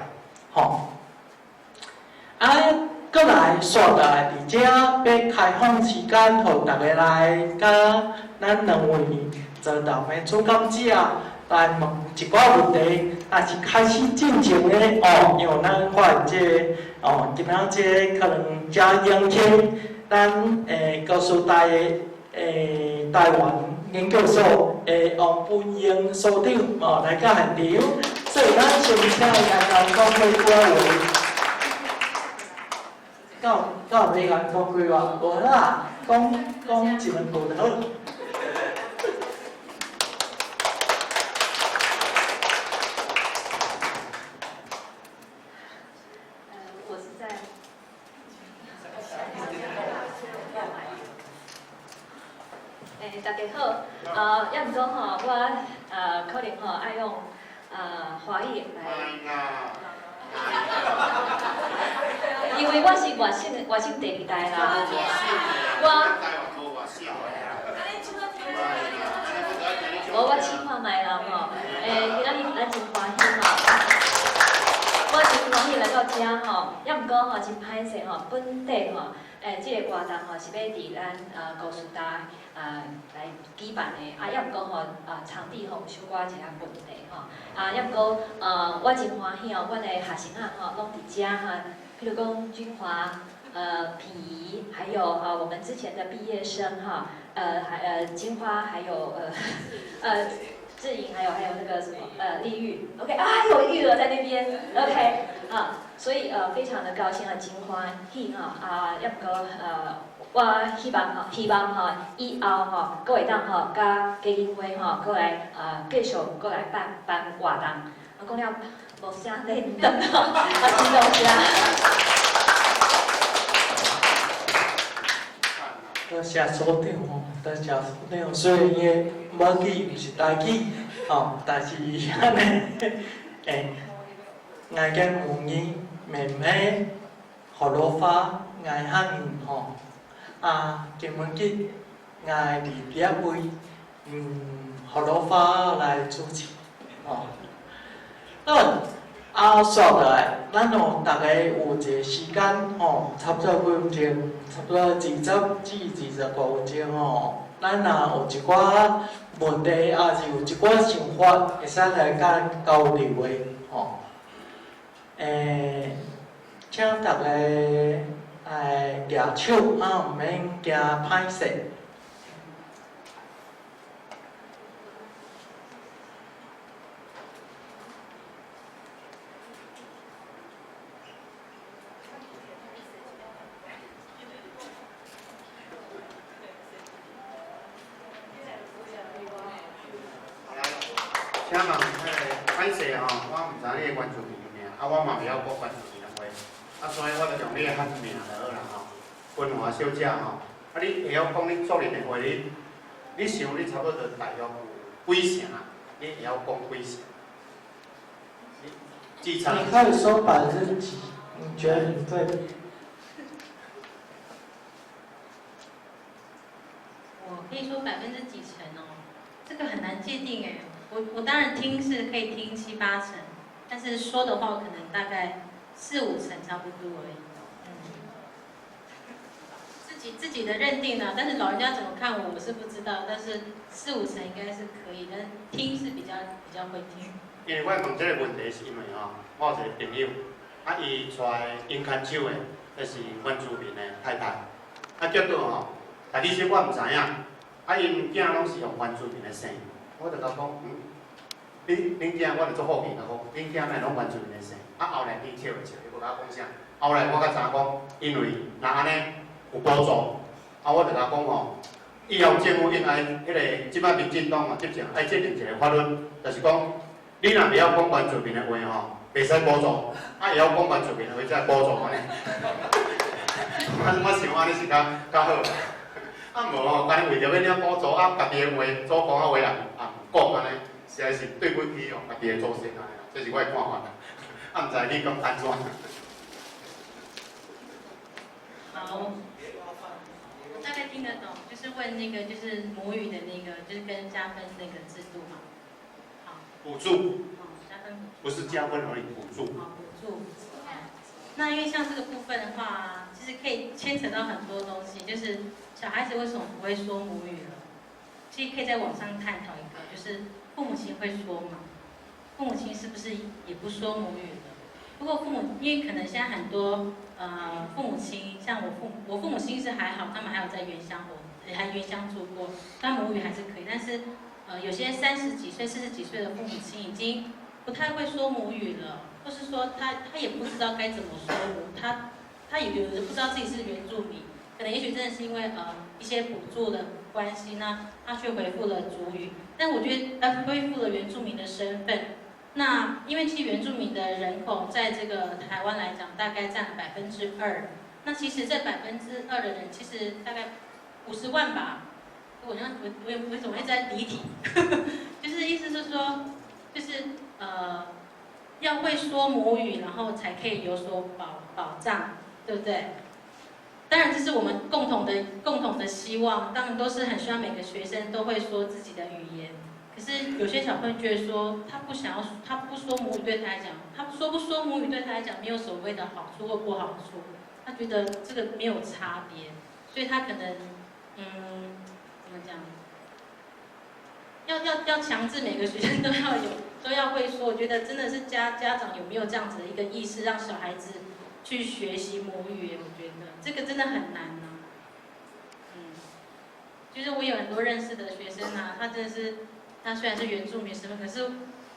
过来续来伫遮要开放时间，互大家来甲咱两位做谈的主讲者来问一寡问题，但是开始进前咧，因为咱看这今仔这可能加邀请咱高师大的台湾研究所的王文英所长来到现场，所以咱先请来讲几句话。到尾讲讲几话，无啦，讲一两句就好。我是在。大家好，也毋过我可能爱用华语来。因为我是外省第二代啦，我试看卖啦今仔日咱真欢喜我真欢喜来到遮也毋过真歹势本地即个活动是要伫咱高师大来举办的，也毋过场地有小可一下问题也毋过我真欢喜阮的学生拢伫遮譬如讲君华、品仪，还有我们之前的毕业生金花，还有志颖，还有那个什么丽玉 ，OK 有玉儿在那边 ，OK 所以非常的高兴真欢喜也毋过我希望以后各会当甲基金会过来继续过来办活动，讲了。无啥认真真多谢。多谢所长多谢所长。虽然伊的母语毋是台语但是安尼爱跟母语妹妹葫芦花爱汉语金文吉爱伫第一位葫芦花来主持续来，咱大家有一个时间差不多几分钟，差不多20至25分钟咱若有一寡问题，是有一寡想法，会使来甲交流的请大家举手毋免惊歹势。请问歹势我毋知你的原住民名，我嘛袂晓讲原住民的话，所以我就用你的汉名就好啦君华小姐你会晓讲你族人的话，你想你差不多大约有几成？你会晓讲几成？几成？你可以说几%，你觉得你对？我可以说几成这个很难界定我当然听是可以听7、8成，但是说的话可能大概4、5成差不多而已。自己的认定呢，但是老人家怎么看我是不知道，但是4、5成应该是可以，但是听是比较会听。因为我问这个问题是因为我有一个朋友，伊带因牵手的，那是原住民的太太，结果但其实我毋知影，因囝拢是用原住民的姓，我就甲讲，恁囝我就做好奇，甲讲，恁囝哪拢原住民的姓？后来伊笑一笑，伊无甲我讲啥。后来我才知影讲，因为若安尼有补助，我就甲讲以后政府应该迄个即摆民进党执政爱制定一个法律，就是讲，你若袂晓讲原住民的话袂使补助，会晓讲原住民的话才补助安尼。我想安尼是较好。无干为着要补助家己的话，祖公话也讲安尼，实在是对不起家己的祖先安尼，这是我的看法。毋知你讲安怎？好，我大概听得懂，就是问那个就是母语的那个，就是跟加分那个制度嘛。好。补助。加分补助。不是加分而已，补助。好，补助。那因为像这个部分的话，其实可以牵扯到很多东西，就是小孩子为什么不会说母语了？其实可以在网上探讨一个，就是父母亲会说吗？父母亲是不是也不说母语了？不过父母，因为可能现在很多父母亲，像我父母亲是还好，他们还有在原乡还原乡住过，但母语还是可以。但是有些30几岁、40几岁的父母亲已经不太会说母语了，或是说他也不知道该怎么说，他有的不知道自己是原住民，可能也许真的是因为一些补助的关系呢，他却回复了族语，但我觉得他恢复了原住民的身份。那因为其实原住民的人口在这个台湾来讲，大概占了2%。那其实这2%的人，其实大概50万吧。我怎么一直在离题？就是意思是说，就是要会说母语，然后才可以有所保障，对不对？当然，这是我们共同的希望。当然，都是很希望每个学生都会说自己的语言。可是有些小朋友觉得说，他不说母语对他来讲，他不说母语对他来讲没有所谓的好处或不好处，他觉得这个没有差别，所以他可能怎么讲？要强制每个学生都要会说，我觉得真的是家长有没有这样子的一个意识，让小孩子去学习母语？我觉得这个真的很难啊。就是我有很多认识的学生啊，他真的是。他虽然是原住民身份，可是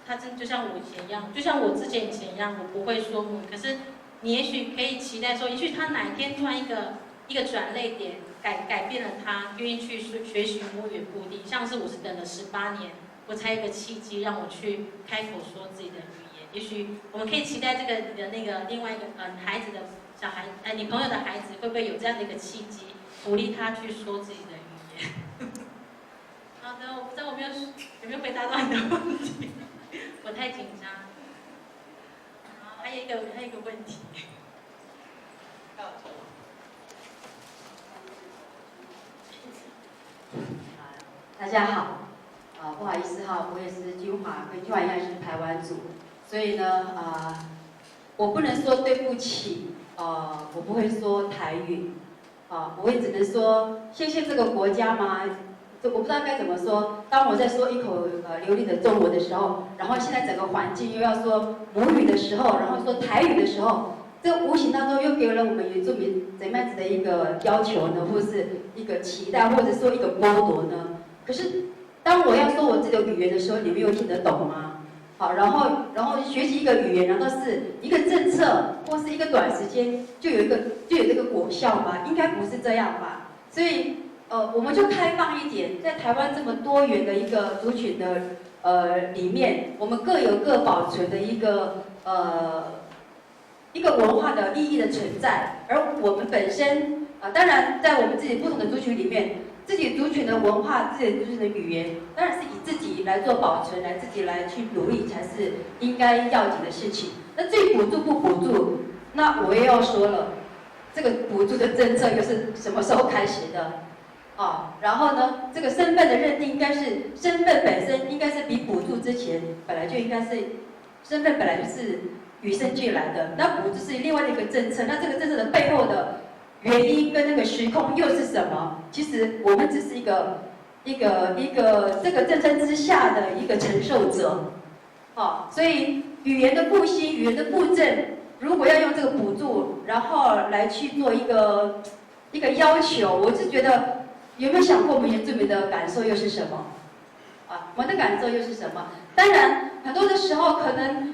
他就像我以前一样，就像我之前以前一样，我不会说母语。可是你也许可以期待说，也许他哪一天突然一个转捩点，改变了他愿意去学习母语的目的。像是我是等了18年，我才有一个契机让我去开口说自己的语言。也许我们可以期待这个你的那个另外一个孩子的小孩，你朋友的孩子会不会有这样的一个契机，鼓励他去说自己的语言？好的，我不知道有没有回答到你的问题，我太紧张。好，还有一个问题。大家好，不好意思哈，我也是金华，跟金华一样是台湾族，所以呢，我不能说对不起，我不会说台语，我也只能说谢谢这个国家嘛。我不知道该怎么说。当我在说一口流利的中文的时候，然后现在整个环境又要说母语的时候，然后说台语的时候，这无形当中又给了我们原住民怎么样子的一个要求呢，或是一个期待，或者说一个剥夺呢？可是当我要说我自己的语言的时候，你们有听得懂吗？好，然后学习一个语言，难道是一个政策或是一个短时间就有这个果效吗？应该不是这样吧？所以。我们就开放一点，在台湾这么多元的一个族群的里面，我们各有各保存的一个文化的意义的存在，而我们本身当然在我们自己不同的族群里面，自己族群的文化、自己族群的语言，当然是以自己来做保存，自己来去努力才是应该要紧的事情。那至于补助不补助，那我也要说了，这个补助的政策又是什么时候开始的？然后呢，这个身份的认定应该是身份本身应该是比补助之前本来就应该是身份本来就是与生俱来的，那补助是另外的一个政策，那这个政策的背后的原因跟那个时空又是什么？其实我们只是一个这个政策之下的一个承受者，所以语言的复兴、语言的布阵，如果要用这个补助，然后来去做一个要求，我是觉得。有没有想过我们原住民的感受又是什么？我们的感受又是什么？当然，很多的时候可能，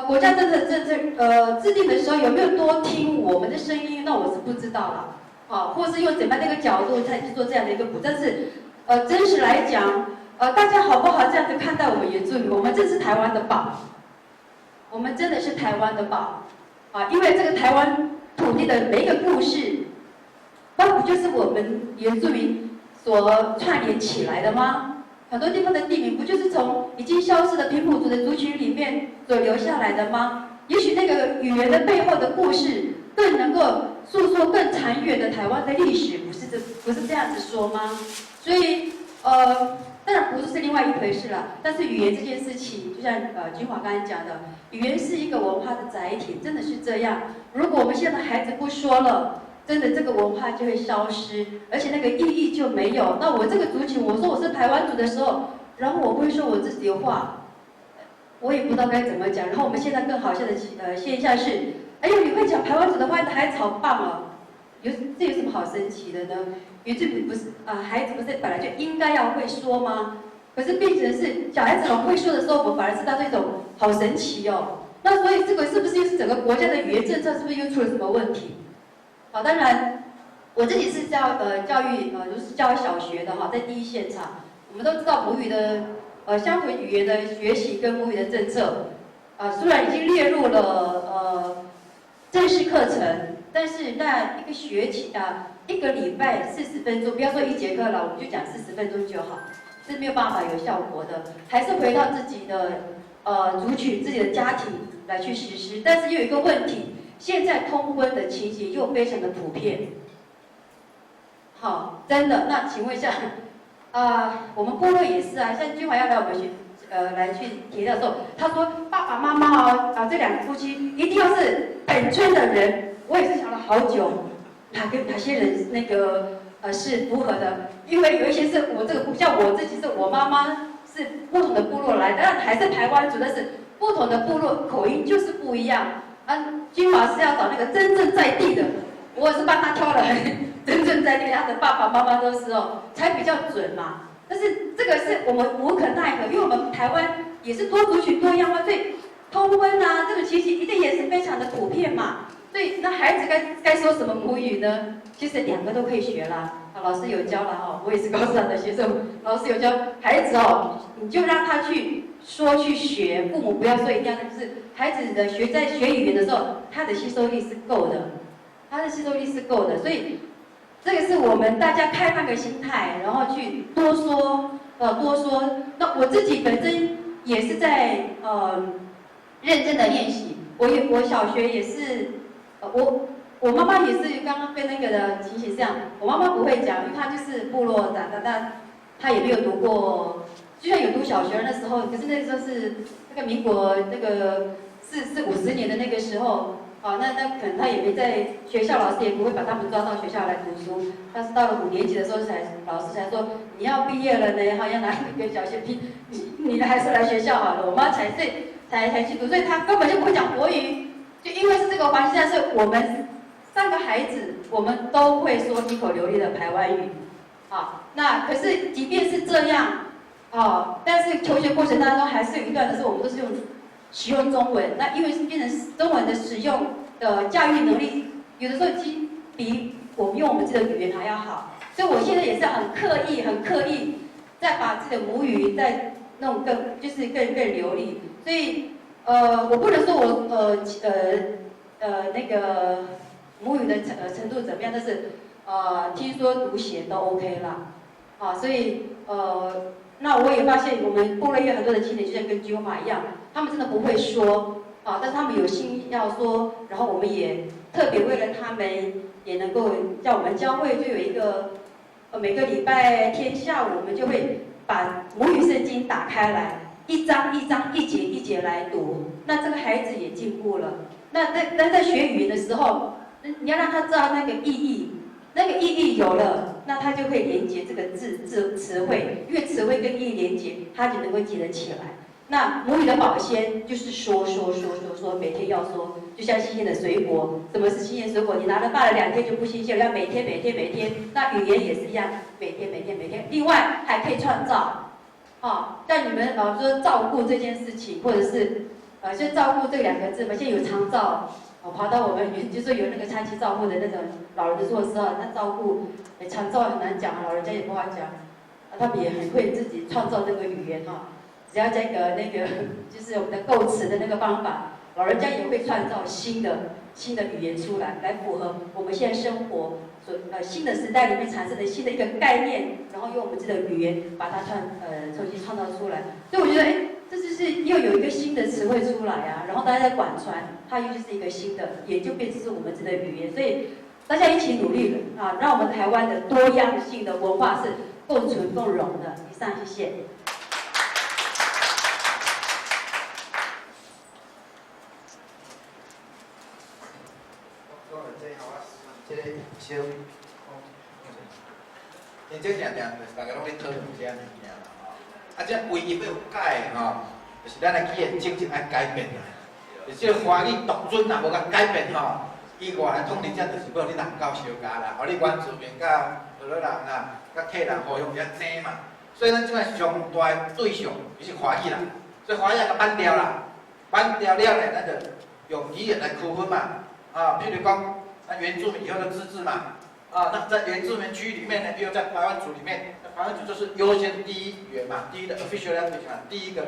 国家政策制定的时候有没有多听我们的声音？那我是不知道了。或是用怎么样的一个角度再去做这样的一个补？但是，真实来讲，大家好不好这样子看待我们原住民？我们这是台湾的宝，我们真的是台湾的宝，因为这个台湾土地的每一个故事。那不就是我们原住民所串联起来的吗？很多地方的地名不就是从已经消失的平埔族的族群里面所留下来的吗？也许那个语言的背后的故事更能够诉说更长长远的台湾的历史不是这样子说吗？所以当然不是另外一回事了。但是语言这件事情，就像君华刚才讲的，语言是一个文化的载体，真的是这样。如果我们现在的孩子不说了，真的这个文化就会消失，而且那个意义就没有。那我这个族群，我说我是台湾族的时候，然后我不会说我自己的话，我也不知道该怎么讲。然后我们现在更好笑的现象是，哎呦，你会讲台湾族的话，你的孩子好棒哦！这有什么好神奇的呢？原住民不是孩子不是本来就应该要会说吗？可是变成是小孩子很会说的时候，我们反而知道这种好神奇哦。那所以这个是不是又是整个国家的语言政策是不是又出了什么问题？好，当然我自己是教育就是教小学的哈，在第一现场，我们都知道母语的乡土语言的学习跟母语的政策虽然已经列入了正式课程，但是那一个学期一个礼拜40分钟，不要说1节课了，我们就讲40分钟就好，是没有办法有效果的，还是回到自己的族群、自己的家庭来去实施。但是又有一个问题，现在通婚的情形又非常的普遍。好，真的，那请问一下，我们部落也是像君华要来我们来去提的时候，他说爸爸妈妈这两个夫妻一定要是本村的人，我也是想了好久，哪些人那个是符合的，因为有一些是我这个像我自己是我妈妈是不同的部落来的，但还是台湾族，但是不同的部落口音就是不一样。君华是要找那个真正在地的，我也是帮他挑了真正在地，他的爸爸妈妈都是才比较准嘛。但是这个是我们无可奈何，因为我们台湾也是多族群多样化，所以通婚这种情形一定也是非常的普遍嘛。所以那孩子该说什么母语呢？其实2个都可以学啦。老师有教了我也是告诉他的学生，老师有教孩子你就让他去说去学，父母不要说一定要，就是孩子的在学语言的时候，他的吸收力是够的，所以这个是我们大家开放的心态，然后去多说。那我自己本身也是在认真的练习。我小学也是，我妈妈也是刚刚跟那个的情形这样，我妈妈不会讲，因为她就是部落长大，但她也没有读过，就算有读小学那时候，可是那个时候是那个民国那个40-50年的那个时候。那可能他也没在学校，老师也不会把他们抓到学校来读书。但是到了5年级的时候，老师才说你要毕业了呢，要拿一个小学毕，你还是来学校好了。我妈才去读，所以他根本就不会讲国语，就因为是这个环境下，是我们3个孩子，我们都会说一口流利的排湾语。那可是即便是这样，但是求学过程当中还是有一段的是我们都是使用中文，那因为是变成中文的使用的驾驭能力，有的时候比我们用我们自己的语言还要好。所以我现在也是很刻意，再把自己的母语再弄更流利。所以我不能说我那个母语的程度怎么样，但是听说读写都 OK 啦。所以那我也发现我们部落有很多的青年，就像跟君华一样。他们真的不会说但是他们有心要说，然后我们也特别为了他们，也能够在我们教会就有一个每个礼拜天下午，我们就会把母语圣经打开来，一章一章、一节一节来读。那这个孩子也进步了。那在学语言的时候，你要让他知道那个意义，那个意义有了，那他就会连接这个词汇，因为词汇跟意义连接，他就能够记得起来。那母语的保鲜就是说，每天要说，就像新鲜的水果，什么是新鲜水果？你拿了放了2天就不新鲜了，要每天。那语言也是一样，每天。另外还可以创造，像你们说照顾这件事情，或者是就照顾这2个字嘛，现在有长照，跑到我们就是有那个长期照顾的那种老人的措施那照顾长照很难讲，老人家也不好讲，他们也很会自己创造那个语言只要那个就是我们的构词的那个方法，老人家也会创造新的语言出来，来符合我们现在生活新的时代里面产生的新的一个概念，然后用我们自己的语言把它重新创造出来。所以我觉得这就是又有一个新的词汇出来然后大家在广传，它又就是一个新的，也就变成是我们自己的语言。所以大家一起努力啊，让我们台湾的多样性的文化是共存共荣的。以上，谢谢。因这常常就是大家拢咧讨论这样物件啦吼。啊，这唯一要有改吼，就是咱的语言政策爱改变啦。就是这华语独尊若无甲改变吼，以外的统治者就是要你人狗相加啦，互你原住民甲荷兰人啦、甲客人互相遐争嘛。所以咱即摆上大的对象就是华语啦，所以华语甲ban掉啦，ban掉了呢，咱就用语言来区分嘛。啊，譬如讲，咱原住民以后的自治嘛。啊，那在原住民区里面呢，比如在排湾族里面，排湾族就是优先第一语言嘛，第一的 official language 嘛，第一个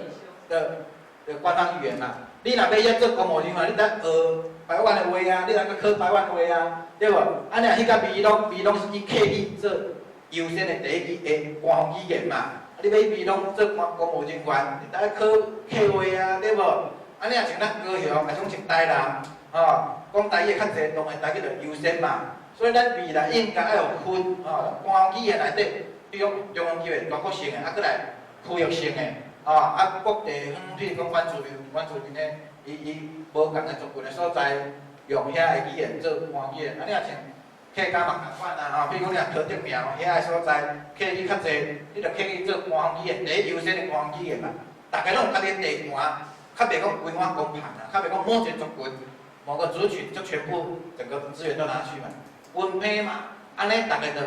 的官方语言嘛。你若要要做公务员嘛，你得学排湾的话啊，你若要考排湾的话啊，对无？啊，你迄个美拢是以客语做优先的第一个官方语言嘛。啊，你要美拢做公务人员，你得考客话啊，对无？啊，你若像咱高雄，啊种一台人，哦，讲台语较济，当然台语就优先嘛。所以咱未来应该要有分官方语言内底，比如中央语言、全国性的，啊，搁来区域性的，啊，各地方，譬如讲原住民的，伊无共的族群的所在，用遐个语言做官方语言，啊，你若像客家嘛共款啊，譬如讲你若考德苗遐个所在，客语较济，你着客语做官方语言，第一优先的官方语言嘛，大家拢有家己地盘，较袂讲规划公平啊，较袂讲某一个族群、某个族群就全部整个资源都拿去嘛。分配嘛，安尼大家就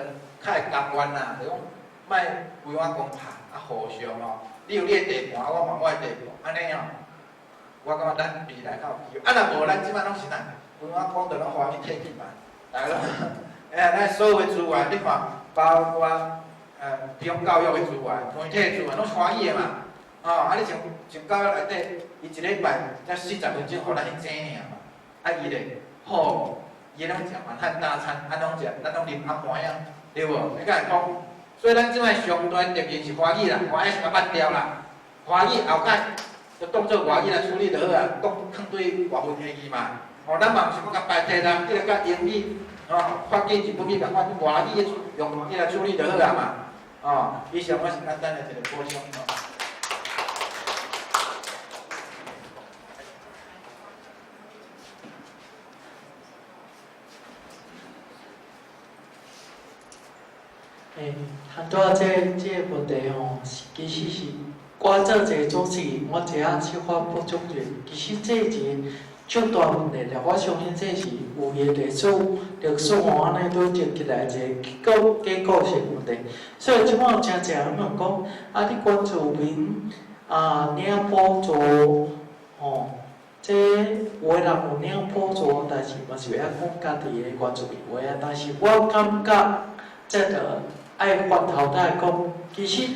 较会甘愿啦，就讲莫规划公平，啊互相哦，你有你的地盘，我嘛我的地盘，安尼哦，我感觉咱未来较有机会。啊，若无咱即摆拢是哪？规划讲着拢华语体系嘛，大家拢，咱所有的资源，你看，包括比如教育的资源、媒体的资源，拢是华语的嘛，啊你像教育内底，伊一礼拜才40分钟，互咱去整尔嘛，啊伊咧好。伊拢食饭汉大餐，啊拢食，咱拢啉阿糜啊，对无？你甲伊讲，所以咱即摆上大特点是华语啦，华语是甲办掉啦，华语后摆就当做外语来处理就好啊，放对外文的语嘛。哦，咱嘛毋是讲甲代替啦，即个甲英语，法语、日本语甲换外语用伊来处理就好啊嘛。以上我是简单的一个补充。很多这个问题吼，其实是我做这个主持，我一下去发不足的。其实这一个足大问题了，我相信这是有个历史吼安尼累积起来一个结构性问题。所以即摆有真侪人问讲，啊，你原住民领补助吼，这有的人有领补助，但是嘛是要讲家己的原住民话啊。但是我感觉这个。爱翻头来讲，其实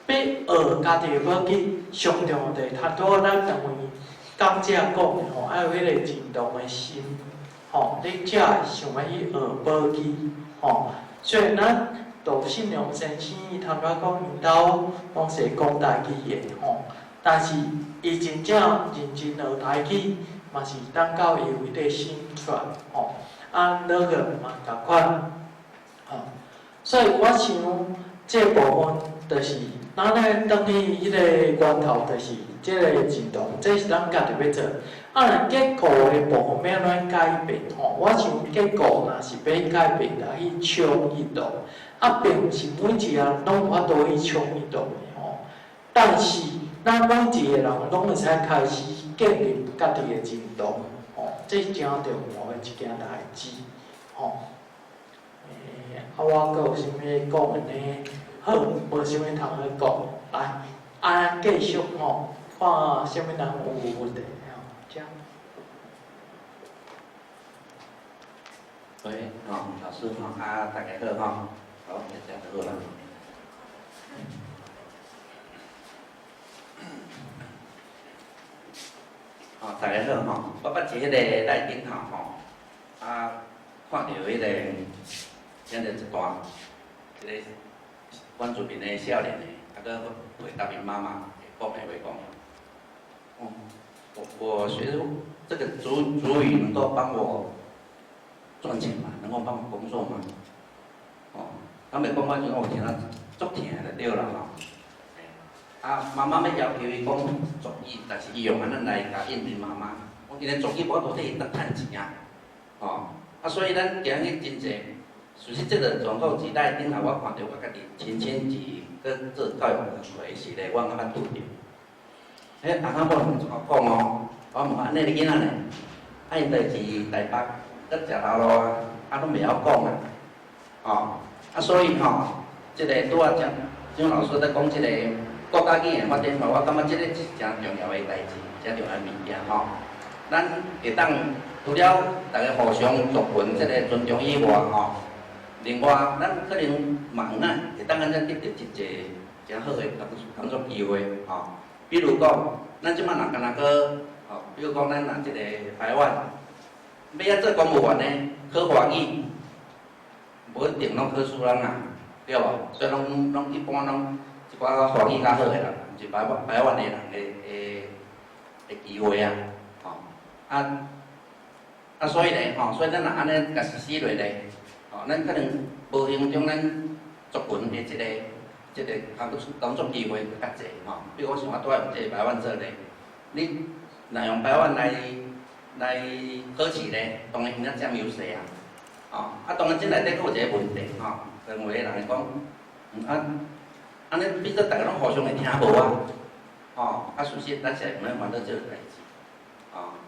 要学家己的母语，上重要的，他拄咱认为讲者讲的吼，爱有迄个认同的心，吼，你才会想要去学母语，吼。所以咱杜信良先生伊头仔讲，因兜拢是讲台语的，吼，但是伊真正认真学台语，嘛是当到伊有迄个心出来，吼，那个嘛共款，吼。所以我想，这部分就是咱来当去迄个源头，就是这个认同，这是咱家己要做。结果的部分要怎改变吼？我想结果若是要改变，来去倡运动，并毋是每一个人拢有法度去倡运动的吼。但是咱每一个人拢会使开始建立家己的认同，吼，这是真重要的一件代志，吼。我阁有啥物讲的呢？好，无啥物通好讲，来，继续吼，看啥物人有问题吼，这样。喂，老师大家好好，大家好啦。大家好我捌伫迄个内顶头看到迄个。现在一段，一个原住民的少年的，佮回答因妈妈讲的话讲，我学这个族语能够帮我赚钱嘛，能够帮我工作嘛。哦，他袂讲我阵我听啊足疼就对啦吼。啊，妈妈要要求伊讲族语，但是伊用安尼来甲应对妈妈。因为族语无到底会得趁钱啊，哦，啊，所以咱今日真济，其实这个全国时代顶下，我看到我家己亲戚去做教育工作是咧，我感觉拄着。迄阿公某就讲哦，我问安尼你囡仔呢？啊，因就是台北，搁食头路啊，啊，拢袂晓讲啊，哦，啊，所以吼，即个拄啊蒋老师在讲即个国家语言发展嘛，我感觉即个是真重要的代志，真重要的物件吼。咱会当除了大家互相族群即个尊重以外吼，另外咱可能嘛会当安怎得到一个真好的工作机会吼。比如讲，咱即摆若敢若个吼，比如讲咱若一个台湾要做公务员呢，考华语，无一定拢考输人啊，对无？所以拢一般拢一寡华语较好的人，是台湾的人的机会啊。所以咧吼，所以咱若安尼甲实施落咧，吼，咱可能无形中咱族群的即个工作机会较济吼。比如我像我拄仔用即个台湾做咧，你若用台湾来考试咧，当然因仔占优势啊。吼，当然这内底佫有一个问题吼，认为人讲，安尼变做大家拢互相会听无啊，吼，事实咱是毋免烦恼即个代志。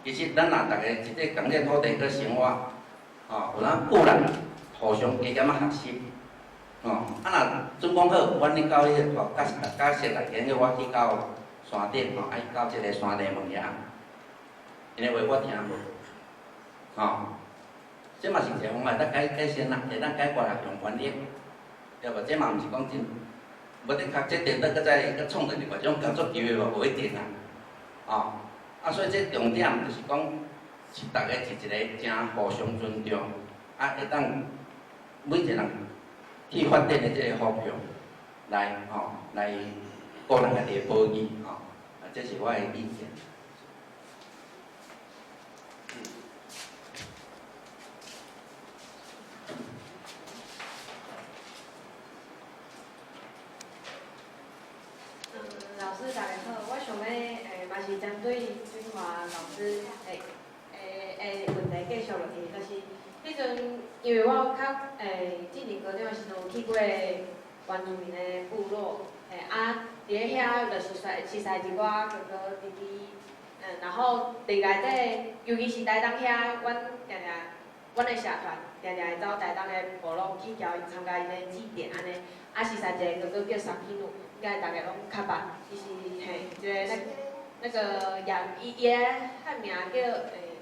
其实咱若大家一个共个土地去生活，有咱固然互相加减学习，若准讲好，阮去到迄个甲室内间，我去到山顶，爱到即个山顶问遐，因为话我听无，这嘛是一个方法，咱改善啦，会当解决啦，用权力，对无？这嘛毋是讲真，无得确这定得搁再创造另外一种工作机会无一定啊，所以这重点就是讲，是大家是一个真互相尊重，会当每一个人去发展的这个方向，来顾咱家己的保育，这是我的意见。老师大家好，我想要嘛是针对俊华老师问题继续落去，就是迄阵因为我较进前高中的时阵有去过原住民的部落，伫咧遐就是识一寡哥哥弟弟，然后伫内底，尤其是台东遐，阮的社团常常会走台东的部落去交因参加因的祭典安尼，识一个哥哥叫萨基努。应该大家拢较捌，伊是一个那个伊的汉名叫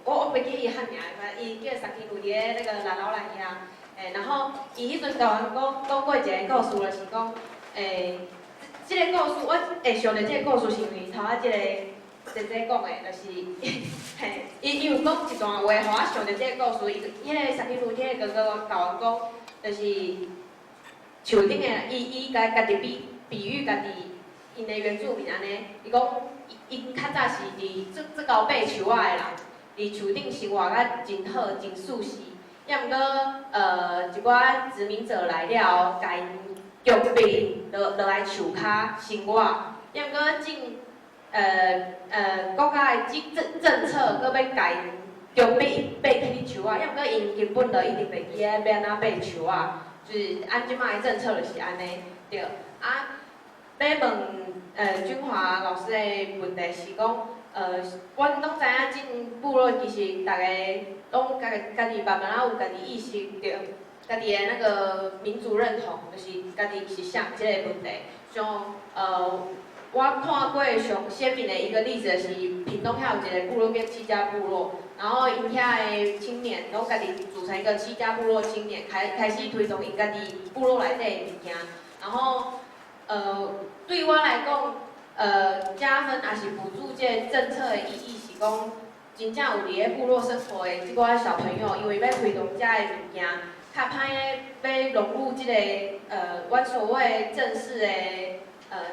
我袂记伊汉名，反正伊叫萨基努，伫咧那个老兰遐，然后伊迄阵甲阮讲过一个故事，就是讲即个故事我会想到即个故事是因为头仔即个姐姐讲的，就是伊有讲一段话，互我想到即个故事，迄个萨基努迄个哥哥甲阮讲，就是树顶的伊家己比喻家己因的原住民安尼，伊讲因较早是伫最高爬树仔的人，伫树顶生活甲真好真舒适。也毋过一寡殖民者来了，甲因用兵落来树骹生活。也毋过国家的政策，搁要甲因用兵爬起树仔，也毋过因根本就一定袂记要安怎爬树仔，就是按即摆的政策就是安尼对。要问俊华老师的问题是讲，阮拢知影进部落其实大家拢家己慢慢有家己意识着，家己的那个民族认同，就是家己是啥即个问题。像我看过上鲜明的一个例子，就是屏东遐有一个部落叫七家部落，然后因遐的青年拢家己组成一个七家部落青年，开始推动因家己部落内底的物件，然后。对我来讲，加分也是补助这个政策的意义是讲，真正有伫咧部落生活的即寡小朋友，因为要推动遮的物件，较歹要融入即个阮所谓正式的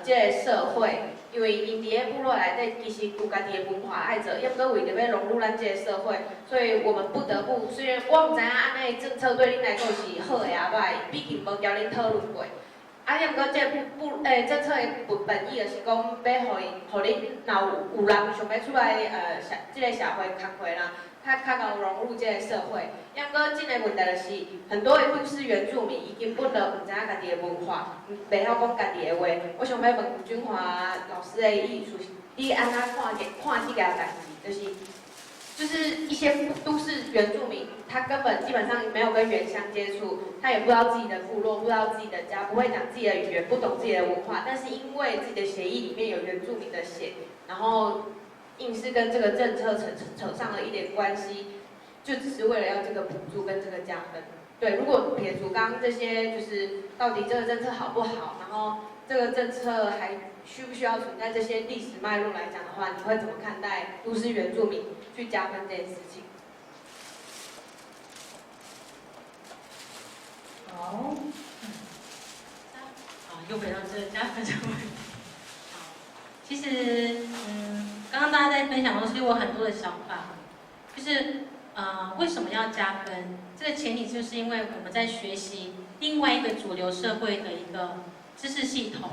即个社会，因为因伫个部落内底其实有家己的文化爱做，抑搁为着要融入咱即个社会，所以我们不得不，虽然我毋知影安尼的政策对恁来讲是好的啊歹，毕竟无交恁讨论过。啊，抑毋过即政策的本意就是讲，要互恁若有人想要出来即个社会工课啦，较有融入即个社会。抑毋过，真个问题就是，很多的都市原住民伊根本就毋知影家己的文化，袂晓讲家己的话。我想要问吴俊华老师的意思，你安怎看即个代志？就是一些都市原住民，他根本基本上没有跟原乡接触，他也不知道自己的部落，不知道自己的家，不会讲自己的语言，不懂自己的文化。但是因为自己的协议里面有原住民的血，然后硬是跟这个政策扯上了一点关系，就只是为了要这个补助跟这个加分。对，如果撇除刚刚这些，就是到底这个政策好不好，然后这个政策还需不需要存在这些历史脉络来讲的话，你会怎么看待都市原住民去加分这件事情？好，又回到这个加分这个问题。好，其实，刚刚大家在分享的时候，我有很多的想法，就是为什么要加分？这个前提就是因为我们在学习另外一个主流社会的一个知识系统。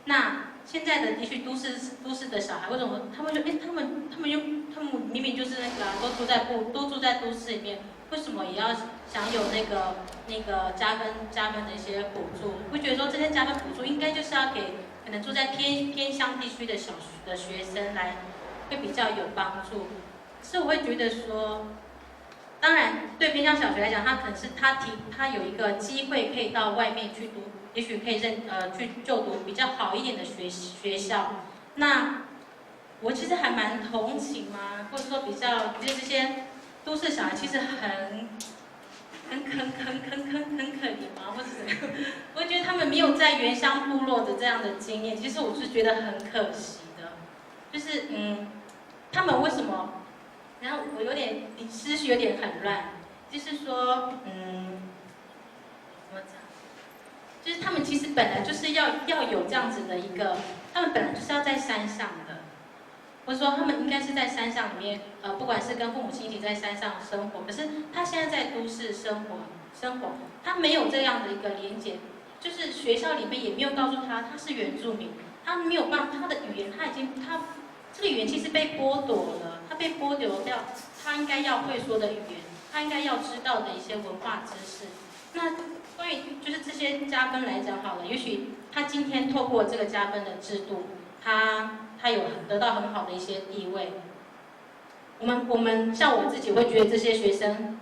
那现在的地区都市的小孩，为什么他们就他们明明就是那个都住在都市里面，为什么也要享有那个加分的一些补助？会觉得说这些加分补助应该就是要给可能住在偏乡地区的学生来会比较有帮助。可是我会觉得说，当然对偏乡小学来讲，他可能是他有一个机会可以到外面去读。也许可以去就读比较好一点的学校。那我其实还蛮同情嘛，或者说比较觉得这些都市小孩其实很可怜嘛，或者怎样？我觉得他们没有在原乡部落的这样的经验，其实我是觉得很可惜的。就是他们为什么？然后我有点思绪有点很乱，就是说怎么讲？就是他们其实本来就是要有这样子的一个，他们本来就是要在山上的，或者说他们应该是在山上里面，不管是跟父母亲一起在山上生活，可是他现在在都市生活，他没有这样的一个连结，就是学校里面也没有告诉他是原住民，他没有办法，他的语言他这个语言其实被剥夺了，他被剥夺掉他应该要会说的语言，他应该要知道的一些文化知识。那关于就是这些加分来讲好了，也许他今天透过这个加分的制度，他有得到很好的一些地位。我们像我自己会觉得这些学生，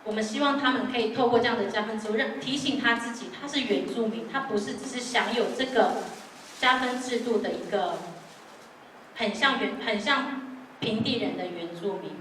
我们希望他们可以透过这样的加分制度，提醒他自己他是原住民，他不是只是享有这个加分制度的一个很像平地人的原住民。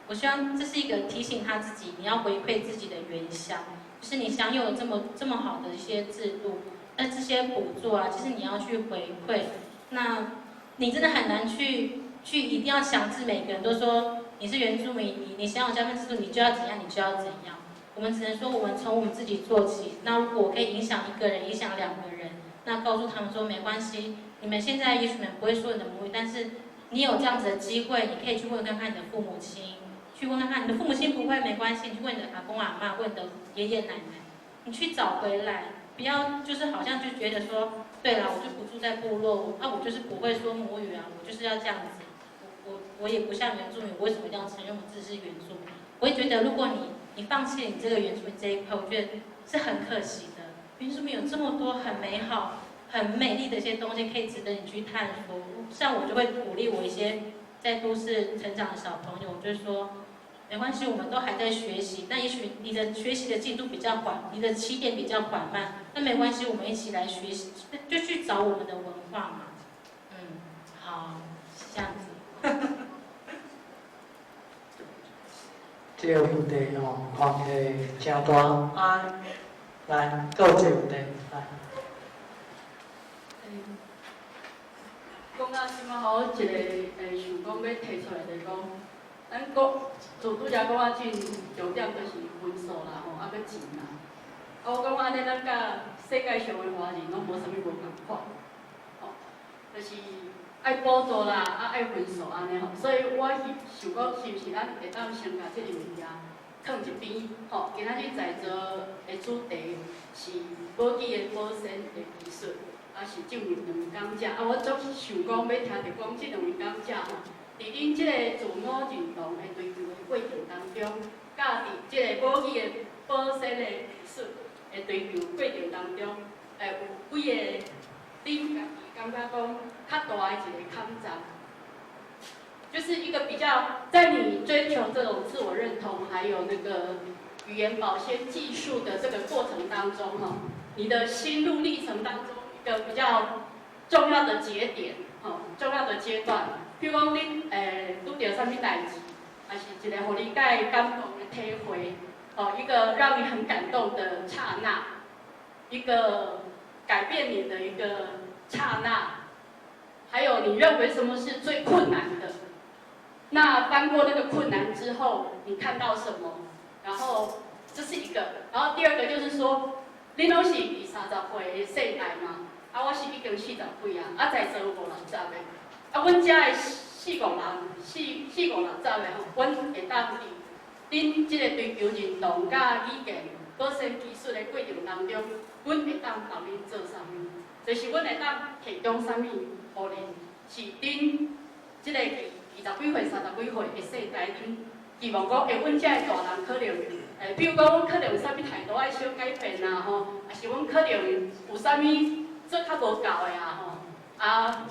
我希望这是一个提醒他自己，你要回馈自己的原乡，就是你享有这么好的一些制度，那这些补助啊，其实你要去回馈。那你真的很难去一定要强制每个人都说你是原住民，你享有加分制度，你就要怎样，你就要怎样。我们只能说我们从我们自己做起。那如果我可以影响一个人，影响2个人，那告诉他们说没关系，你们现在也许不会说你的母语，但是你有这样子的机会，你可以去问看看你的父母亲。去问看看，你的父母亲不会没关系，你去问你的阿公阿嬷，问你的爷爷奶奶，你去找回来，不要就是好像就觉得说，对啦，我就不住在部落，我就是不会说母语啊，我就是要这样子，我也不像原住民，我为什么一定要承认我自己是原住民？我会觉得，如果你放弃你这个原住民这一块，我觉得是很可惜的。原住民有这么多很美好、很美丽的一些东西可以值得你去探索。像我就会鼓励我一些在都市成长的小朋友，就是说。没关系，我们都还在学习。那也许你的学习的进度比较缓，你的起点比较缓慢，那没关系，我们一起来学习，就去找我们的文化嘛。好，是这样子。这个问题看起来真大。来，还有一个问题，来。讲到即马吼，一个想讲要提出来就是讲。咱国就拄则讲啊，重点就是分数啦，吼，啊，要钱啦。我感觉安尼咱甲世界上的华人拢无啥物无共款，吼，就是爱补助啦，爱分数安尼吼，所以我想讲，是毋是咱会当先甲即个物件放一边，吼，今仔日在座的主题是保机的保鲜的技术，是这两位讲者，我总想讲要听着讲这两位讲者吼，伫恁即个自我认同的追求的过程当中，甲伫即个保机的保鲜的技术的追求过程当中，有几个恁家己感觉讲较大的一个抗战，就是一个比较在你追求这种自我认同，还有那个语言保鲜技术的这个过程当中哈，你的心路历程当中一个比较重要的节点，重要的阶段，比如讲恁拄到啥物代志，还是一个互你介感动的体会，一个让你很感动的刹那，一个改变你的一个刹那，还有你认为什么是最困难的？那翻过那个困难之后，你看到什么？然后这是一个，然后第二个就是说，恁拢是20、30岁的世代嘛，我是已经40几啊，在座有50、60的，阮遮的40、50、60的吼，阮会当伫恁即个追求认同甲语言保鲜技术的过程当中，阮会当帮恁做啥物？就是阮会当提供啥物互恁，是恁即个20几岁、30几岁的世代，恁希望讲，阮遮的大人可能，比如讲，阮可能有啥物态度爱小改变啦吼，还是阮可能有啥物做较无够的啊吼，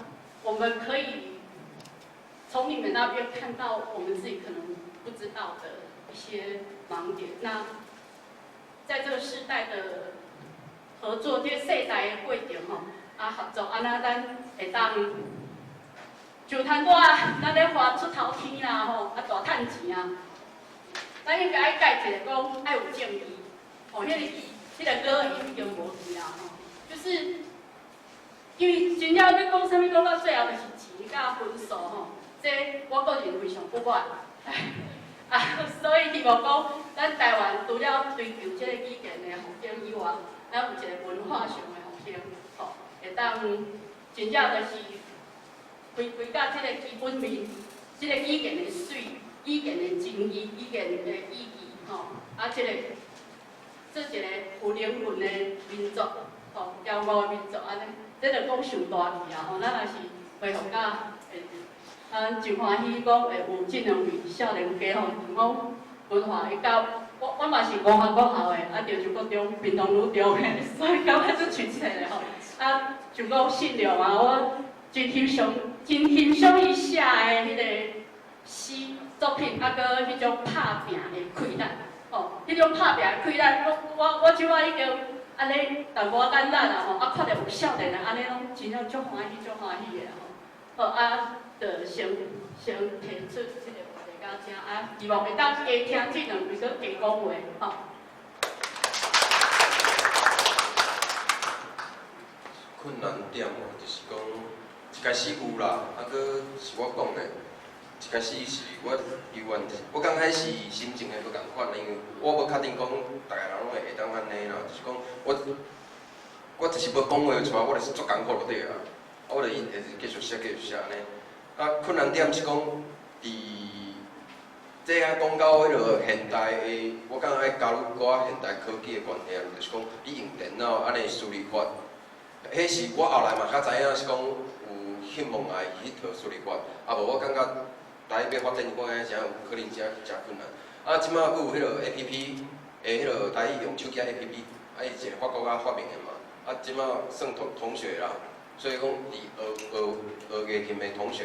我们可以从你们那边看到我们自己可能不知道的一些盲点。那在这个世代的合作，这个世代的过程吼，合作安那咱会当。就摊我咱咧花出头天啦吼，大趁钱啊！咱应该爱改一个讲爱有正义，迄个歌已经无去啦吼。就是因为真正要讲啥物，讲到最后就是钱甲分数吼，这我个人非常不满。所以希望讲咱台湾除了追求这个语言的复兴以外，咱有一个文化上的复兴，吼，会当真正就是。回归到这个基本面，这个语言的水、语言的精义、语言的意义，吼，这个做一个有灵魂的民族，吼，骄傲的民族安尼，这就讲上大气啊！吼，咱若是恢复到真欢喜讲会有这两位少年家吼，讲文化会到，我嘛是文化国校的，就国中、屏东女中的，所以感觉足亲切的吼。就讲信了嘛，我真欣赏伊写的迄个诗作品，佮迄种拍拼的气力，迄种拍拼的气力，我即摆已经安尼淡薄简单啦看到有少年安尼拢真正足欢喜的就先提出即个话题到这希望会当加听这两位佮加讲话困难点就是讲。一开始有啦，搁是我讲的。一开始是我犹原，我刚开始心情会无共款，因为我无确定讲，大家人拢会当安尼啦，就是讲我就是要讲话出来，我就是足艰苦落底啊，我就会继续写安尼。困难点是讲，这啊讲到迄落现代的，我感觉爱加入寡现代科技的观念，就是讲你用电脑安尼处理法，迄是我后来嘛较知影是讲。希望爱迄套处理法，无我感觉台要发展，我感觉真有可能真困难。即摆佫有迄落 APP， 迄落台用手机 APP， 伊是一个法国仔发明的嘛。即摆算同学啦，所以讲伫学艺琴的同学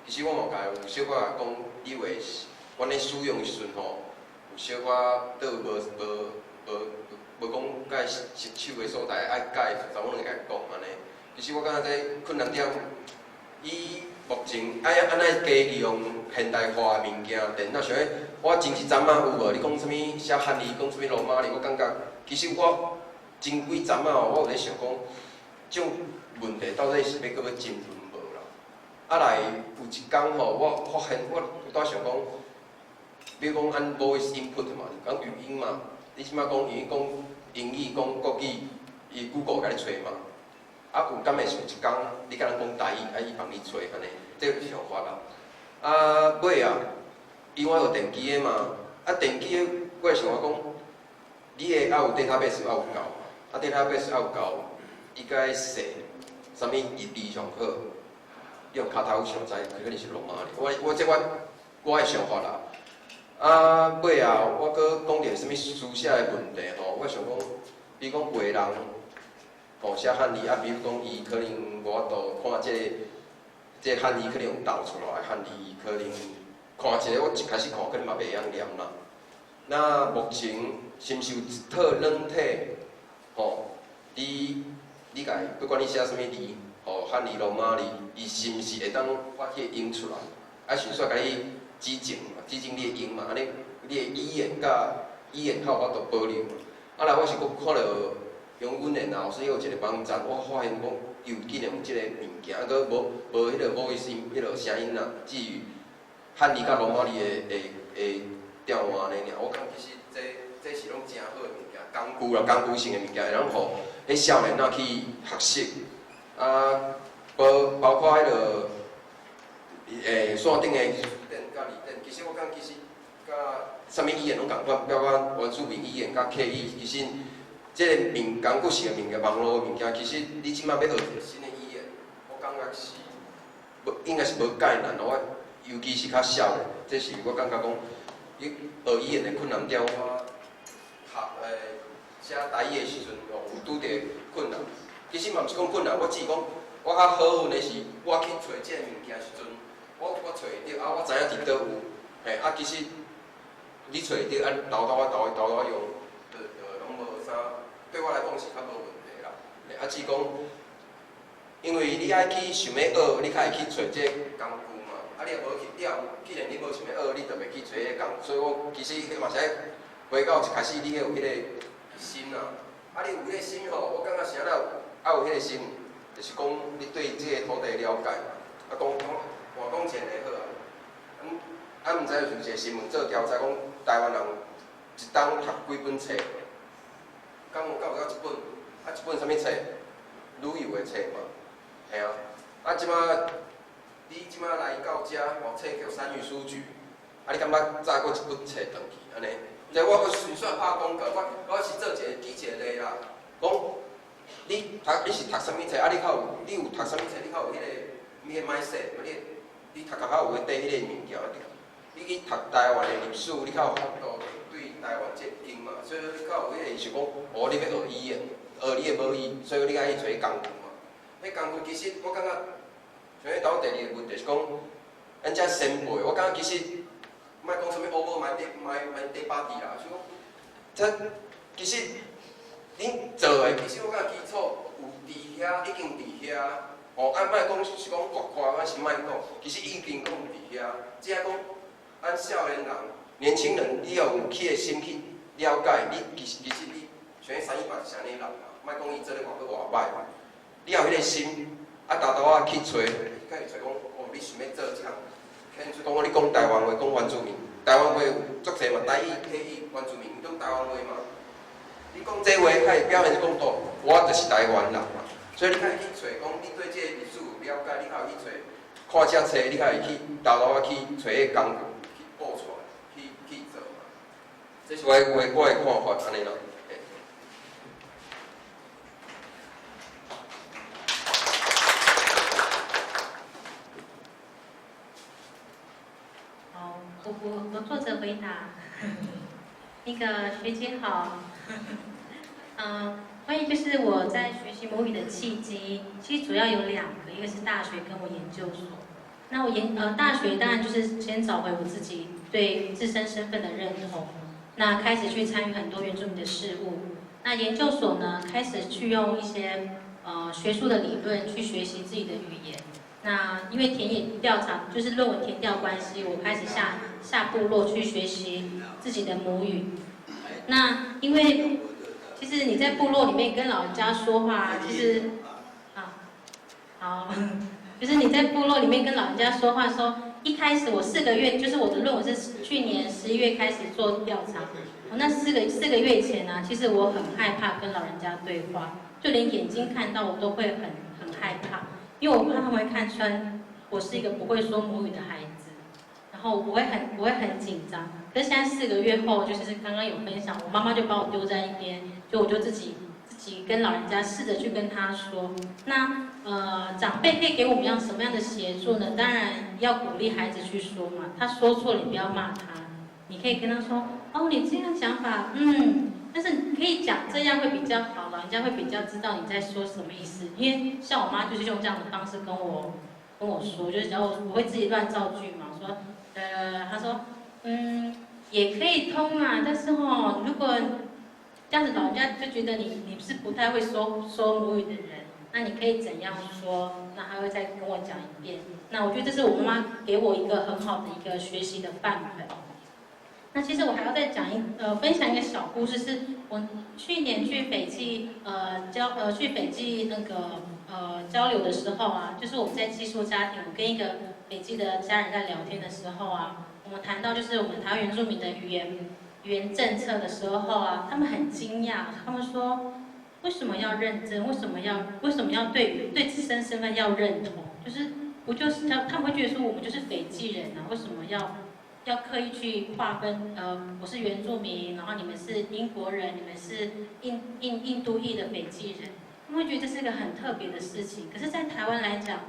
其实我嘛甲有小可讲，以为阮咧使用的时阵吼，有小可倒无讲介失手的所在爱改，查某人会甲讲安尼。其实我感觉这困难点，以目前爱安怎加利用现代化的物件，电脑像我前一阵有无？你讲啥物写汉字，讲啥物罗马字，我感觉其实我前几阵我有咧想讲，这种问题到底是要搁要进步无啦？来有一天吼，我发现我有在想讲，比如讲按 voice input 嘛，讲语音嘛，你即摆讲语音讲英语讲找嘛。啊，有敢会想一工，你甲人讲台语，啊，伊帮你找安尼，这个是想法啦。啊，尾啊，因为我有电机的嘛，啊，电机的我会想讲，你的要有 database 要有够，啊 database 要有够，伊该说啥物字上好，用骹头想知，可能是罗马哩。我的想法啦。啊，尾啊，我搁讲着啥物书写的问题吼，我想讲，比如讲画人。吼写汉字啊，比如讲伊可能我度看这个汉字可能用导出来，汉字可能看一个我一开始看可能嘛袂晓念啦。那目前是毋是有一套软体？吼，你家不管你写啥物字，吼汉字罗马字，伊是毋是会当发迄个音出来？啊，顺续甲你指正你的音嘛，安尼你的语言较有法度保留。啊，来我是搁看到。用阮的老师有一个网站，我发现讲有竟然有即个物件，啊，搁无迄个voice音，迄个声音啦，至于汉字甲罗马字的调换安尼尔，我感觉其实这是拢真好的物件，工具性的物件，会当互迄少年仔去学习，啊，包括迄个线顶的电甲字典，其实我感觉其实甲啥物语言拢共款，包括原住民语言甲客语，其实。即个工具性的物件、网络的物件，其实你即摆要学一个新的语言，我感觉是应该是无介难。我尤其是较少的，这是我感觉讲，学语言的困难点，我写台语的时阵，有拄着困难。其实嘛毋是讲困难，我只是讲我较好运的是，我去找即个物件时阵，我找会着，啊，我知影伫倒有，嘿，啊，其实你找会着，啊，豆用，拢无啥。对我来讲是较无问题啦，啊，只讲，因为你爱去想要学，你才会去找这个工具嘛。啊，你若无去了，既然你无想要学，你就袂去找迄个工具。所以我其实迄嘛是爱回到一开始，你要有迄个心啦。啊，你有迄个心吼，我感觉啥了有迄个心，就是讲你对这个土地了解，啊，换讲钱会好啊。毋知有一个新闻做调查，讲台湾人一冬读几本册？敢有到一本，啊一本啥物册？旅游的册嘛，吓啊！啊即摆你即摆来到遮，册叫参与书局，啊你感觉再过一本册转去安尼？即我阁顺续拍广告，我是做举一个例啦，讲你是读啥物册？啊你有读啥物册？你较有迄个mindset，你读较有对迄个物件，你去读台湾的历史，你较有法度。对台湾这经嘛，所以你较有迄个是讲，哦，你要学语言，学你的母语，所以你爱去找工具嘛。迄工具其实我感觉，像迄头第二个问题是讲，咱遮先辈，我感觉其实，莫讲啥物over my body 啦，就讲，其实恁做的，其实我感觉基础有伫遐，已经伫遐。哦，莫讲是讲外挂，我是莫讲，其实已经讲伫遐，只係讲，咱少年人。年轻人，你要有起个心去了解，你其实你像迄318是安尼人啦，莫讲伊做咧偌歹，你要有迄个心，啊，豆豆去找，甲伊找讲，哦，你想要做这项，譬如讲，你讲台湾话，讲原住民，台湾话有足侪嘛，台语、客语、原住民讲台湾话嘛，你讲这话，较会表现讲到，我就是台湾人嘛，所以你较会去找讲，你对这个历史有了解，你较会去找，看这册，你较会去豆豆去找迄工具去报出来。去做嘛，这是我的看法，安尼啦。好，我坐着回答。那个学姐好，关于就是我在学习母语的契机，其实主要有2个，一个是大学跟我研究所。那我大学当然就是先找回我自己对自身身份的认同，那开始去参与很多原住民的事务。那研究所呢，开始去用一些学术的理论去学习自己的语言。那因为田野调查就是论文填调关系，我开始下部落去学习自己的母语。那因为其实你在部落里面跟老人家说话，其实好。就是你在部落里面跟老人家说话的时候，一开始我4个月，就是我的论文是去年11月开始做调查。我那4个月前啊，其实我很害怕跟老人家对话，就连眼睛看到我都会很害怕，因为我怕他们会看穿我是一个不会说母语的孩子，然后我会很紧张。可是现在4个月后，就是刚刚有分享，我妈妈就把我丢在一边，就我就自己跟老人家试着去跟他说，那长辈可以给我们什么样的协助呢？当然要鼓励孩子去说嘛，他说错了你不要骂他，你可以跟他说，哦你这样想法，但是你可以讲这样会比较好，老人家会比较知道你在说什么意思。因为像我妈就是用这样的方式跟我说，就是只要我会自己乱造句嘛，我说她说也可以通啊，但是如果这样子老人家就觉得你是不太会说母语的人，那你可以怎样说？那他会再跟我讲一遍。那我觉得这是我妈妈给我一个很好的一个学习的范本。那其实我还要再讲分享一个小故事，是我去年去斐济去斐济那个交流的时候啊，就是我们在寄宿家庭，我跟一个斐济的家人在聊天的时候啊，我们谈到就是我们台湾原住民的语言政策的时候啊，他们很惊讶，他们说为什么要认真？为什么要对自身身份要认同？就是他们会觉得说我们就是斐济人啊，为什么要刻意去划分？我是原住民，然后你们是英国人，你们是印度裔的斐济人，他们会觉得这是一个很特别的事情。可是，在台湾来讲，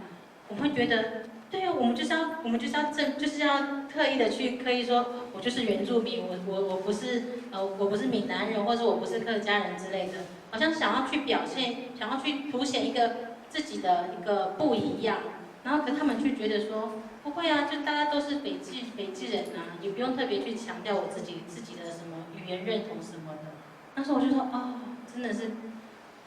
我们会觉得，对啊，我们就是要特意的去刻意说，我就是原住民，我不是闽南人，或者我不是客家人之类的，好像想要去表现，想要去凸显一个自己的一个不一样。然后可他们却觉得说，不会啊，就大家都是斐济人啊，也不用特别去强调我自己的什么语言认同什么的。那时候我就说，哦，真的是。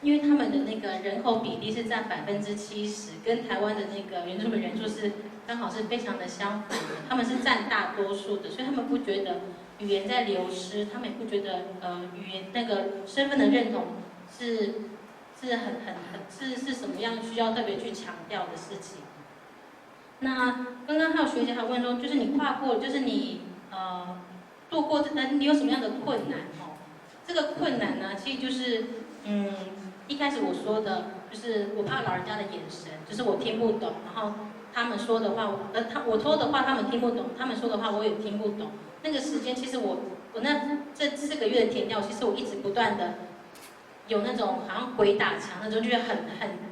因为他们的那个人口比例是占70%，跟台湾的那个原住民人数是刚好是非常的相符的，他们是占大多数的，所以他们不觉得语言在流失，他们也不觉得语言那个身份的认同是什么样需要特别去强调的事情。那刚刚还有学姐还问说，就是你跨过，就是你度过你有什么样的困难哦？这个困难呢，其实就是一开始我说的，就是我怕老人家的眼神，就是我听不懂，然后他们说的话，我说的话他们听不懂，他们说的话我也听不懂。那个时间，其实我这4个月的填调，其实我一直不断的有那种好像鬼打墙那种，觉得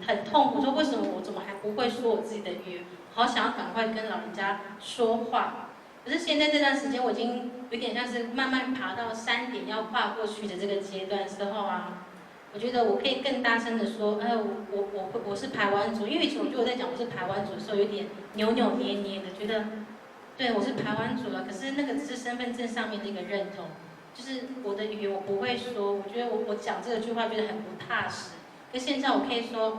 很痛苦。说为什么我怎么还不会说我自己的语言？好想要赶快跟老人家说话。可是现在这段时间，我已经有点像是慢慢爬到山顶要跨过去的这个阶段之后啊，我觉得我可以更大声的说，我是排湾族，因为以前我觉得我在讲我是排湾族的时候，有点扭扭捏捏的，觉得对我是排湾族了。可是那个只是身份证上面的一个认同，就是我的语言我不会说，我觉得我讲这句话觉得很不踏实。可现在我可以说，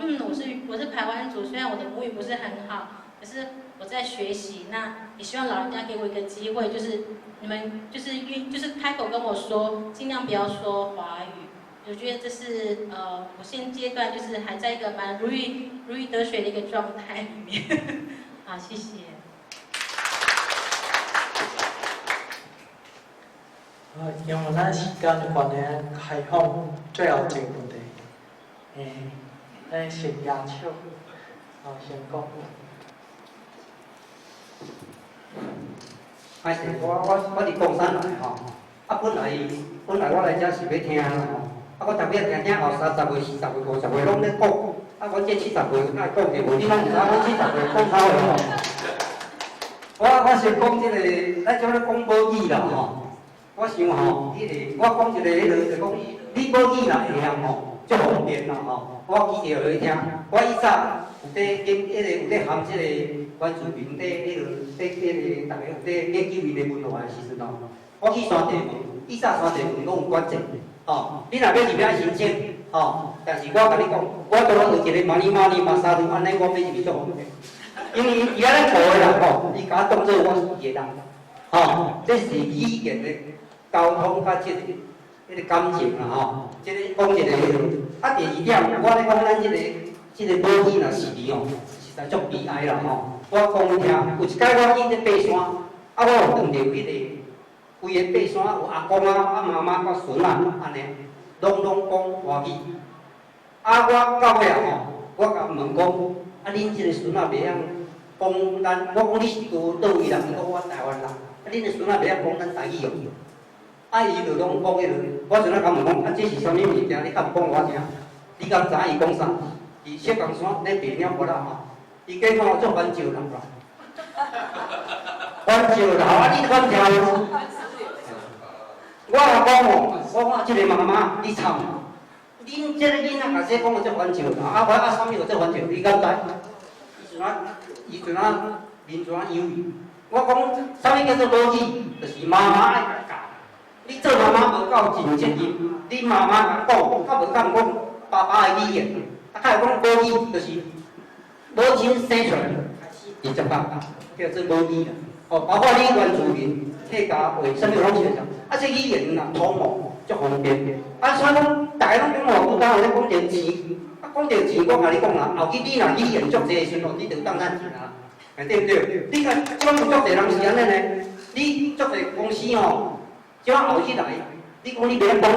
我是排湾族，虽然我的母语不是很好，可是我在学习。那也希望老人家给我一个机会，就是你们就是开口跟我说，尽量不要说华语。我觉得这是我现阶段就是还在一个蛮如鱼得水的一个状态里面。好，谢谢。因为咱时间的关系，开放最后一个问题，咱先压手，先讲。歹势，我伫冈山来吼，本来我来遮是要听吼。我特别听后30岁、40岁、50岁拢咧讲，我这70岁哪会讲着无？你拢毋知我70岁讲啥话吼？我先讲咱即个讲母语啦吼。我想吼，我讲一个就讲，你母语若会晓吼，足方便啦吼。我记着落去听，我以早有咧含即个原住民大家有咧研究伊个文化的时阵吼，我去山地问，以早山地问拢有管制。你若要入遐申请，但是我甲你讲，我拄好学一个马尼马沙鲁，安尼我要入去做方便。因为伊安尼学的人伊甲我当做我是伊个人，这是语言的沟通甲即个感情啦，即个讲一个第二点，我咧讲咱即个母语若是实在足悲哀啦我讲听，有一摆我去咧爬山，啊，我有碰到迄个规个爬山有阿公啊、妈妈甲孙啊安尼，拢讲华语。啊，我到尾啊吼，我甲问讲，啊，恁即个孙仔袂晓讲咱，我讲你是倒位人？伊讲我台湾人。啊，恁个孙仔袂晓讲咱台语哦。啊，伊就拢讲迄个，我阵仔甲问讲，啊，这是啥物物件？你敢讲我听？你敢知伊讲啥？伊小江山咧爬鸟骨啦吼，伊计吼做环石人啦，环石人啊，你敢听无？我讲哦，我讲即个妈妈，你惨。恁即个囡仔甲说讲个做环石人，啊，我啊，啥物个做环石？你敢知？伊阵仔面怎样语？我讲啥物叫做母语？就是妈妈爱教。你做妈妈无够尽责任，你妈妈甲讲，较无敢讲爸爸的语言，啊，较会讲母语，就是母亲生出来直接讲，叫做母语啦。哦，包括你原住民、客家话，啥物拢是会讲。啊，这语言呐，通哦，足方便。啊，所以讲，大家拢讲偌久，当有咧讲着钱，啊，讲着钱，我甲你讲啦，后期你若语言足济的时阵，你就当咱钱啦，对不对？你看，即摆有足济人是安尼呢，你足济公司哦。即摆后起来，你讲你袂晓讲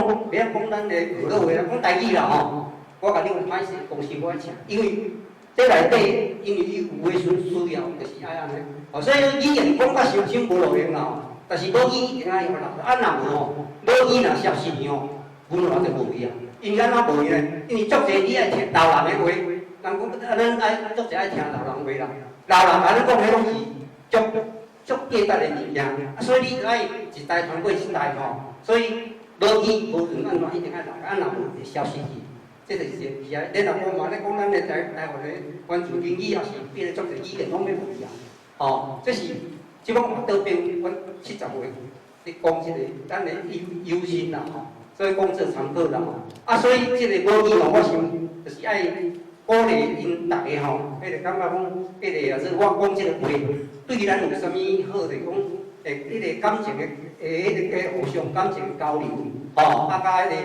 咱的河洛话啦，讲台语啦吼。我甲你讲歹势，公司无爱请，因为这内底，因为伊有诶需要，就是爱安尼。哦，所以语言讲甲伤心无路用啦。但是母语一定爱用啦。啊，若无吼，母语若消失吼，文化就无去啊。因为安怎无去呢？因为足济你爱听老人的话，人讲啊，咱爱足济爱听老人话啦。老人安尼讲，迄拢是足价值的物件，啊，所以你就爱一代传过一代吼，所以母语无论安怎一定爱留，啊，若有会消失去，这就是是啊。你若讲嘛，咧讲咱的台湾的原住民语也是变得足济语言拢要无去啊，吼，这是即讲倒变，阮70岁咧讲即个咱的优先啦吼，所以讲做参考啦吼，啊，所以即个母语吼，我想就是爱鼓励因大家吼，迄个感觉讲，迄个也是我讲即个话。对咱有啥物好的讲，迄个感情的，迄个互相感情的交流，吼，啊，甲迄个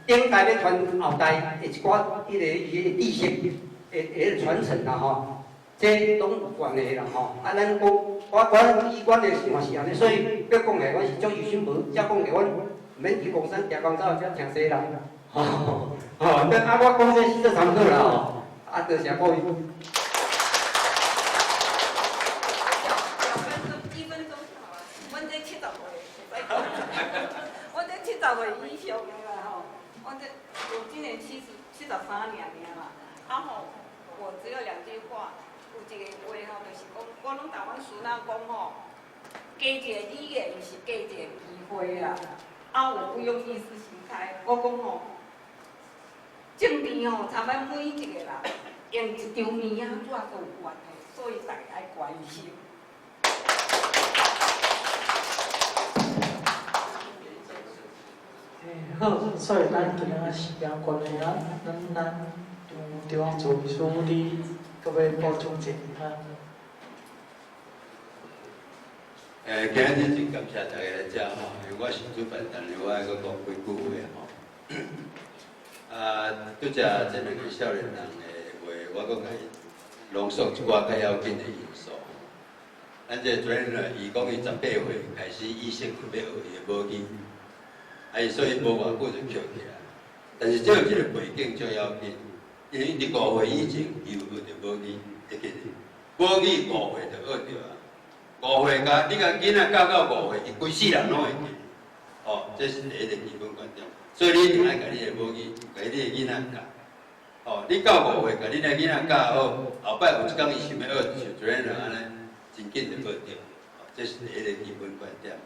顶代要传后代的一寡迄个伊的知识迄个传承啦，吼，这拢有关系啦，吼。啊，咱讲，我以阮的想法是安尼，所以要讲下，阮是足有心无，才讲下，阮免去公山行公走，才听西人，吼，吼，啊，我讲这是做参考啦，吼，啊，多谢各位。以上的啦吼，我这我今年73年啦，啊吼，我只有2句话，有一个话吼，就是讲，我拢甲阮孙仔讲吼，加一个语言是加一个机会啦，啊有不用意识形态，我讲吼，政治吼，差摆每一个人用一张面啊，怎都有关系，所以大家爱关心。好，所以咱今仔时间关系啊，咱中央主秘书你各位补充一下。今日真感谢大家来遮吼，因为我是主办单位，我爱佫讲几句话吼。啊，拄则这2个少年人的话，我佫甲伊浓缩一寡较要紧的因素。咱这主任呢，伊讲伊18岁开始意识要学伊的母语。所以无偌久就捡起来，但是这有一个背景最要紧，因为你5岁以前伊有学着母语，会记得，母语5岁就学着啊。5岁甲你甲囡仔教到5岁，伊规世人拢会记。哦，这是第一个基本观点。所以你一定爱甲你的母语，甲你的囡仔教。哦，你到5岁，甲你的囡仔教好，后摆有一天伊想要学，像主任安尼，真紧就学着。哦，这是第一个基本观点。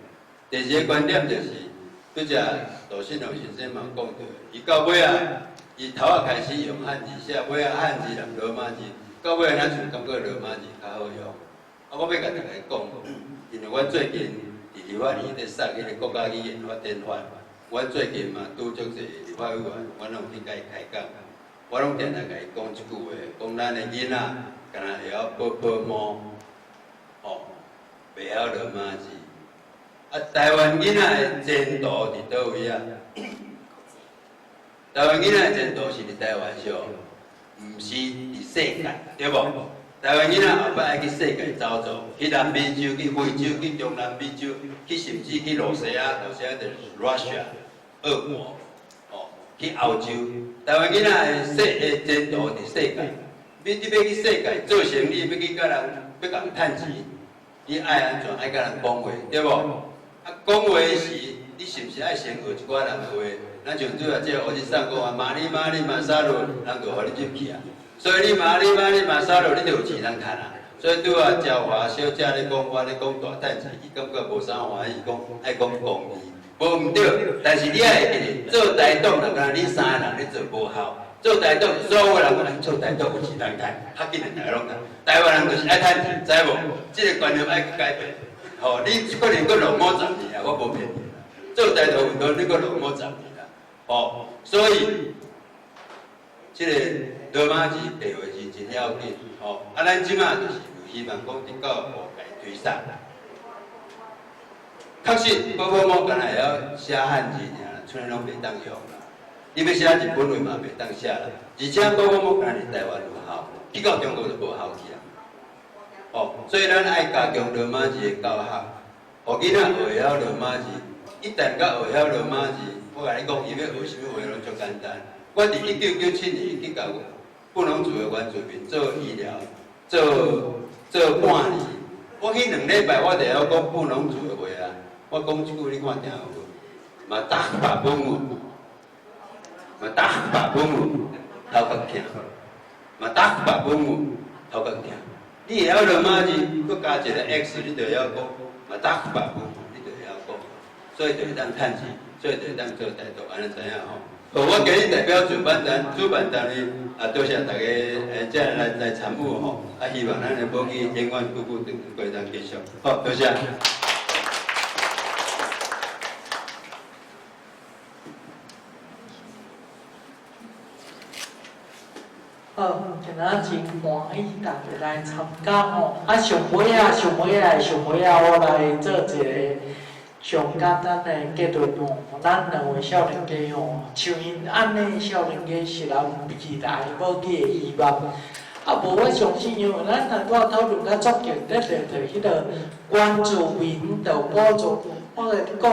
第二个观点就是。拄则杜信龙先生嘛讲着，伊到尾啊，伊头仔开始用汉字写，尾啊汉字人罗马字，到尾咱就感觉罗马字较好用。啊，我要甲大家讲，因为阮最近伫立法院咧送迄个国家语言法典法，阮最近嘛拄足侪立法委员，阮拢去甲伊开讲，我拢定定甲伊讲一句话，讲咱的囡仔，敢若会晓报摸，哦，袂晓罗马字。啊，台湾囡仔的前途伫倒位啊？台湾囡仔的前途是伫台湾上，毋是伫世界，对无？台湾囡仔后摆爱去世界走走，去南美洲、去非洲、去中南美洲，去甚至去罗西亚，罗西亚就是 Russia、俄国，去欧洲。台湾囡仔的前途伫世界，你要去世界做生意，要去甲人要共趁钱，你爱安怎爱甲人讲话，对无？讲话时，你是毋是爱先学一寡人话？咱像拄啊，即个学日上讲啊，马里马萨鲁，人就互你入去啊。所以你马里马萨鲁，你就有钱通趁啊。所以拄啊，赵华小姐咧讲，我咧讲大趁钱，伊感觉无啥欢喜，讲爱讲公义，无毋对。但是你爱会记，做台党就敢你三个人咧做无效。做台党，所有人讲做台党有钱通趁，较紧诶，大家拢趁。台湾人就是爱趁钱，知无？即个观念爱改变。吼，你可能搁落伍10年啊，我无骗你啦。做台党运动，你搁落伍10年啦。哦，所以即个罗马字地位是真要紧。哦，咱即马就是希望讲伫教育部来推送。确实，某敢若会晓写汉字尔，剩下拢袂当用啦。你要写日本话嘛袂当写啦，而且某敢若伫台湾有效，去到中国就无效去啊。哦，所以咱爱加强罗马字的教学，互囡仔学晓罗马字。一旦甲学晓罗马字，我甲你讲，伊要学啥物话拢足简单。我伫1997年去甲布农族的原住民做医疗，做半年。我去2礼拜，我就晓讲布农族的话啊。我讲即句你看听有无？嘛打把本文，嘛打把本文，头壳疼；嘛打把本文，头壳疼。你会晓罗马字，佮加一个 X， 你就会晓讲；嘛打把本文，你就会晓讲。所以就会当趁钱，所以就会当做台独，安尼知影吼。我今日代表主办单位多谢大家即来参与吼，希望咱的母语永远久久长过当继续。好，多谢。今仔真欢喜，大家来参加吼。上尾啊，我来做一个上简单的结论吼。咱两位少年家吼，像因安尼少年家是人未来母语的希望。无我相信，因为咱若我讨论较足劲，就迄个原住民的补助。我来讲，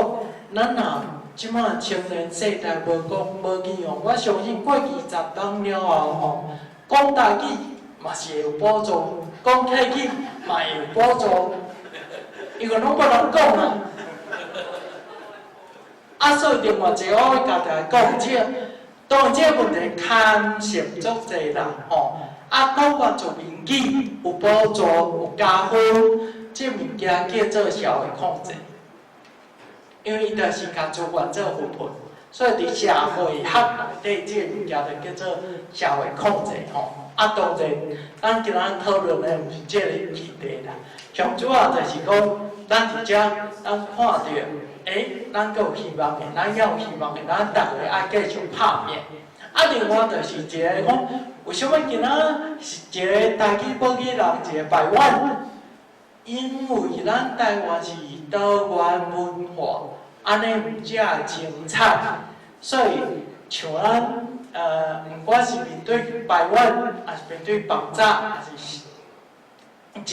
咱若即马青年世代无讲母语吼，我相信过20年了后吼。讲台语嘛是会有补助，讲客语嘛会有补助，因为拢无人讲啊。所以另外一个我会甲大家讲，当然这个问题牵涉足侪啦，吼。讲原住民语有补助有加分，这物件叫做社会控制，因为伊就是甲资源做分配。所以伫社会学内底，即个物件就叫做社会控制吼。当然，咱今仔讨论的毋是即个议题啦，上主要就是讲，咱伫遮，咱看到，咱阁有希望的，咱要有希望的，咱逐个爱继续拍拼。另外就是一个讲，为什么今仔是一个台语母语人一个排湾？因为咱台湾是多元文化。安尼毋只精彩，所以像咱毋管是面对台湾，还是面对爆炸，还是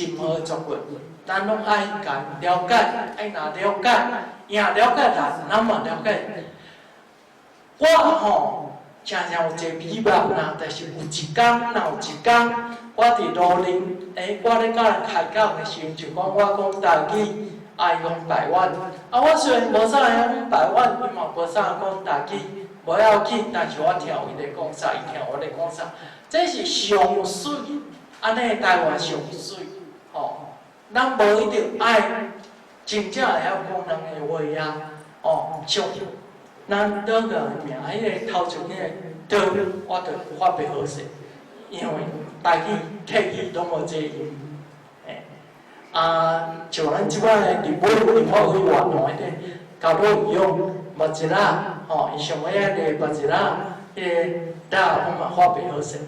任何族群，咱拢爱甲了解，爱若了解，也了解人，咱嘛了解。我吼，常常有一个美梦啦，但是有一天，我伫路林，我咧甲人开讲的时阵，就讲我讲台语。爱讲台湾，我虽然无啥会晓讲台湾，伊嘛无啥讲台语，无要紧，但是我听伊咧讲啥，伊听我咧讲啥，这是上水，安尼台湾上水，吼，咱无一定爱真正会晓讲人的话啊，像咱倒个名，迄个头前迄个倒，我着发袂好势，因为台语、客语拢无这音。像咱即摆日本文化委员会咧，交到伊用目一啦，吼，伊上尾咧目一啦，迄个大我嘛发袂好势，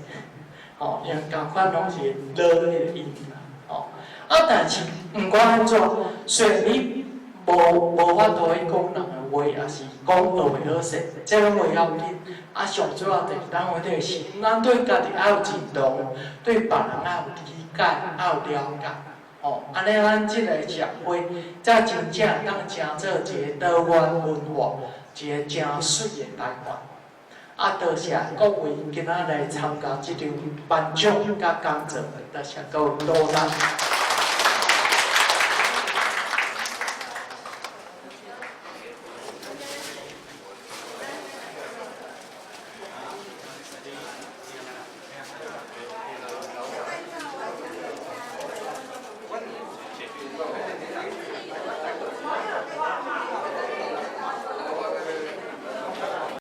吼，因共款拢是落迄个音啦，吼。但是毋管安怎，虽然你无法度去讲人的话，也是讲讲学袂好势，这拢袂要紧。啊，上主要就是咱有迄个是，咱对家己爱有认同，对别人爱有理解，爱有了解。哦，安尼咱即个社会才真正当成做一个多元文化，一个真水的台湾。啊，多谢各位今仔来参加即场颁奖甲讲座，多谢各位多谢。